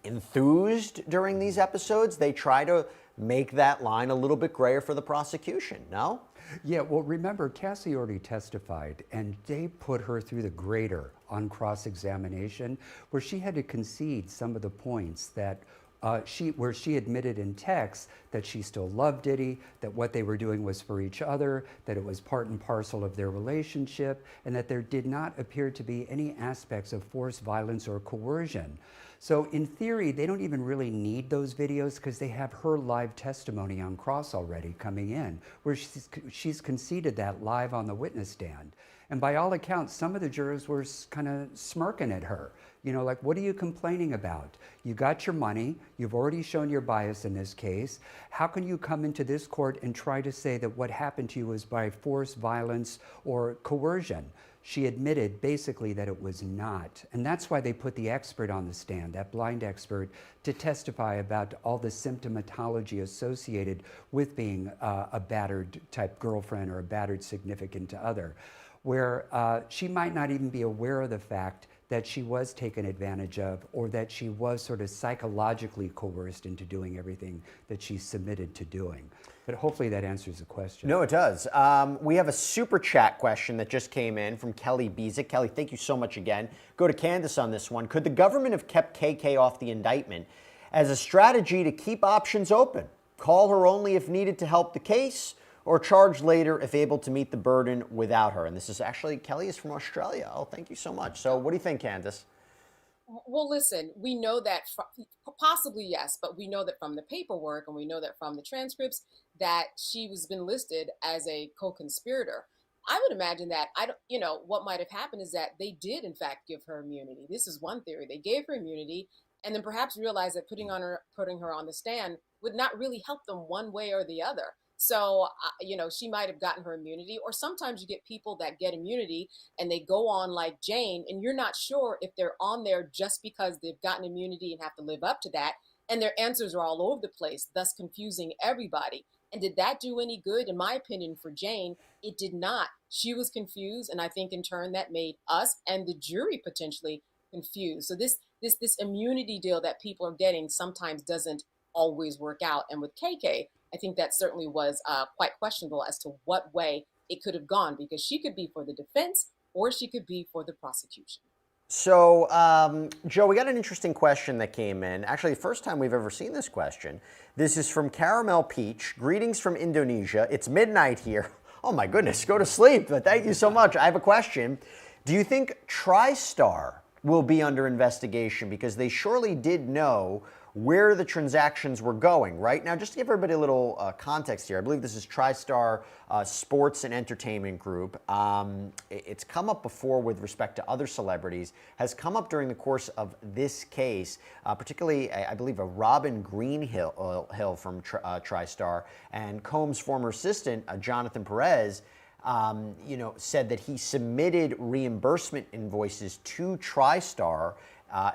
enthused during these episodes. They try to make that line a little bit grayer for the prosecution, no? Yeah, well, remember, Cassie already testified, and they put her through the grater on cross-examination, where she had to concede some of the points that where she admitted in text that she still loved Diddy, that what they were doing was for each other, that it was part and parcel of their relationship, and that there did not appear to be any aspects of force, violence, or coercion. So in theory, they don't even really need those videos because they have her live testimony on cross already coming in, where she's conceded that live on the witness stand. And by all accounts, some of the jurors were kind of smirking at her. Like, what are you complaining about? You got your money. You've already shown your bias in this case. How can you come into this court and try to say that what happened to you was by force, violence, or coercion? She admitted basically that it was not. And that's why they put the expert on the stand, that blind expert, to testify about all the symptomatology associated with being a battered type girlfriend or a battered significant other, where she might not even be aware of the fact that she was taken advantage of, or that she was sort of psychologically coerced into doing everything that she submitted to doing. But hopefully that answers the question. No, it does. We have a super chat question that just came in from Kelly Bezick. Kelly, thank you so much again. Go to Candace on this one. Could the government have kept KK off the indictment as a strategy to keep options open? Call her only if needed to help the case, or charge later if able to meet the burden without her? And this is actually, Kelly is from Australia. Oh, thank you so much. So what do you think, Candace? Well, listen, we know that possibly yes, but we know that from the paperwork and we know that from the transcripts that she was been listed as a co-conspirator. I would imagine that what might have happened is that they did in fact give her immunity. This is one theory. They gave her immunity and then perhaps realized that putting her on the stand would not really help them one way or the other. So, she might have gotten her immunity, or sometimes you get people that get immunity and they go on like Jane, and you're not sure if they're on there just because they've gotten immunity and have to live up to that. And their answers are all over the place, thus confusing everybody. And did that do any good? In my opinion, for Jane, it did not. She was confused. And I think in turn that made us and the jury potentially confused. So this immunity deal that people are getting sometimes doesn't always work out. And with KK, I think that certainly was quite questionable as to what way it could have gone, because she could be for the defense or she could be for the prosecution. So, Joe, we got an interesting question that came in. Actually, the first time we've ever seen this question. This is from Caramel Peach. Greetings from Indonesia. It's midnight here. Oh my goodness, go to sleep. But thank you so much. I have a question. Do you think TriStar will be under investigation? Because they surely did know where the transactions were going, right? Now, just to give everybody a little context here, I believe this is TriStar Sports and Entertainment Group. It's come up before with respect to other celebrities, has come up during the course of this case, particularly, I believe, a Robin Greenhill from TriStar, and Combs' former assistant, Jonathan Perez, said that he submitted reimbursement invoices to TriStar,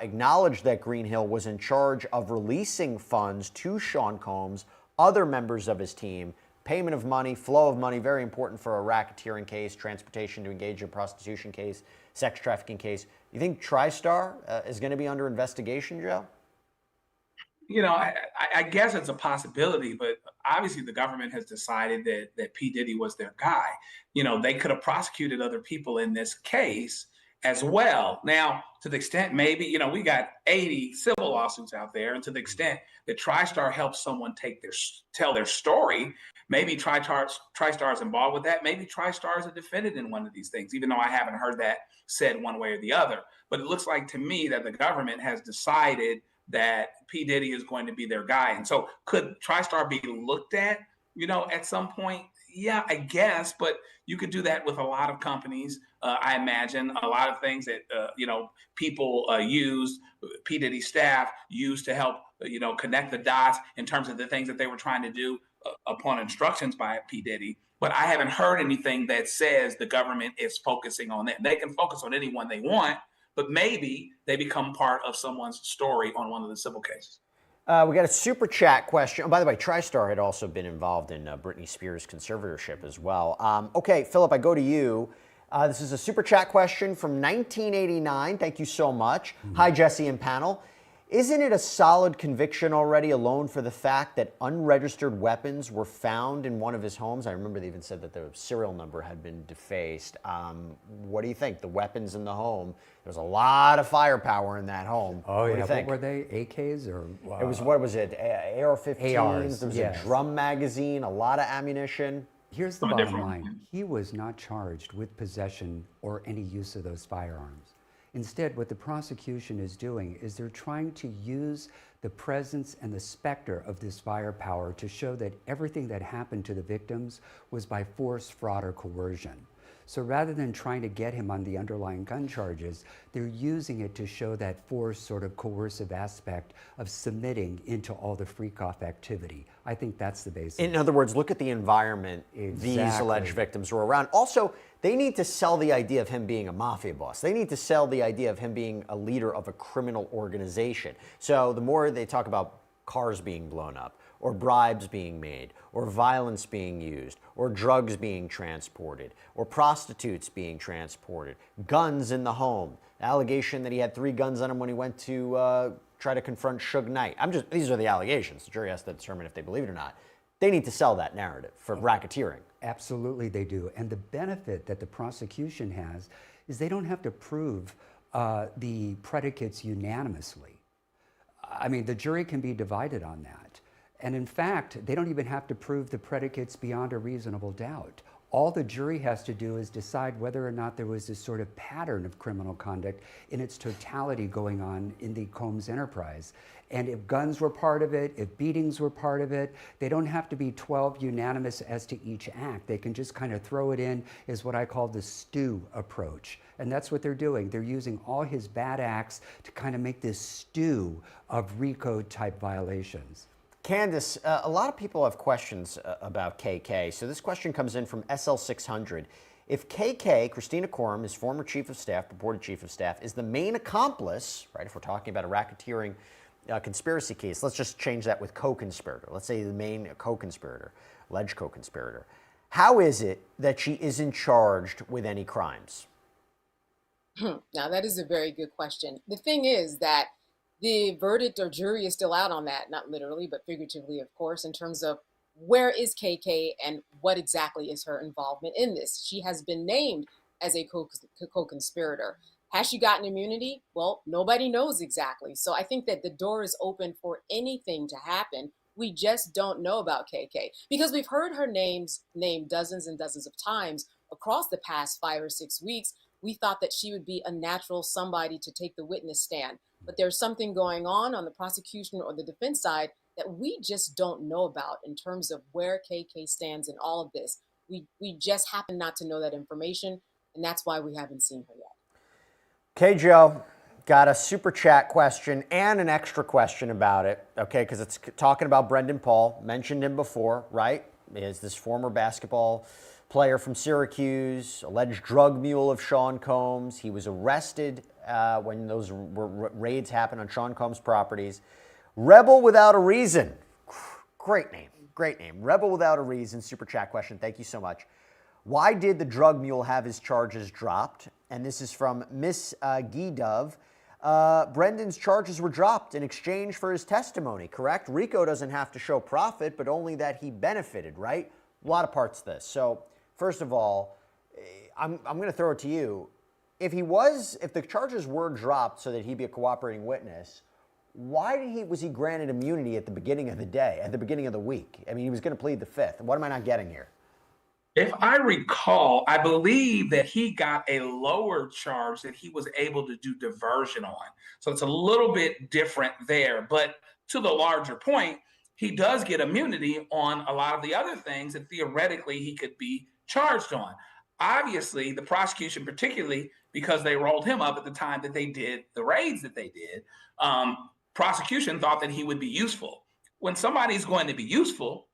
acknowledged that Greenhill was in charge of releasing funds to Sean Combs, other members of his team. Payment of money, flow of money, very important for a racketeering case, transportation to engage in prostitution case, sex trafficking case. You think TriStar is going to be under investigation, Joe? I guess it's a possibility, but obviously the government has decided that P. Diddy was their guy. They could have prosecuted other people in this case as well. Now, to the extent maybe, we got 80 civil lawsuits out there, and to the extent that TriStar helps someone tell their story, maybe TriStar is involved with that. Maybe TriStar is a defendant in one of these things, even though I haven't heard that said one way or the other. But it looks like to me that the government has decided that P. Diddy is going to be their guy. And so could TriStar be looked at, at some point? Yeah, I guess, but you could do that with a lot of companies. I imagine a lot of things that, people use, P. Diddy staff use to help, connect the dots in terms of the things that they were trying to do upon instructions by P. Diddy. but I haven't heard anything that says the government is focusing on them. They can focus on anyone they want, but maybe they become part of someone's story on one of the civil cases. We got a super chat question. Oh, by the way, TriStar had also been involved in Britney Spears' conservatorship as well. Okay, Philip, I go to you. This is a super chat question from 1989. Thank you so much. Hi, Jesse and panel. Isn't it a solid conviction already alone for the fact that unregistered weapons were found in one of his homes? I remember they even said that the serial number had been defaced. What do you think? The weapons in the home, there's a lot of firepower in that home. Oh, what yeah. What were they? AKs or? It was, what was it? AR-15s. ARs, There was yes. a drum magazine, a lot of ammunition. Here's the bottom line. He was not charged with possession or any use of those firearms. Instead, what the prosecution is doing is they're trying to use the presence and the specter of this firepower to show that everything that happened to the victims was by force, fraud, or coercion. So rather than trying to get him on the underlying gun charges, they're using it to show that force, sort of coercive aspect of submitting into all the freak-off activity. I think that's the basis. In other words, look at the environment these alleged victims were around. Also, they need to sell the idea of him being a mafia boss. They need to sell the idea of him being a leader of a criminal organization. So the more they talk about cars being blown up, or bribes being made, or violence being used, or drugs being transported, or prostitutes being transported, guns in the home, the allegation that he had 3 guns on him when he went to try to confront Suge Knight. These are the allegations. The jury has to determine if they believe it or not. They need to sell that narrative for racketeering. Absolutely they do. And the benefit that the prosecution has is they don't have to prove the predicates unanimously. I mean, the jury can be divided on that. And in fact, they don't even have to prove the predicates beyond a reasonable doubt. All the jury has to do is decide whether or not there was this sort of pattern of criminal conduct in its totality going on in the Combs enterprise. And if guns were part of it, if beatings were part of it, they don't have to be 12 unanimous as to each act. They can just kind of throw it in as what I call the stew approach. And that's what they're doing. They're using all his bad acts to kind of make this stew of RICO type violations. Candace, a lot of people have questions about KK. So this question comes in from SL600. If KK, Christina Coram, his former chief of staff, purported chief of staff, is the main accomplice, right, if we're talking about a racketeering conspiracy case, let's just change that with co-conspirator. Let's say the main co-conspirator, alleged co-conspirator. How is it that she isn't charged with any crimes? Now, that is a very good question. The thing is that the verdict or jury is still out on that, not literally, but figuratively, of course, in terms of where is KK and what exactly is her involvement in this. She has been named as a co-conspirator. Has she gotten immunity? Well, nobody knows exactly. So I think that the door is open for anything to happen. We just don't know about KK because we've heard her names named dozens and dozens of times across the past 5 or 6 weeks. We thought that she would be a natural somebody to take the witness stand. But there's something going on the prosecution or the defense side that we just don't know about in terms of where KK stands in all of this. We just happen not to know that information, and that's why we haven't seen her yet. Okay, Joe, got a super chat question and an extra question about it, okay, because it's talking about Brendan Paul. Mentioned him before, right? Is this former basketball player from Syracuse, alleged drug mule of Sean Combs. He was arrested when those raids happened on Sean Combs' properties. Rebel without a reason. Great name. Great name. Rebel without a reason. Super chat question. Thank you so much. Why did the drug mule have his charges dropped? And this is from Miss McGeough. Brendan's charges were dropped in exchange for his testimony, correct? RICO doesn't have to show profit, but only that he benefited, right? A lot of parts to this. So, first of all, I'm going to throw it to you. If the charges were dropped so that he'd be a cooperating witness, why was he granted immunity at the beginning of the day, at the beginning of the week? I mean, he was going to plead the 5th. What am I not getting here? If I recall, I believe that he got a lower charge that he was able to do diversion on. So it's a little bit different there. But to the larger point, he does get immunity on a lot of the other things that theoretically he could be charged on. Obviously, the prosecution, particularly because they rolled him up at the time that they did the raids that they did, prosecution thought that he would be useful. When somebody's going to be useful,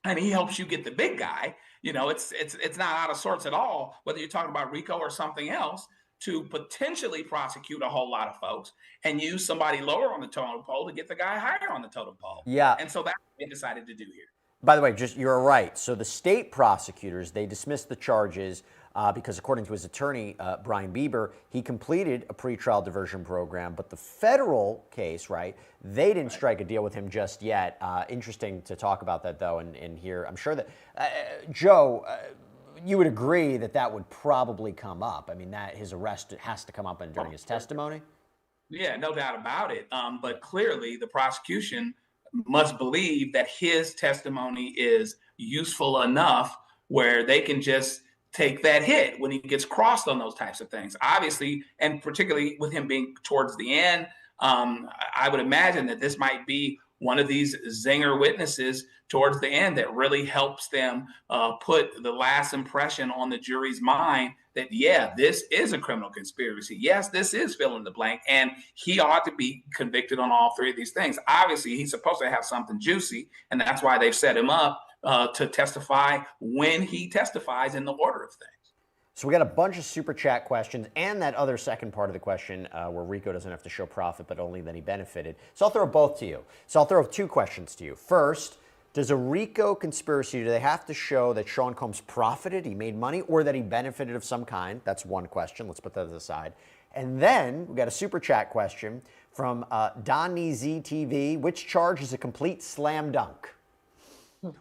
and he helps you get the big guy, it's not out of sorts at all, whether you're talking about RICO or something else, to potentially prosecute a whole lot of folks and use somebody lower on the totem pole to get the guy higher on the totem pole. Yeah. And so that's what they decided to do here. By the way, you're right. So the state prosecutors, they dismissed the charges because according to his attorney, Brian Bieber, he completed a pretrial diversion program. But the federal case, right, they didn't strike a deal with him just yet. Interesting to talk about that, though, and here. I'm sure that, Joe, you would agree that would probably come up. I mean, that his arrest has to come up during his testimony? Yeah, no doubt about it. But clearly, the prosecution must believe that his testimony is useful enough where they can just take that hit when he gets crossed on those types of things. Obviously, and particularly with him being towards the end, I would imagine that this might be one of these zinger witnesses towards the end that really helps them put the last impression on the jury's mind that, yeah, this is a criminal conspiracy. Yes, this is fill in the blank, and he ought to be convicted on all three of these things. Obviously, he's supposed to have something juicy, and that's why they've set him up to testify when he testifies in the order of things. So we got a bunch of super chat questions and that other second part of the question where Rico doesn't have to show profit, but only that he benefited. So I'll throw both to you. So I'll throw two questions to you. First, does a RICO conspiracy, do they have to show that Sean Combs profited, he made money, or that he benefited of some kind? That's one question. Let's put that aside. And then we got a super chat question from Donnie ZTV. Which charge is a complete slam dunk?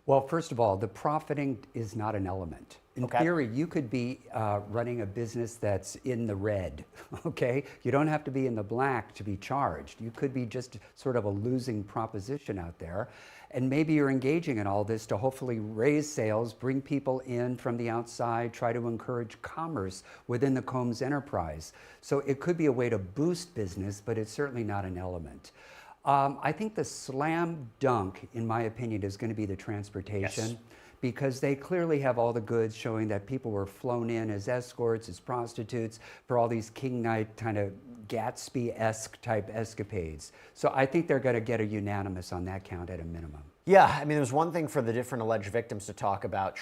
Well, first of all, the profiting is not an element. In theory, you could be running a business that's in the red, okay? You don't have to be in the black to be charged. You could be just sort of a losing proposition out there. And maybe you're engaging in all this to hopefully raise sales, bring people in from the outside, try to encourage commerce within the Combs enterprise. So it could be a way to boost business, but it's certainly not an element. I think the slam dunk, in my opinion, is going to be the transportation. Yes. Because they clearly have all the goods showing that people were flown in as escorts, as prostitutes, for all these King Knight kind of Gatsby-esque type escapades. So I think they're going to get a unanimous on that count at a minimum. Yeah, I mean, there's one thing for the different alleged victims to talk about,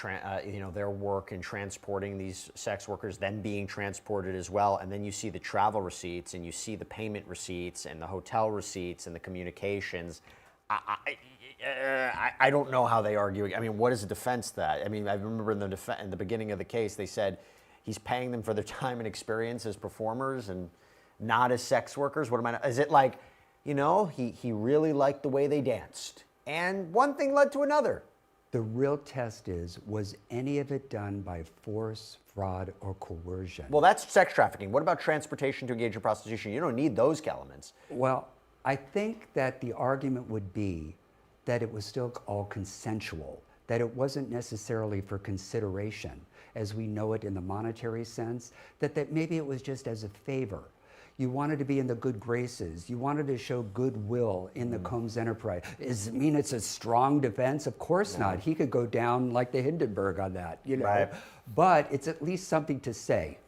their work in transporting these sex workers, them being transported as well, and then you see the travel receipts, and you see the payment receipts, and the hotel receipts, and the communications. I don't know how they argue. I mean, what is the defense to that? I mean, I remember in the beginning of the case, they said he's paying them for their time and experience as performers and not as sex workers. Is it like, he really liked the way they danced? And one thing led to another. The real test is, was any of it done by force, fraud, or coercion? Well, that's sex trafficking. What about transportation to engage in prostitution? You don't need those elements. Well, I think that the argument would be that it was still all consensual, that it wasn't necessarily for consideration as we know it in the monetary sense, that maybe it was just as a favor. You wanted to be in the good graces. You wanted to show goodwill in the Combs enterprise. Does it mean it's a strong defense? Of course not. He could go down like the Hindenburg on that, Right. But it's at least something to say.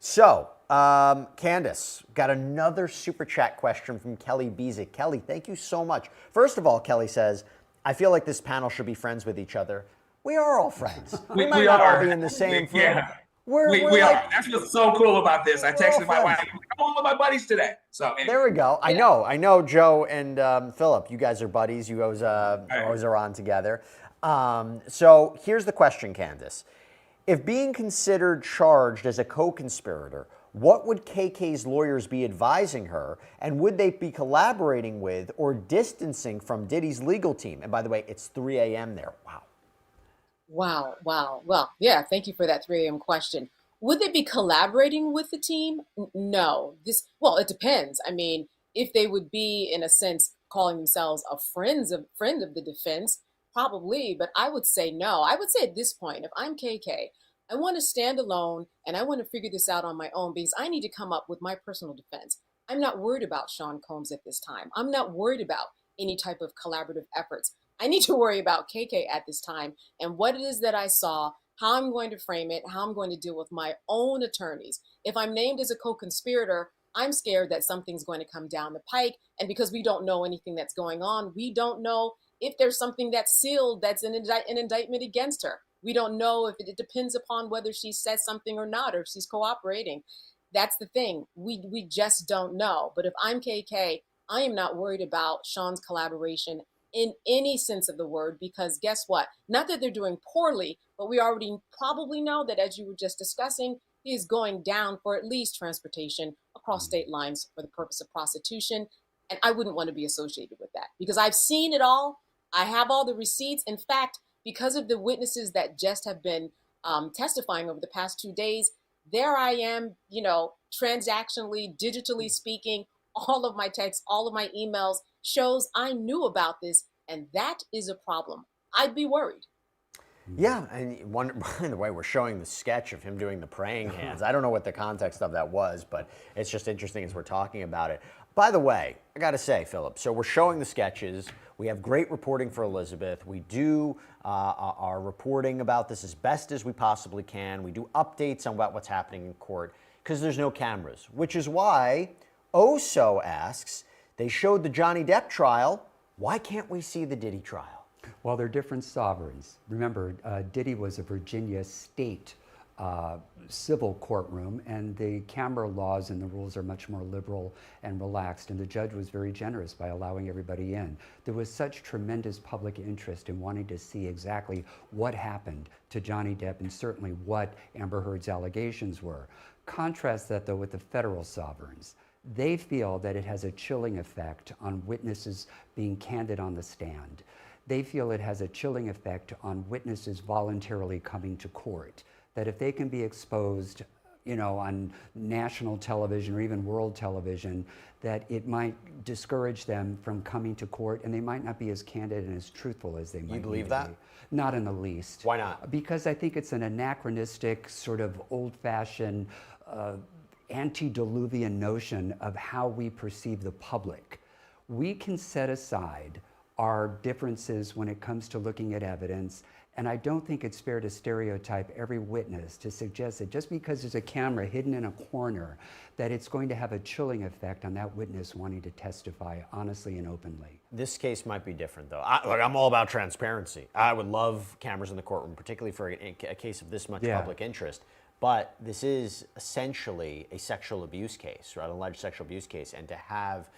So, Candace, got another super chat question from Kelly Bezick. Kelly, thank you so much. First of all, Kelly says, I feel like this panel should be friends with each other. We are all friends. We might not all be in the same floor. Yeah. We are. That's what's so cool about this. I texted my wife, I'm on with my buddies today. So anyway. There we go. I know Joe and Philip, you guys are buddies. You always are on together. So here's the question, Candace. If being considered charged as a co-conspirator, what would KK's lawyers be advising her, and would they be collaborating with or distancing from Diddy's legal team? And by the way, it's 3 a.m. there. Wow. Well, yeah, thank you for that 3 a.m. question. Would they be collaborating with the team? No. It depends. I mean, if they would be, in a sense, calling themselves a friend of the defense, probably, but I would say no. I would say at this point, if I'm KK, I want to stand alone and I want to figure this out on my own because I need to come up with my personal defense. I'm not worried about Sean Combs at this time. I'm not worried about any type of collaborative efforts. I need to worry about KK at this time and what it is that I saw, how I'm going to frame it, how I'm going to deal with my own attorneys. If I'm named as a co-conspirator, I'm scared that something's going to come down the pike. And because we don't know anything that's going on, we don't know if there's something that's sealed that's an indictment against her. We don't know if it depends upon whether she says something or not, or if she's cooperating. That's the thing. We just don't know. But if I'm KK, I am not worried about Sean's collaboration in any sense of the word, because guess what? Not that they're doing poorly, but we already probably know that, as you were just discussing, he is going down for at least transportation across state lines for the purpose of prostitution. And I wouldn't want to be associated with that because I've seen it all. I have all the receipts. In fact, because of the witnesses that just have been testifying over the past 2 days, there I am, transactionally, digitally speaking, all of my texts, all of my emails shows I knew about this, and that is a problem. I'd be worried. Yeah, and by the way, we're showing the sketch of him doing the praying hands. I don't know what the context of that was, but it's just interesting as we're talking about it. By the way, I got to say, Philip, so we're showing the sketches. We have great reporting for Elizabeth. We do our reporting about this as best as we possibly can. We do updates on what's happening in court because there's no cameras, which is why Oso asks, they showed the Johnny Depp trial. Why can't we see the Diddy trial? Well, they're different sovereigns. Remember, Diddy was a Virginia state civil courtroom, and the camera laws and the rules are much more liberal and relaxed, and the judge was very generous by allowing everybody in. There was such tremendous public interest in wanting to see exactly what happened to Johnny Depp and certainly what Amber Heard's allegations were. Contrast that, though, with the federal sovereigns. They feel that it has a chilling effect on witnesses being candid on the stand. They feel it has a chilling effect on witnesses voluntarily coming to court, that if they can be exposed, on national television or even world television, that it might discourage them from coming to court, and they might not be as candid and as truthful as they might. You believe that? Not in the least. Why not? Because I think it's an anachronistic, sort of old-fashioned, antediluvian notion of how we perceive the public. We can set aside our differences when it comes to looking at evidence, and I don't think it's fair to stereotype every witness to suggest that just because there's a camera hidden in a corner, that it's going to have a chilling effect on that witness wanting to testify honestly and openly. This case might be different, though. I'm all about transparency. I would love cameras in the courtroom, particularly for a case of this much public interest. But this is essentially a sexual abuse case, right? An alleged sexual abuse case, and to have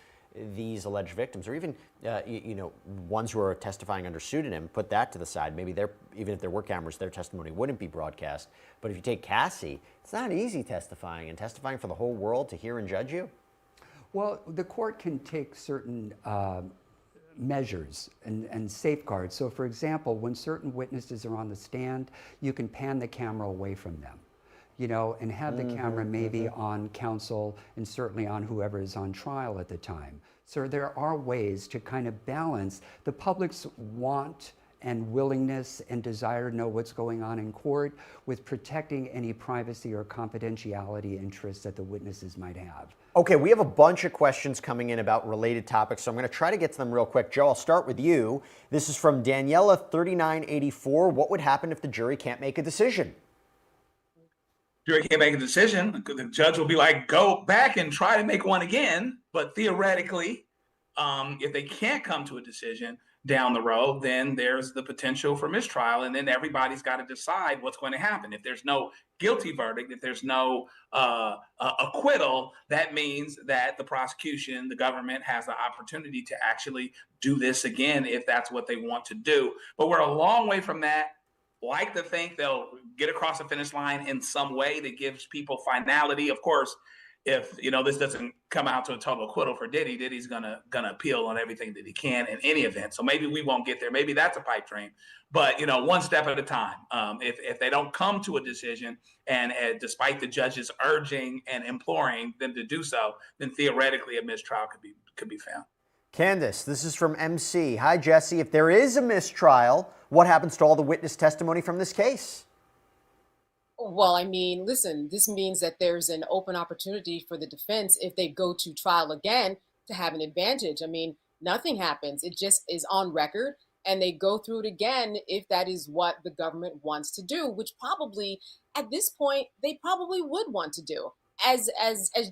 these alleged victims, or even ones who are testifying under pseudonym, put that to the side. Maybe even if there were cameras, their testimony wouldn't be broadcast. But if you take Cassie, it's not easy testifying for the whole world to hear and judge you. Well, the court can take certain measures and safeguards. So, for example, when certain witnesses are on the stand, you can pan the camera away from them. And have the camera maybe on counsel and certainly on whoever is on trial at the time. So there are ways to kind of balance the public's want and willingness and desire to know what's going on in court with protecting any privacy or confidentiality interests that the witnesses might have. Okay, we have a bunch of questions coming in about related topics, so I'm going to try to get to them real quick. Joe, I'll start with you. This is from Daniela3984. What would happen if the jury can't make a decision? Jury can't make a decision. The judge will be like, go back and try to make one again. But theoretically, if they can't come to a decision down the road, then there's the potential for mistrial. And then everybody's got to decide what's going to happen. If there's no guilty verdict, if there's no acquittal, that means that the prosecution, the government, has the opportunity to actually do this again if that's what they want to do. But we're a long way from that. Like to think they'll get across the finish line in some way that gives people finality. Of course, if this doesn't come out to a total acquittal for Diddy, Diddy's gonna appeal on everything that he can in any event. So maybe we won't get there. Maybe that's a pipe dream. But one step at a time. If they don't come to a decision, and despite the judges urging and imploring them to do so, then theoretically a mistrial could be found. Candace, this is from MC. Hi, Jesse. If there is a mistrial, what happens to all the witness testimony from this case? Well, I mean, listen, this means that there's an open opportunity for the defense, if they go to trial again, to have an advantage. I mean, nothing happens. It just is on record, and they go through it again if that is what the government wants to do, which probably, at this point, they probably would want to do. As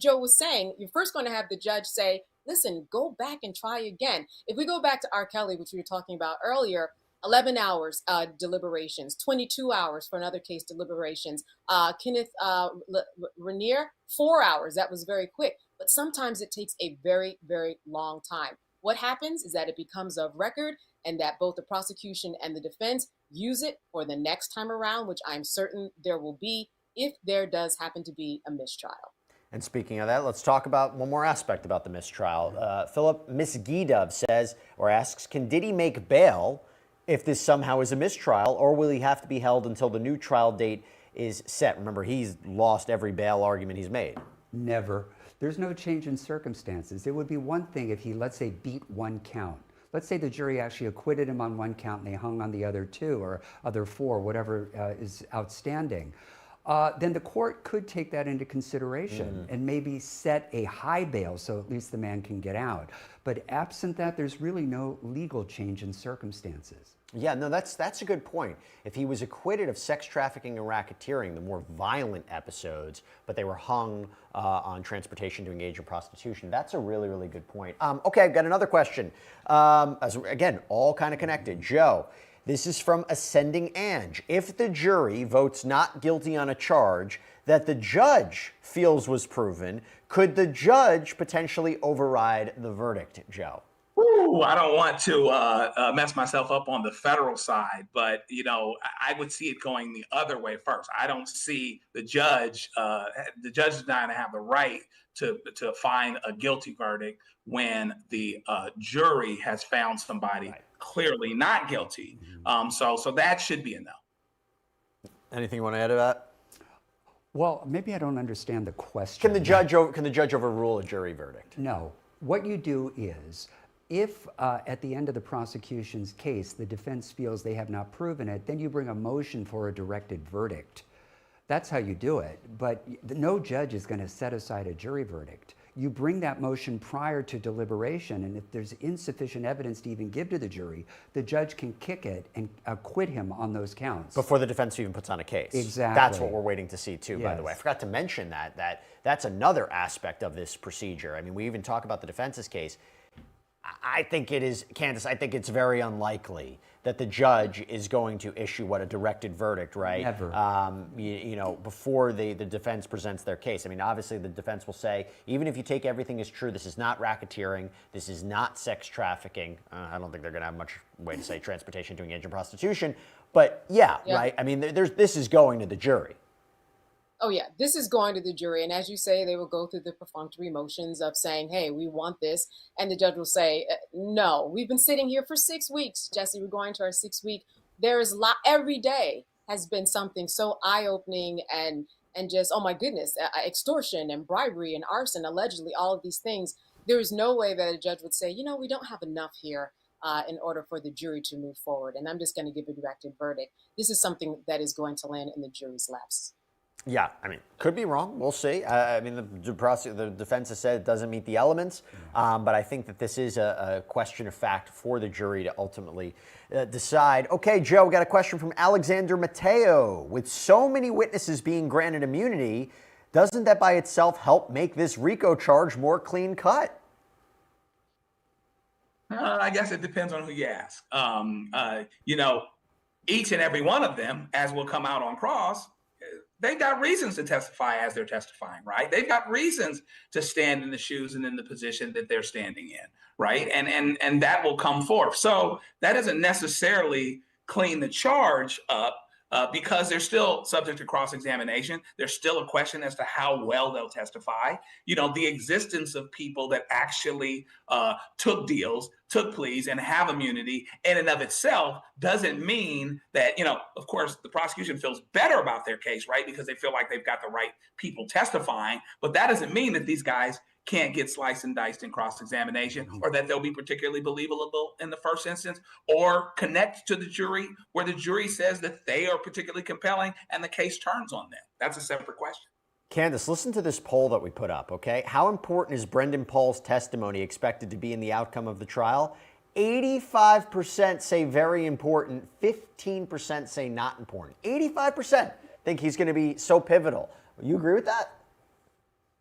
Joe was saying, you're first going to have the judge say, listen, go back and try again. If we go back to R. Kelly, which we were talking about earlier, 11 hours deliberations, 22 hours for another case deliberations. Kenneth Rainier, 4 hours. That was very quick. But sometimes it takes a very, very long time. What happens is that it becomes of record and that both the prosecution and the defense use it for the next time around, which I'm certain there will be if there does happen to be a mistrial. And speaking of that, let's talk about one more aspect about the mistrial. Philip, Miss McGeough says or asks, can Diddy make bail if this somehow is a mistrial, or will he have to be held until the new trial date is set? Remember, he's lost every bail argument he's made. Never. There's no change in circumstances. It would be one thing if he, let's say, beat one count. Let's say the jury actually acquitted him on one count and they hung on the other two or other four, whatever is outstanding. Then the court could take that into consideration and maybe set a high bail so at least the man can get out. But absent that, there's really no legal change in circumstances. Yeah, no, that's a good point. If he was acquitted of sex trafficking and racketeering, the more violent episodes, but they were hung on transportation to engage in prostitution, that's a really, really good point. Okay, I've got another question. Again, all kind of connected. Joe, this is from Ascending Ange. If the jury votes not guilty on a charge that the judge feels was proven, could the judge potentially override the verdict, Joe? Ooh, I don't want to mess myself up on the federal side, but I would see it going the other way first. I don't see the judge. The judge is not going to have the right to find a guilty verdict when the jury has found somebody clearly not guilty. So that should be a no. Anything you want to add to that? Well, maybe I don't understand the question. Can the judge overrule a jury verdict? No. What you do is, if at the end of the prosecution's case, the defense feels they have not proven it, then you bring a motion for a directed verdict. That's how you do it. But no judge is going to set aside a jury verdict. You bring that motion prior to deliberation, and if there's insufficient evidence to even give to the jury, the judge can kick it and acquit him on those counts. Before the defense even puts on a case. Exactly. That's what we're waiting to see too, by the way. I forgot to mention that's another aspect of this procedure. I mean, we even talk about the defense's case. I think it is, Candace, I think it's very unlikely that the judge is going to issue a directed verdict, right? Never. Before the defense presents their case. I mean, obviously the defense will say, even if you take everything as true, this is not racketeering, this is not sex trafficking. I don't think they're going to have much way to say transportation to engage in prostitution. But yeah, right? I mean, this is going to the jury. Oh, yeah, this is going to the jury. And as you say, they will go through the perfunctory motions of saying, hey, we want this. And the judge will say, no, we've been sitting here for 6 weeks, Jesse. We're going to our 6th week. There is every day has been something so eye-opening and just, oh, my goodness, extortion and bribery and arson, allegedly, all of these things. There is no way that a judge would say, we don't have enough here in order for the jury to move forward. And I'm just going to give a directed verdict. This is something that is going to land in the jury's laps. Yeah, I mean, could be wrong. We'll see. I mean, the defense has said it doesn't meet the elements, but I think that this is a question of fact for the jury to ultimately decide. Okay, Joe, we got a question from Alexandra McDonald. With so many witnesses being granted immunity, doesn't that by itself help make this RICO charge more clean cut? I guess it depends on who you ask. Each and every one of them, as will come out on cross, they've got reasons to testify as they're testifying, right? They've got reasons to stand in the shoes and in the position that they're standing in, right? And that will come forth. So that doesn't necessarily clean the charge up because they're still subject to cross-examination. There's still a question as to how well they'll testify. The existence of people that actually took deals, took pleas, and have immunity in and of itself doesn't mean that, of course, the prosecution feels better about their case, right? Because they feel like they've got the right people testifying. But that doesn't mean that these guys can't get sliced and diced in cross-examination, or that they'll be particularly believable in the first instance, or connect to the jury where the jury says that they are particularly compelling and the case turns on them. That's a separate question. Candace, listen to this poll that we put up, okay? How important is Brendan Paul's testimony expected to be in the outcome of the trial? 85% say very important, 15% say not important. 85% think he's going to be so pivotal. You agree with that?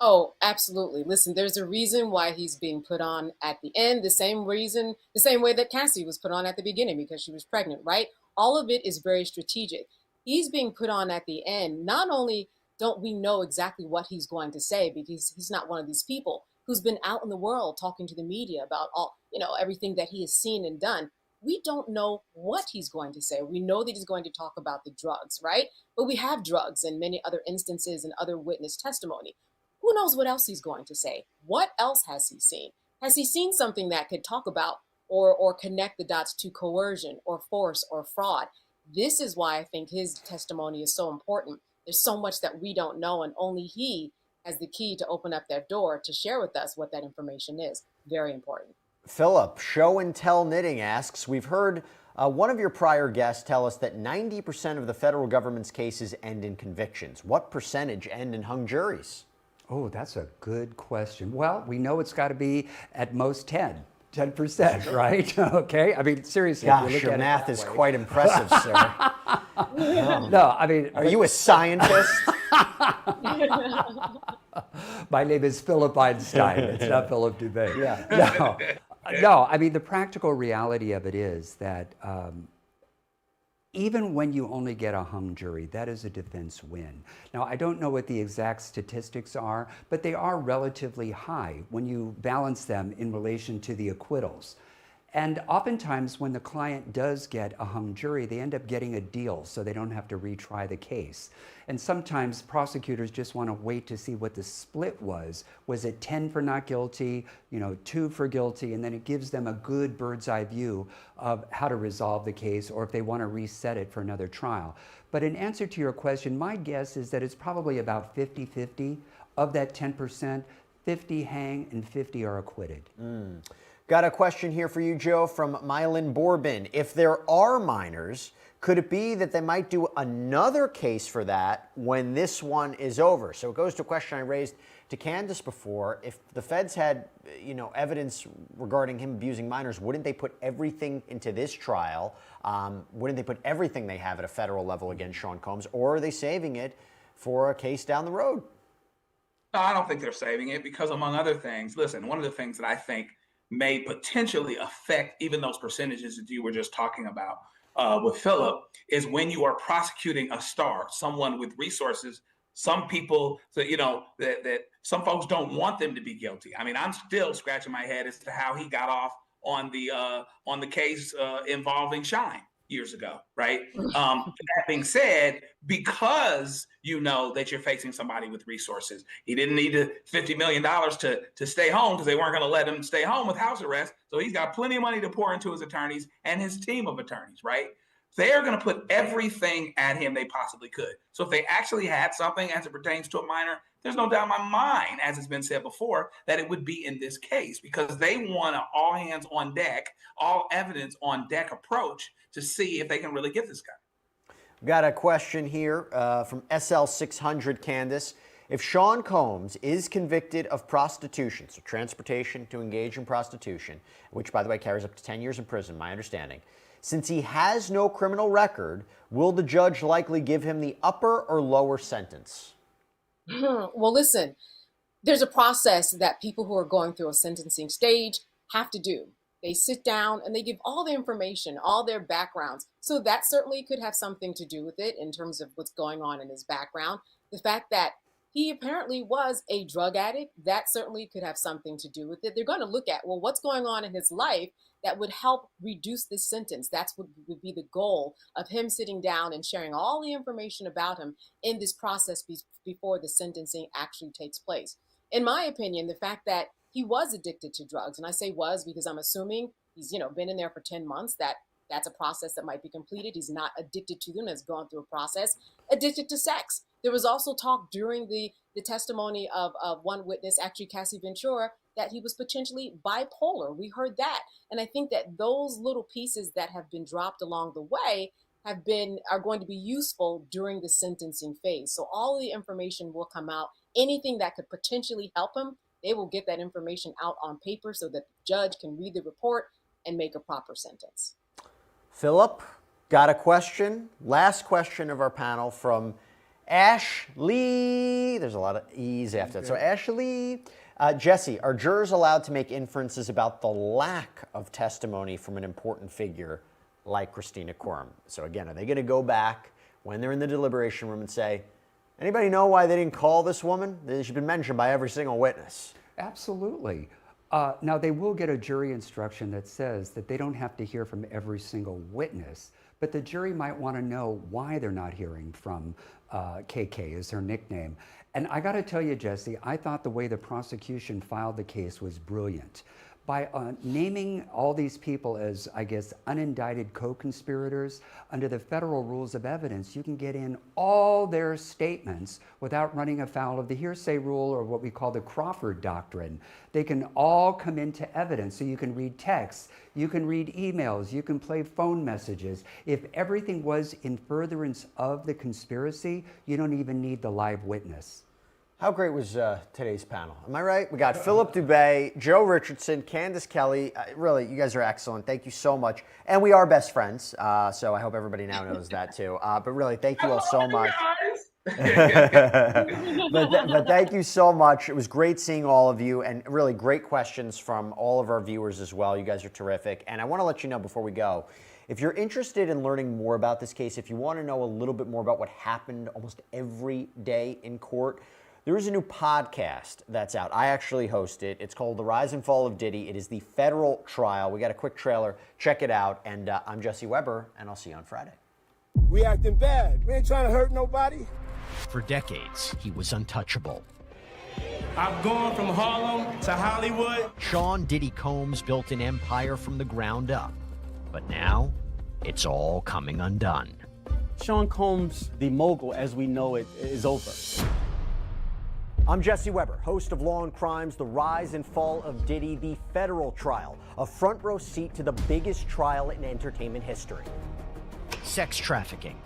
Oh, absolutely. Listen, there's a reason why he's being put on at the end, the same reason, the same way that Cassie was put on at the beginning because she was pregnant, right? All of it is very strategic. He's being put on at the end. Not only don't we know exactly what he's going to say because he's not one of these people who's been out in the world talking to the media about all, everything that he has seen and done. We don't know what he's going to say. We know that he's going to talk about the drugs, right? But we have drugs in many other instances and other witness testimony. Who knows what else he's going to say? What else has he seen? Has he seen something that could talk about or connect the dots to coercion or force or fraud? This is why I think his testimony is so important. There's so much that we don't know, and only he has the key to open up that door to share with us what that information is. Very important. Philip, Show and Tell Knitting asks, we've heard one of your prior guests tell us that 90% of the federal government's cases end in convictions. What percentage end in hung juries? Oh, that's a good question. Well, we know it's got to be at most 10%, right? Okay. I mean, seriously. Gosh, your math is quite impressive, sir. No, I mean. Are you a scientist? My name is Philip Einstein. It's not Philip Dubé. Yeah. No, I mean, the practical reality of it is that even when you only get a hung jury, that is a defense win. Now, I don't know what the exact statistics are, but they are relatively high when you balance them in relation to the acquittals. And oftentimes when the client does get a hung jury, they end up getting a deal so they don't have to retry the case. And sometimes prosecutors just want to wait to see what the split was. Was it 10 for not guilty, 2 for guilty, and then it gives them a good bird's eye view of how to resolve the case or if they want to reset it for another trial. But in answer to your question, my guess is that it's probably about 50-50. Of that 10%, 50 hang and 50 are acquitted. Got a question here for you, Joe, from Mylan Borbin. If there are minors, could it be that they might do another case for that when this one is over? So it goes to a question I raised to Candace before. If the feds had, evidence regarding him abusing minors, wouldn't they put everything into this trial? Wouldn't they put everything they have at a federal level against Sean Combs? Or are they saving it for a case down the road? No, I don't think they're saving it because, among other things, listen, one of the things that I think may potentially affect even those percentages that you were just talking about with Philip is when you are prosecuting a star, someone with resources. Some people, that some folks don't want them to be guilty. I mean, I'm still scratching my head as to how he got off on the case involving Shine years ago, right? That being said, because you know that you're facing somebody with resources, he didn't need $50 million to stay home because they weren't going to let him stay home with house arrest. So he's got plenty of money to pour into his attorneys and his team of attorneys, right? They're going to put everything at him they possibly could. So if they actually had something as it pertains to a minor, there's no doubt in my mind, as it's been said before, that it would be in this case because they want an all hands on deck, all evidence on deck approach to see if they can really get this guy. Got a question here from SL600 Candace. If Sean Combs is convicted of prostitution, so transportation to engage in prostitution, which, by the way, carries up to 10 years in prison, my understanding, since he has no criminal record, will the judge likely give him the upper or lower sentence? Well, listen, there's a process that people who are going through a sentencing stage have to do. They sit down and they give all the information, all their backgrounds. So that certainly could have something to do with it in terms of what's going on in his background. The fact that he apparently was a drug addict, that certainly could have something to do with it. They're going to look at, well, what's going on in his life that would help reduce this sentence. That's what would be the goal of him sitting down and sharing all the information about him in this process before the sentencing actually takes place. In my opinion, the fact that he was addicted to drugs, and I say was because I'm assuming he's been in there for 10 months, that's a process that might be completed. He's not addicted to them, has gone through a process. Addicted to sex. There was also talk during the testimony of one witness, actually Cassie Ventura, that he was potentially bipolar. We heard that. And I think that those little pieces that have been dropped along the way are going to be useful during the sentencing phase. So all the information will come out. Anything that could potentially help him, they will get that information out on paper so that the judge can read the report and make a proper sentence. Philip, got a question? Last question of our panel from Ashley, there's a lot of E's after that. So Ashley, Jesse, are jurors allowed to make inferences about the lack of testimony from an important figure like Christina Quorum? So again, are they going to go back when they're in the deliberation room and say, anybody know why they didn't call this woman? She's been mentioned by every single witness. Absolutely. Now, they will get a jury instruction that says that they don't have to hear from every single witness, but the jury might want to know why they're not hearing from KK, is her nickname. And I got to tell you, Jesse, I thought the way the prosecution filed the case was brilliant. By naming all these people as, I guess, unindicted co-conspirators, under the federal rules of evidence, you can get in all their statements without running afoul of the hearsay rule or what we call the Crawford Doctrine. They can all come into evidence, so you can read texts, you can read emails, you can play phone messages. If everything was in furtherance of the conspiracy, you don't even need the live witness. How great was today's panel? Am I right? We got Philip Dubé, Joe Richardson, Candace Kelly. Really, you guys are excellent. Thank you so much. And we are best friends, so I hope everybody now knows that too. But really, thank you all so much. but thank you so much. It was great seeing all of you, and really great questions from all of our viewers as well. You guys are terrific. And I want to let you know before we go, if you're interested in learning more about this case, if you want to know a little bit more about what happened almost every day in court, there is a new podcast that's out. I actually host it. It's called The Rise and Fall of Diddy. It is the federal trial. We got a quick trailer. Check it out. And I'm Jesse Weber, and I'll see you on Friday. We acting bad. We ain't trying to hurt nobody. For decades, he was untouchable. I've gone from Harlem to Hollywood. Sean Diddy Combs built an empire from the ground up. But now, it's all coming undone. Sean Combs, the mogul as we know it, is over. I'm Jesse Weber, host of Law&Crime's The Rise and Fall of Diddy, the federal trial, a front row seat to the biggest trial in entertainment history. Sex trafficking,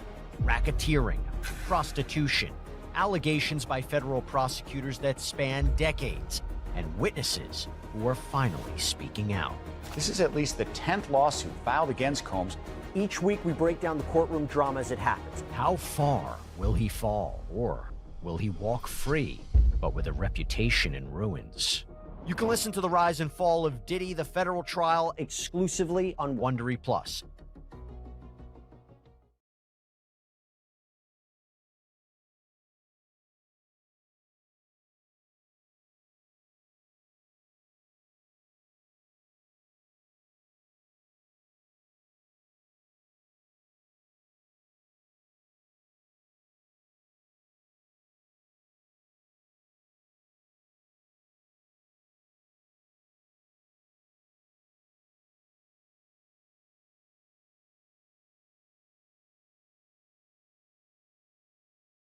racketeering, prostitution, allegations by federal prosecutors that span decades, and witnesses who are finally speaking out. This is at least the 10th lawsuit filed against Combs. Each week we break down the courtroom drama as it happens. How far will he fall, or will he walk free, but with a reputation in ruins? You can listen to The Rise and Fall of Diddy, the federal trial, exclusively on Wondery Plus.